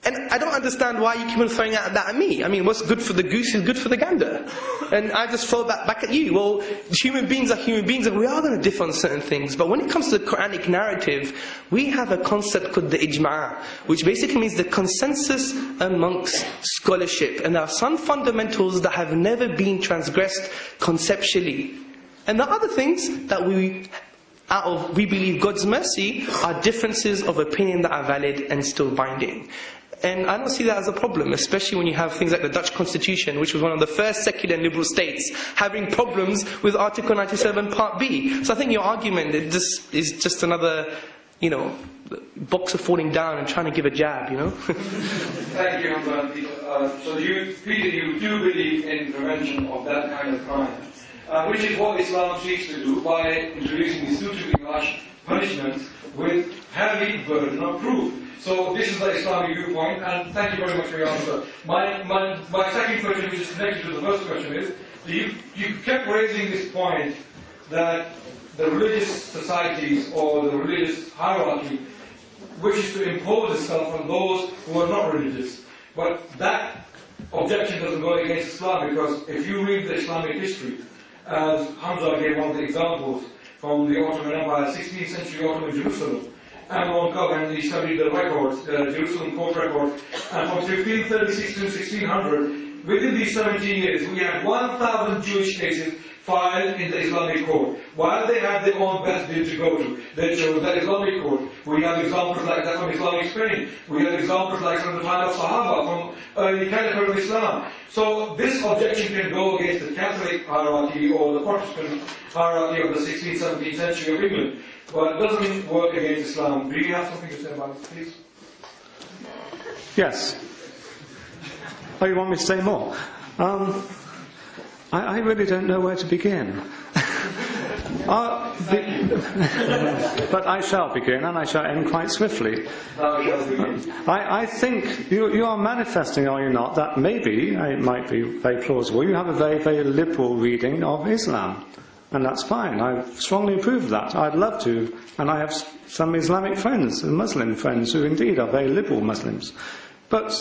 And I don't understand why you keep on throwing that at me. I mean, what's good for the goose is good for the gander. And I just throw that back at you. Well, human beings are human beings, and we are going to differ on certain things. But when it comes to the Quranic narrative, we have a concept called the ijma', which basically means the consensus amongst scholarship. And there are some fundamentals that have never been transgressed conceptually. And there are other things that we believe God's mercy are differences of opinion that are valid and still binding. And I don't see that as a problem, especially when you have things like the Dutch Constitution, which was one of the first secular and liberal states, having problems with Article 97 Part B. So I think your argument is just another, boxer falling down and trying to give a jab, Thank you, Hamza. So Peter, you do believe in prevention of that kind of crime, which is what Islam seeks to do by introducing these suitably harsh punishments with heavy burden of proof. So this is the Islamic viewpoint, and thank you very much for your answer. My second question, which is connected to the first question, is you kept raising this point that the religious societies or the religious hierarchy wishes to impose itself on those who are not religious. But that objection doesn't go against Islam, because if you read the Islamic history, as Hamza gave one of the examples from the Ottoman Empire, 16th century Ottoman Jerusalem, Amron Cohen, he studied the records, the Jerusalem court record, and from 1536 to 1600, within these 17 years, we had 1,000 Jewish cases filed in the Islamic court. While they had their own best deal to go to, they chose that Islamic court. We have examples like that from Islamic Spain. We have examples like from the time of Sahaba, from early Caliphate of Islam. So this objection can go against the Catholic hierarchy or the Protestant hierarchy of the 16th, 17th century of England. But it doesn't work against Islam. Do you have something to say about this, please? Yes. Oh, you want me to say more? I really don't know where to begin. But I shall begin, and I shall end quite swiftly. I think you are manifesting, are you not, that maybe, it might be very plausible, you have a very, very liberal reading of Islam. And that's fine. I strongly approve of that. I'd love to. And I have some Islamic friends, Muslim friends, who indeed are very liberal Muslims. But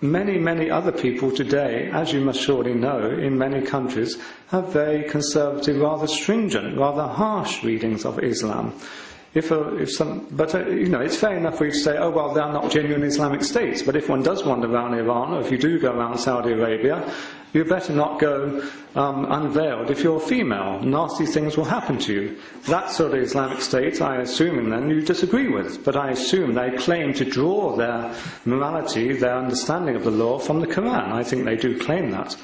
many, many other people today, as you must surely know, in many countries, have very conservative, rather stringent, rather harsh readings of Islam. It's fair enough for you to say, oh, well, they're not genuine Islamic states. But if one does wander around Iran, or if you do go around Saudi Arabia, you better not go unveiled if you're female. Nasty things will happen to you. That sort of Islamic State, I assume, then you disagree with. But I assume they claim to draw their morality, their understanding of the law from the Quran. I think they do claim that.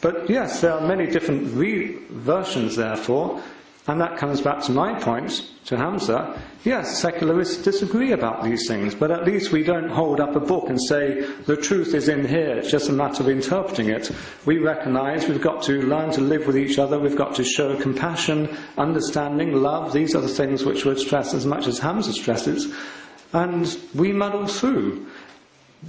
But yes, there are many different versions, therefore, and that comes back to my point, to Hamza. Yes, secularists disagree about these things, but at least we don't hold up a book and say, the truth is in here, it's just a matter of interpreting it. We recognise we've got to learn to live with each other, we've got to show compassion, understanding, love. These are the things which we'd stress as much as Hamza stresses, and we muddle through.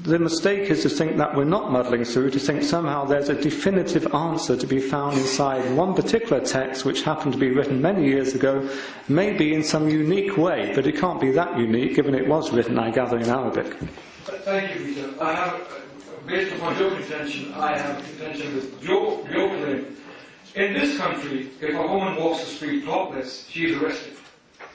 The mistake is to think that we're not muddling through, to think somehow there's a definitive answer to be found inside one particular text which happened to be written many years ago, maybe in some unique way, but it can't be that unique given it was written, I gather, in Arabic. Thank you, Peter. I have, based upon your contention, I have a contention with your claim. In this country, if a woman walks the street topless, she is arrested.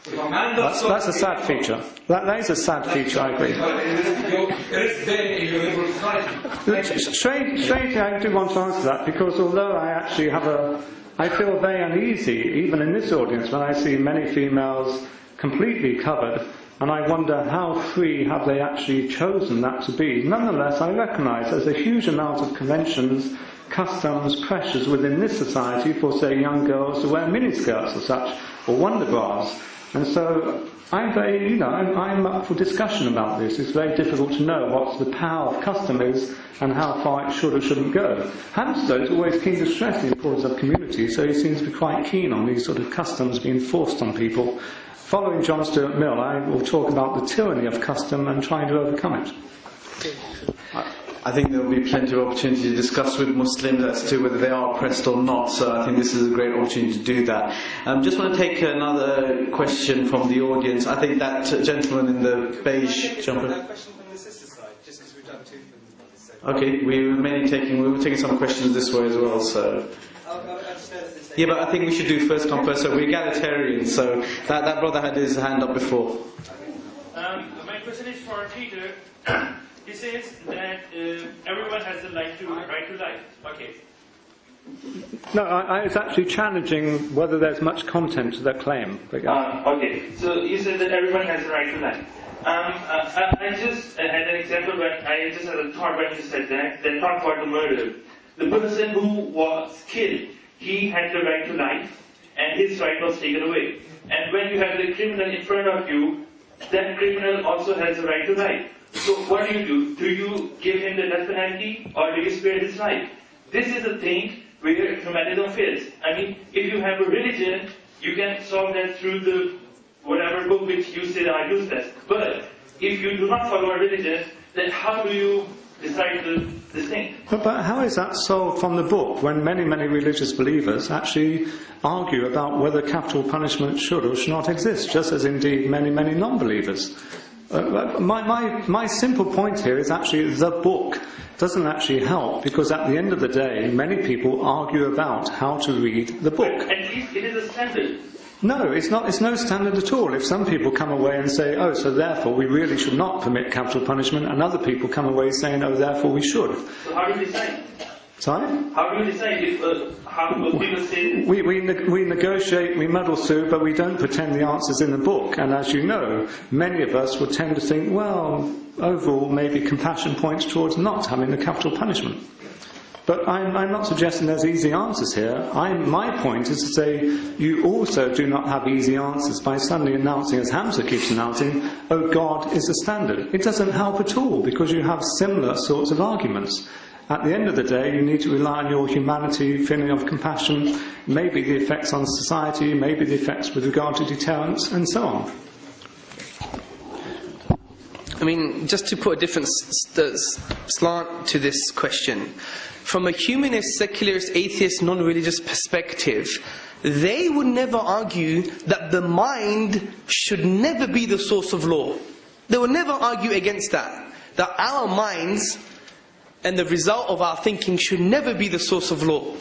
If a man does that's a sad feature. That is a sad feature, I agree. It is there in your liberal society. Strangely, I do want to answer that, because although I actually I feel very uneasy, even in this audience, when I see many females completely covered, and I wonder how free have they actually chosen that to be. Nonetheless, I recognise there's a huge amount of conventions, customs, pressures within this society for, say, young girls to wear miniskirts or such, or wonder bras. And so I'm up for discussion about this. It's very difficult to know what the power of custom is and how far it should or shouldn't go. Hamza is always keen to stress the importance of community, so he seems to be quite keen on these sort of customs being forced on people. Following John Stuart Mill, I will talk about the tyranny of custom and trying to overcome it. I think there will be plenty of opportunity to discuss with Muslims as to whether they are oppressed or not, so I think this is a great opportunity to do that. Just want to take another question from the audience. I think that gentleman in the beige jumper. That question from the sister side, just because we've done two from this side. Okay, we were taking some questions this way as well, so... Yeah, but I think we should do first come first, so we're egalitarian, so that brother had his hand up before. My question is for Peter. He says that everyone has the right to life. Okay. No, I was actually challenging whether there's much content to that claim. Okay, so you said that everyone has the right to life. I just had an example, but I just had a thought when you said that. Then talk about the murder. The person who was killed, he had the right to life, and his right was taken away. And when you have the criminal in front of you, that criminal also has the right to life. So what do? Do you give him the death penalty, or do you spare his life? This is a thing where humanism fails. I mean, if you have a religion, you can solve that through the whatever book which you say are useless. But if you do not follow a religion, then how do you decide this thing? But how is that solved from the book when many, many religious believers actually argue about whether capital punishment should or should not exist, just as indeed many, many non-believers? My simple point here is actually the book doesn't actually help, because at the end of the day, many people argue about how to read the book. But at least it is a standard. No, it's not. It's no standard at all. If some people come away and say, oh, so therefore we really should not permit capital punishment, and other people come away saying, oh, therefore we should. So how do you decide? Sorry? How do you decide if how people say... We negotiate, we muddle through, but we don't pretend the answer's in the book. And as you know, many of us would tend to think, well, overall, maybe compassion points towards not having the capital punishment. But I'm not suggesting there's easy answers here. My point is to say you also do not have easy answers by suddenly announcing, as Hamza keeps announcing, oh, God is the standard. It doesn't help at all, because you have similar sorts of arguments. At the end of the day, you need to rely on your humanity, feeling of compassion, maybe the effects on society, maybe the effects with regard to deterrence, and so on. I mean, just to put a different slant to this question, from a humanist, secularist, atheist, non-religious perspective, they would never argue that the mind should never be the source of law. They would never argue against that our minds and the result of our thinking should never be the source of law,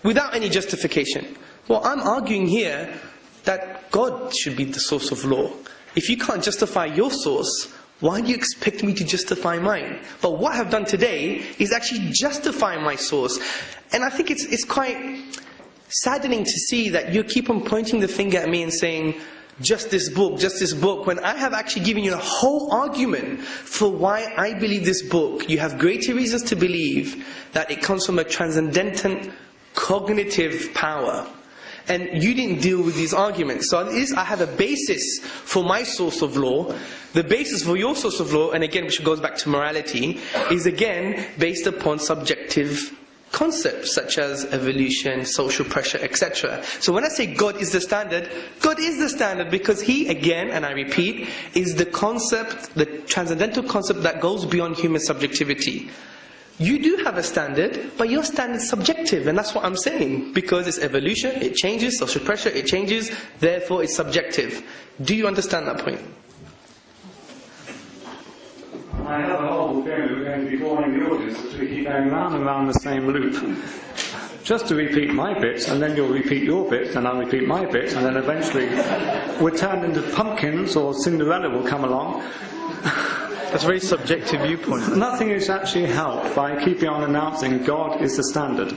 without any justification. Well, I'm arguing here that God should be the source of law. If you can't justify your source, why do you expect me to justify mine? But what I've done today is actually justify my source. And I think it's quite saddening to see that you keep on pointing the finger at me and saying, just this book, when I have actually given you a whole argument for why I believe this book. You have greater reasons to believe that it comes from a transcendental cognitive power. And you didn't deal with these arguments. So at least I have a basis for my source of law. The basis for your source of law, and again which goes back to morality, is again based upon subjective concepts such as evolution, social pressure, etc. So when I say God is the standard, God is the standard because He, again, and I repeat, is the concept, the transcendental concept that goes beyond human subjectivity. You do have a standard, but your standard is subjective, and that's what I'm saying. Because it's evolution, it changes, social pressure, it changes, therefore it's subjective. Do you understand that point? I have a horrible feeling that we're going to be boring the audience as we keep going round and round the same loop. Just to repeat my bit, and then you'll repeat your bit, and I'll repeat my bit, and then eventually we're turned into pumpkins, or Cinderella will come along. That's a very subjective viewpoint. Nothing is actually helped by keeping on announcing God is the standard.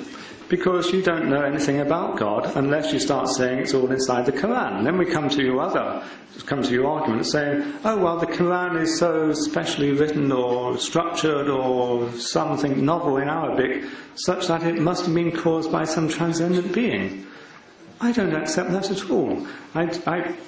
Because you don't know anything about God unless you start saying it's all inside the Quran. And then we come to your argument saying, oh well, the Quran is so specially written or structured or something novel in Arabic such that it must have been caused by some transcendent being. I don't accept that at all.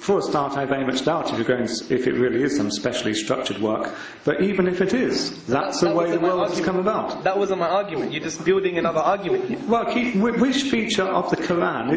For a start, I very much doubt if it really is some specially structured work. But even if it is, that's the way the world has come about. That wasn't my argument. You're just building another argument here. Well, Keith, which feature of the Quran?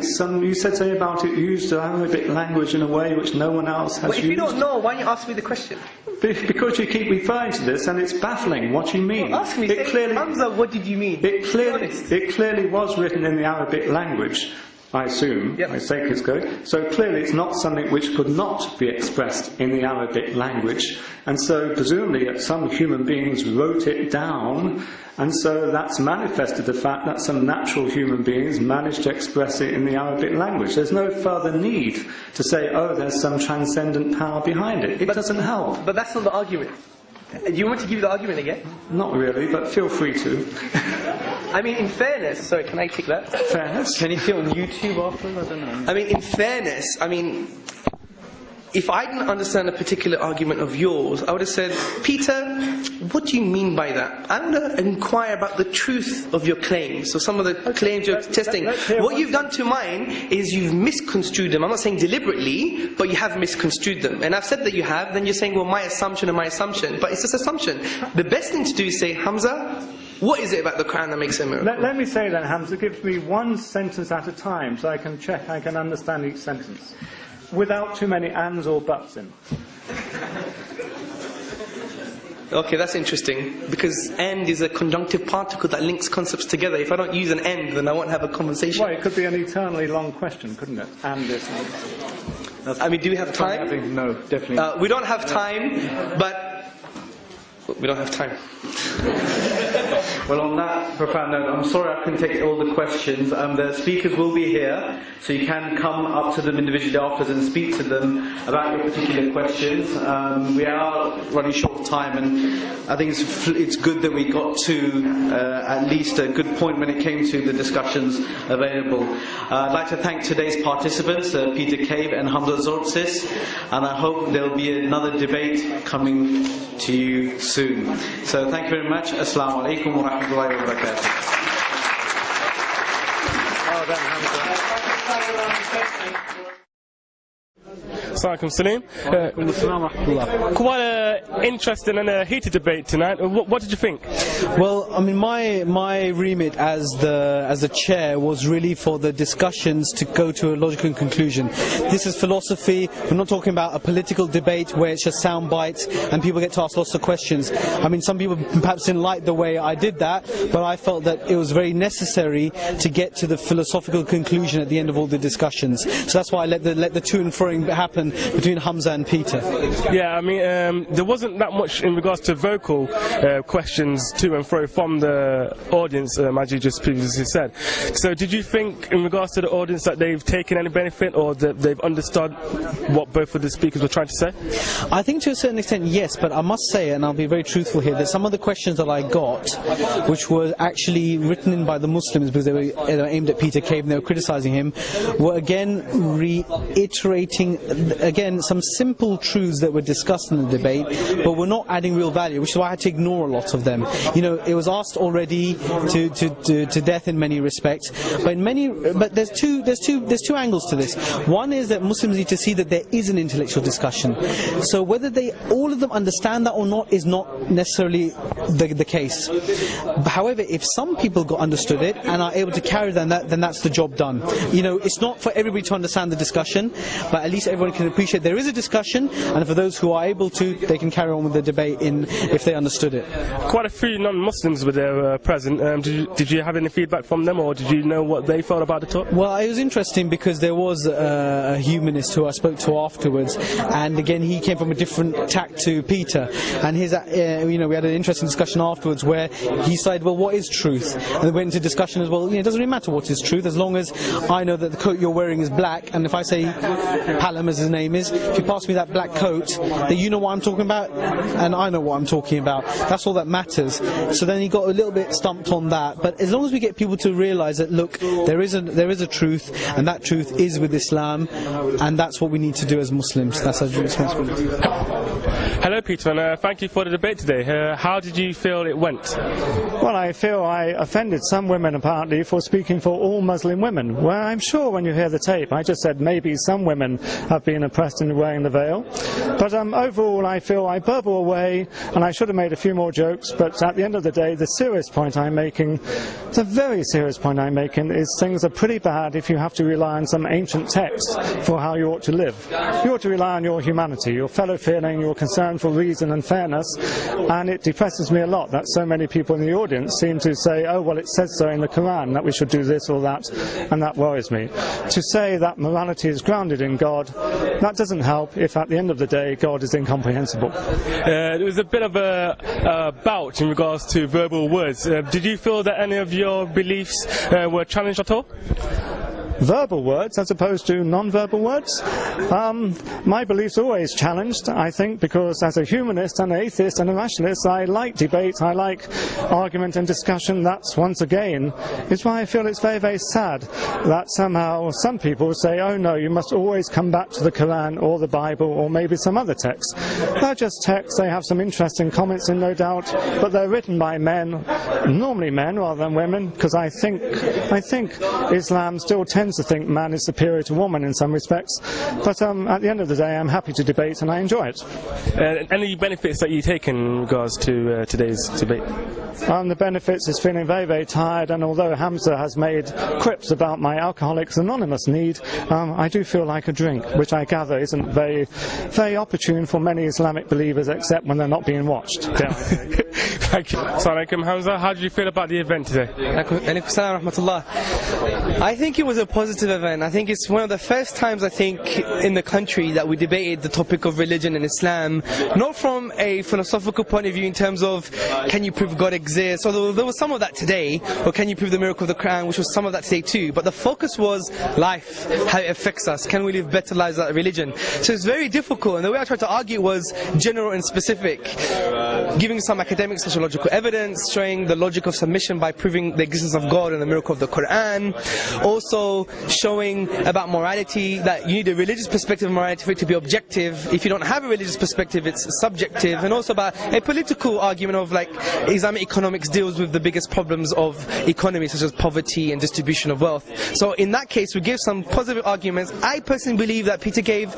You said something about it used the Arabic language in a way which no one else has used. If you don't know, why don't you ask me the question? Because you keep referring to this, and it's baffling what you mean. Well, ask me, Hamza, what did you mean? It clearly was written in the Arabic language. I assume, yep. I say it's going. So clearly it's not something which could not be expressed in the Arabic language. And so presumably some human beings wrote it down, and so that's manifested the fact that some natural human beings managed to express it in the Arabic language. There's no further need to say, oh, there's some transcendent power behind it. It doesn't help. But that's not the argument. Do you want to give the argument again? Not really, but feel free to. I mean, in fairness, sorry, can I take that? Fairness? Can you see it on YouTube afterwards? I don't know. I mean, in fairness, if I didn't understand a particular argument of yours, I would have said, Peter, what do you mean by that? I want to inquire about the truth of your claims. So some of the claims you're testing. What you've done to mine is you've misconstrued them. I'm not saying deliberately, but you have misconstrued them. And I've said that you have, then you're saying, well, my assumption and my assumption. But it's just assumption. The best thing to do is say, Hamza, what is it about the Quran that makes it a miracle? Let me say then, Hamza, give me one sentence at a time so I can check, I can understand each sentence. Without too many ands or buts in. Okay, that's interesting, because and is a conjunctive particle that links concepts together. If I don't use an and, then I won't have a conversation. Well, it could be an eternally long question, couldn't it? And this. Do we have time? No, definitely. We don't have time, but we don't have time. Well, on that profound note, I'm sorry I couldn't take all the questions. The speakers will be here, so you can come up to them individually afterwards and speak to them about your particular questions. We are running short of time, and I think it's good that we got to at least a good point when it came to the discussions available. I'd like to thank today's participants, Peter Cave and Hamza Zortzis, and I hope there'll be another debate coming to you soon. So thank you very much. Assalamu alaikum wa rahmatullahi wa barakatuh. Assalamualaikum Salim. Quite an interesting and a heated debate tonight. What did you think? Well, I mean, my remit as the chair was really for the discussions to go to a logical conclusion. This is philosophy. We're not talking about a political debate where it's just sound bites and people get to ask lots of questions. I mean, some people perhaps didn't like the way I did that, but I felt that it was very necessary to get to the philosophical conclusion at the end of all the discussions. So that's why I let the to and froing happen discussion between Hamza and Peter. Yeah, I mean, there wasn't that much in regards to vocal questions to and fro from the audience, as you just previously said. So did you think, in regards to the audience, that they've taken any benefit, or that they've understood what both of the speakers were trying to say? I think to a certain extent, yes, but I must say, and I'll be very truthful here, that some of the questions that I got, which were actually written in by the Muslims because they were aimed at Peter Cave and they were criticising him, were again reiterating some simple truths that were discussed in the debate, but were not adding real value, which is why I had to ignore a lot of them. You know, it was asked already to death in many respects, but there's two angles to this. One is that Muslims need to see that there is an intellectual discussion. So whether all of them understand that or not is not necessarily the case. However, if some people understood it and are able to carry then that's the job done. You know, it's not for everybody to understand the discussion, but at least everyone can appreciate there is a discussion, and for those who are able to, they can carry on with the debate if they understood it. Quite a few non-Muslims were there present. Did you have any feedback from them, or did you know what they felt about the talk? Well, it was interesting because there was a humanist who I spoke to afterwards, and again he came from a different tack to Peter, and his we had an interesting discussion afterwards where he said, well, what is truth? And we went into discussion as well, it doesn't really matter what is truth as long as I know that the coat you're wearing is black, and if I say Palom, as his name is, if you pass me that black coat, then you know what I'm talking about and I know what I'm talking about. That's all that matters. So then he got a little bit stumped on that, but as long as we get people to realise that, look, there is a truth, and that truth is with Islam, and that's what we need to do as Muslims. That's our responsibility. Hello Peter, and thank you for the debate today. How did you feel it went? Well, I feel I offended some women apparently for speaking for all Muslim women. Well, I'm sure when you hear the tape, I just said maybe some women have been oppressed in wearing the veil. But overall, I feel I burble away, and I should have made a few more jokes, but at the end of the day, the serious point I'm making, the very serious point I'm making, is things are pretty bad if you have to rely on some ancient text for how you ought to live. You ought to rely on your humanity, your fellow feeling, your concern for reason and fairness, and it depresses me a lot that so many people in the audience seem to say, oh, well, it says so in the Quran that we should do this or that, and that worries me. To say that morality is grounded in God, that doesn't help if at the end of the day God is incomprehensible. There was a bit of a bout in regards to verbal words. Did you feel that any of your beliefs were challenged at all? Verbal words as opposed to non-verbal words? My beliefs are always challenged, I think, because as a humanist and an atheist and a rationalist, I like debate, I like argument and discussion. That's, once again, is why I feel it's very, very sad that somehow some people say, oh no, you must always come back to the Quran or the Bible or maybe some other text. They're just texts, they have some interesting comments in, no doubt, but they're written by men, normally men rather than women, because I think Islam still tends to think man is superior to woman in some respects, but at the end of the day I'm happy to debate and I enjoy it. Any benefits that you take in regards to today's debate? The benefits is feeling very, very tired, and although Hamza has made quips about my Alcoholics Anonymous need, I do feel like a drink, which I gather isn't very, very opportune for many Islamic believers except when they're not being watched. Yeah. Thank you. Assalamu alaikum, Hamza. How did you feel about the event today? Alaikum salam wa rahmatullah. I think it was a positive event. I think it's one of the first times, I think, in the country that we debated the topic of religion and Islam, not from a philosophical point of view in terms of can you prove God exists, although there was some of that today, or can you prove the miracle of the Quran, which was some of that today too, but the focus was life, how it affects us, can we live better lives without religion. So it's very difficult, and the way I tried to argue was general and specific, giving some academic sociological evidence, showing the logic of submission by proving the existence of God and the miracle of the Quran, also showing about morality, that you need a religious perspective of morality for it to be objective. If you don't have a religious perspective, it's subjective, and also about a political argument of like Islamic economics deals with the biggest problems of economy, such as poverty and distribution of wealth. So in that case, we gave some positive arguments. I personally believe that Peter gave,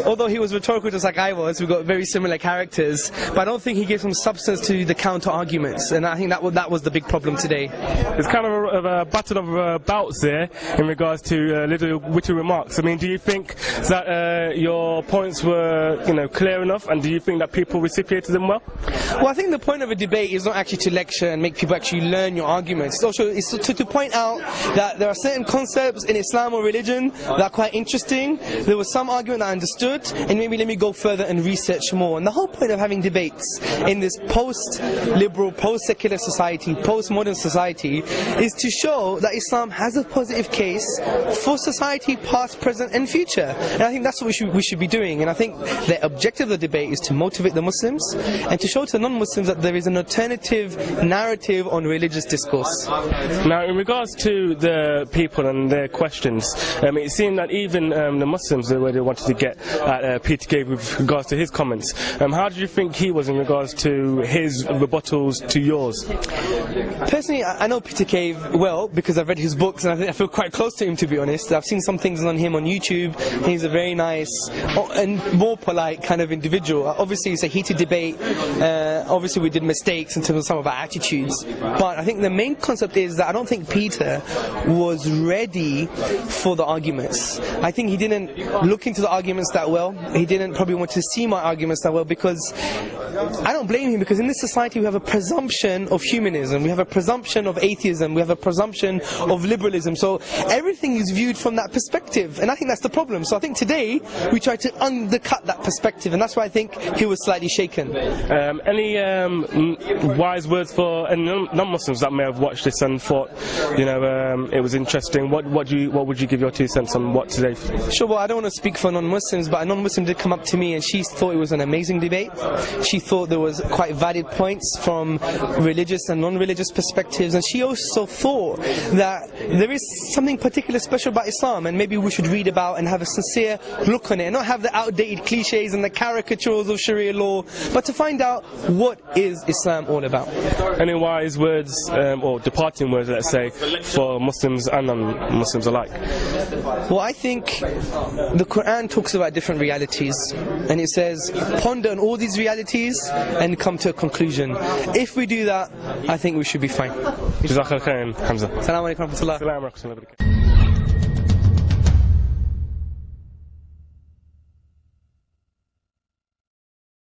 although he was rhetorical just like I was, we got very similar characters, but I don't think he gave some substance to the counter arguments, and I think that was the big problem today. There's kind of a battle of bouts there. in regards to little witty remarks. I mean, do you think that your points were, clear enough, and do you think that people reciprocated them well? Well, I think the point of a debate is not actually to lecture and make people actually learn your arguments. It's also to point out that there are certain concepts in Islam or religion that are quite interesting. There was some argument I understood, and maybe let me go further and research more. And the whole point of having debates in this post-liberal, post-secular society, post-modern society, is to show that Islam has a positive case for society, past, present and future. And I think that's what we should be doing. And I think the objective of the debate is to motivate the Muslims and to show to the non-Muslims that there is an alternative narrative on religious discourse. Now, in regards to the people and their questions, it seemed that even the Muslims, the way they wanted to get at Peter Cave with regards to his comments, how did you think he was in regards to his rebuttals to yours? Personally, I know Peter Cave well because I've read his books, and I feel quite close to him, to be honest. I've seen some things on him on YouTube. He's a very nice and more polite kind of individual. Obviously, it's a heated debate. Obviously, we did mistakes in terms of some of our attitudes. But I think the main concept is that I don't think Peter was ready for the arguments. I think he didn't look into the arguments that well. He didn't probably want to see my arguments that well, because I don't blame him, because in this society we have a presumption of humanism, we have a presumption of atheism, we have a presumption of liberalism, so everything is viewed from that perspective, and I think that's the problem. So I think today we try to undercut that perspective, and that's why I think he was slightly shaken. Any wise words for any non-Muslims that may have watched this and thought, it was interesting? What would you give your 2 cents on what today? Sure, well, I don't want to speak for non-Muslims, but a non-Muslim did come up to me and she thought it was an amazing debate. She thought there was quite valid points from religious and non-religious perspectives, and she also thought that there is something particularly special about Islam, and maybe we should read about and have a sincere look on it, and not have the outdated cliches and the caricatures of Sharia law, but to find out what is Islam all about. Any wise words, or departing words, let's say, for Muslims and non-Muslims alike? Well, I think the Quran talks about different realities, and it says ponder on all these realities and come to a conclusion. If we do that, I think we should be fine. Jazakallah khairan, Hamza. Assalamu alaikum wa rahmatullah. Assalamu alaikum wa rahmatullah.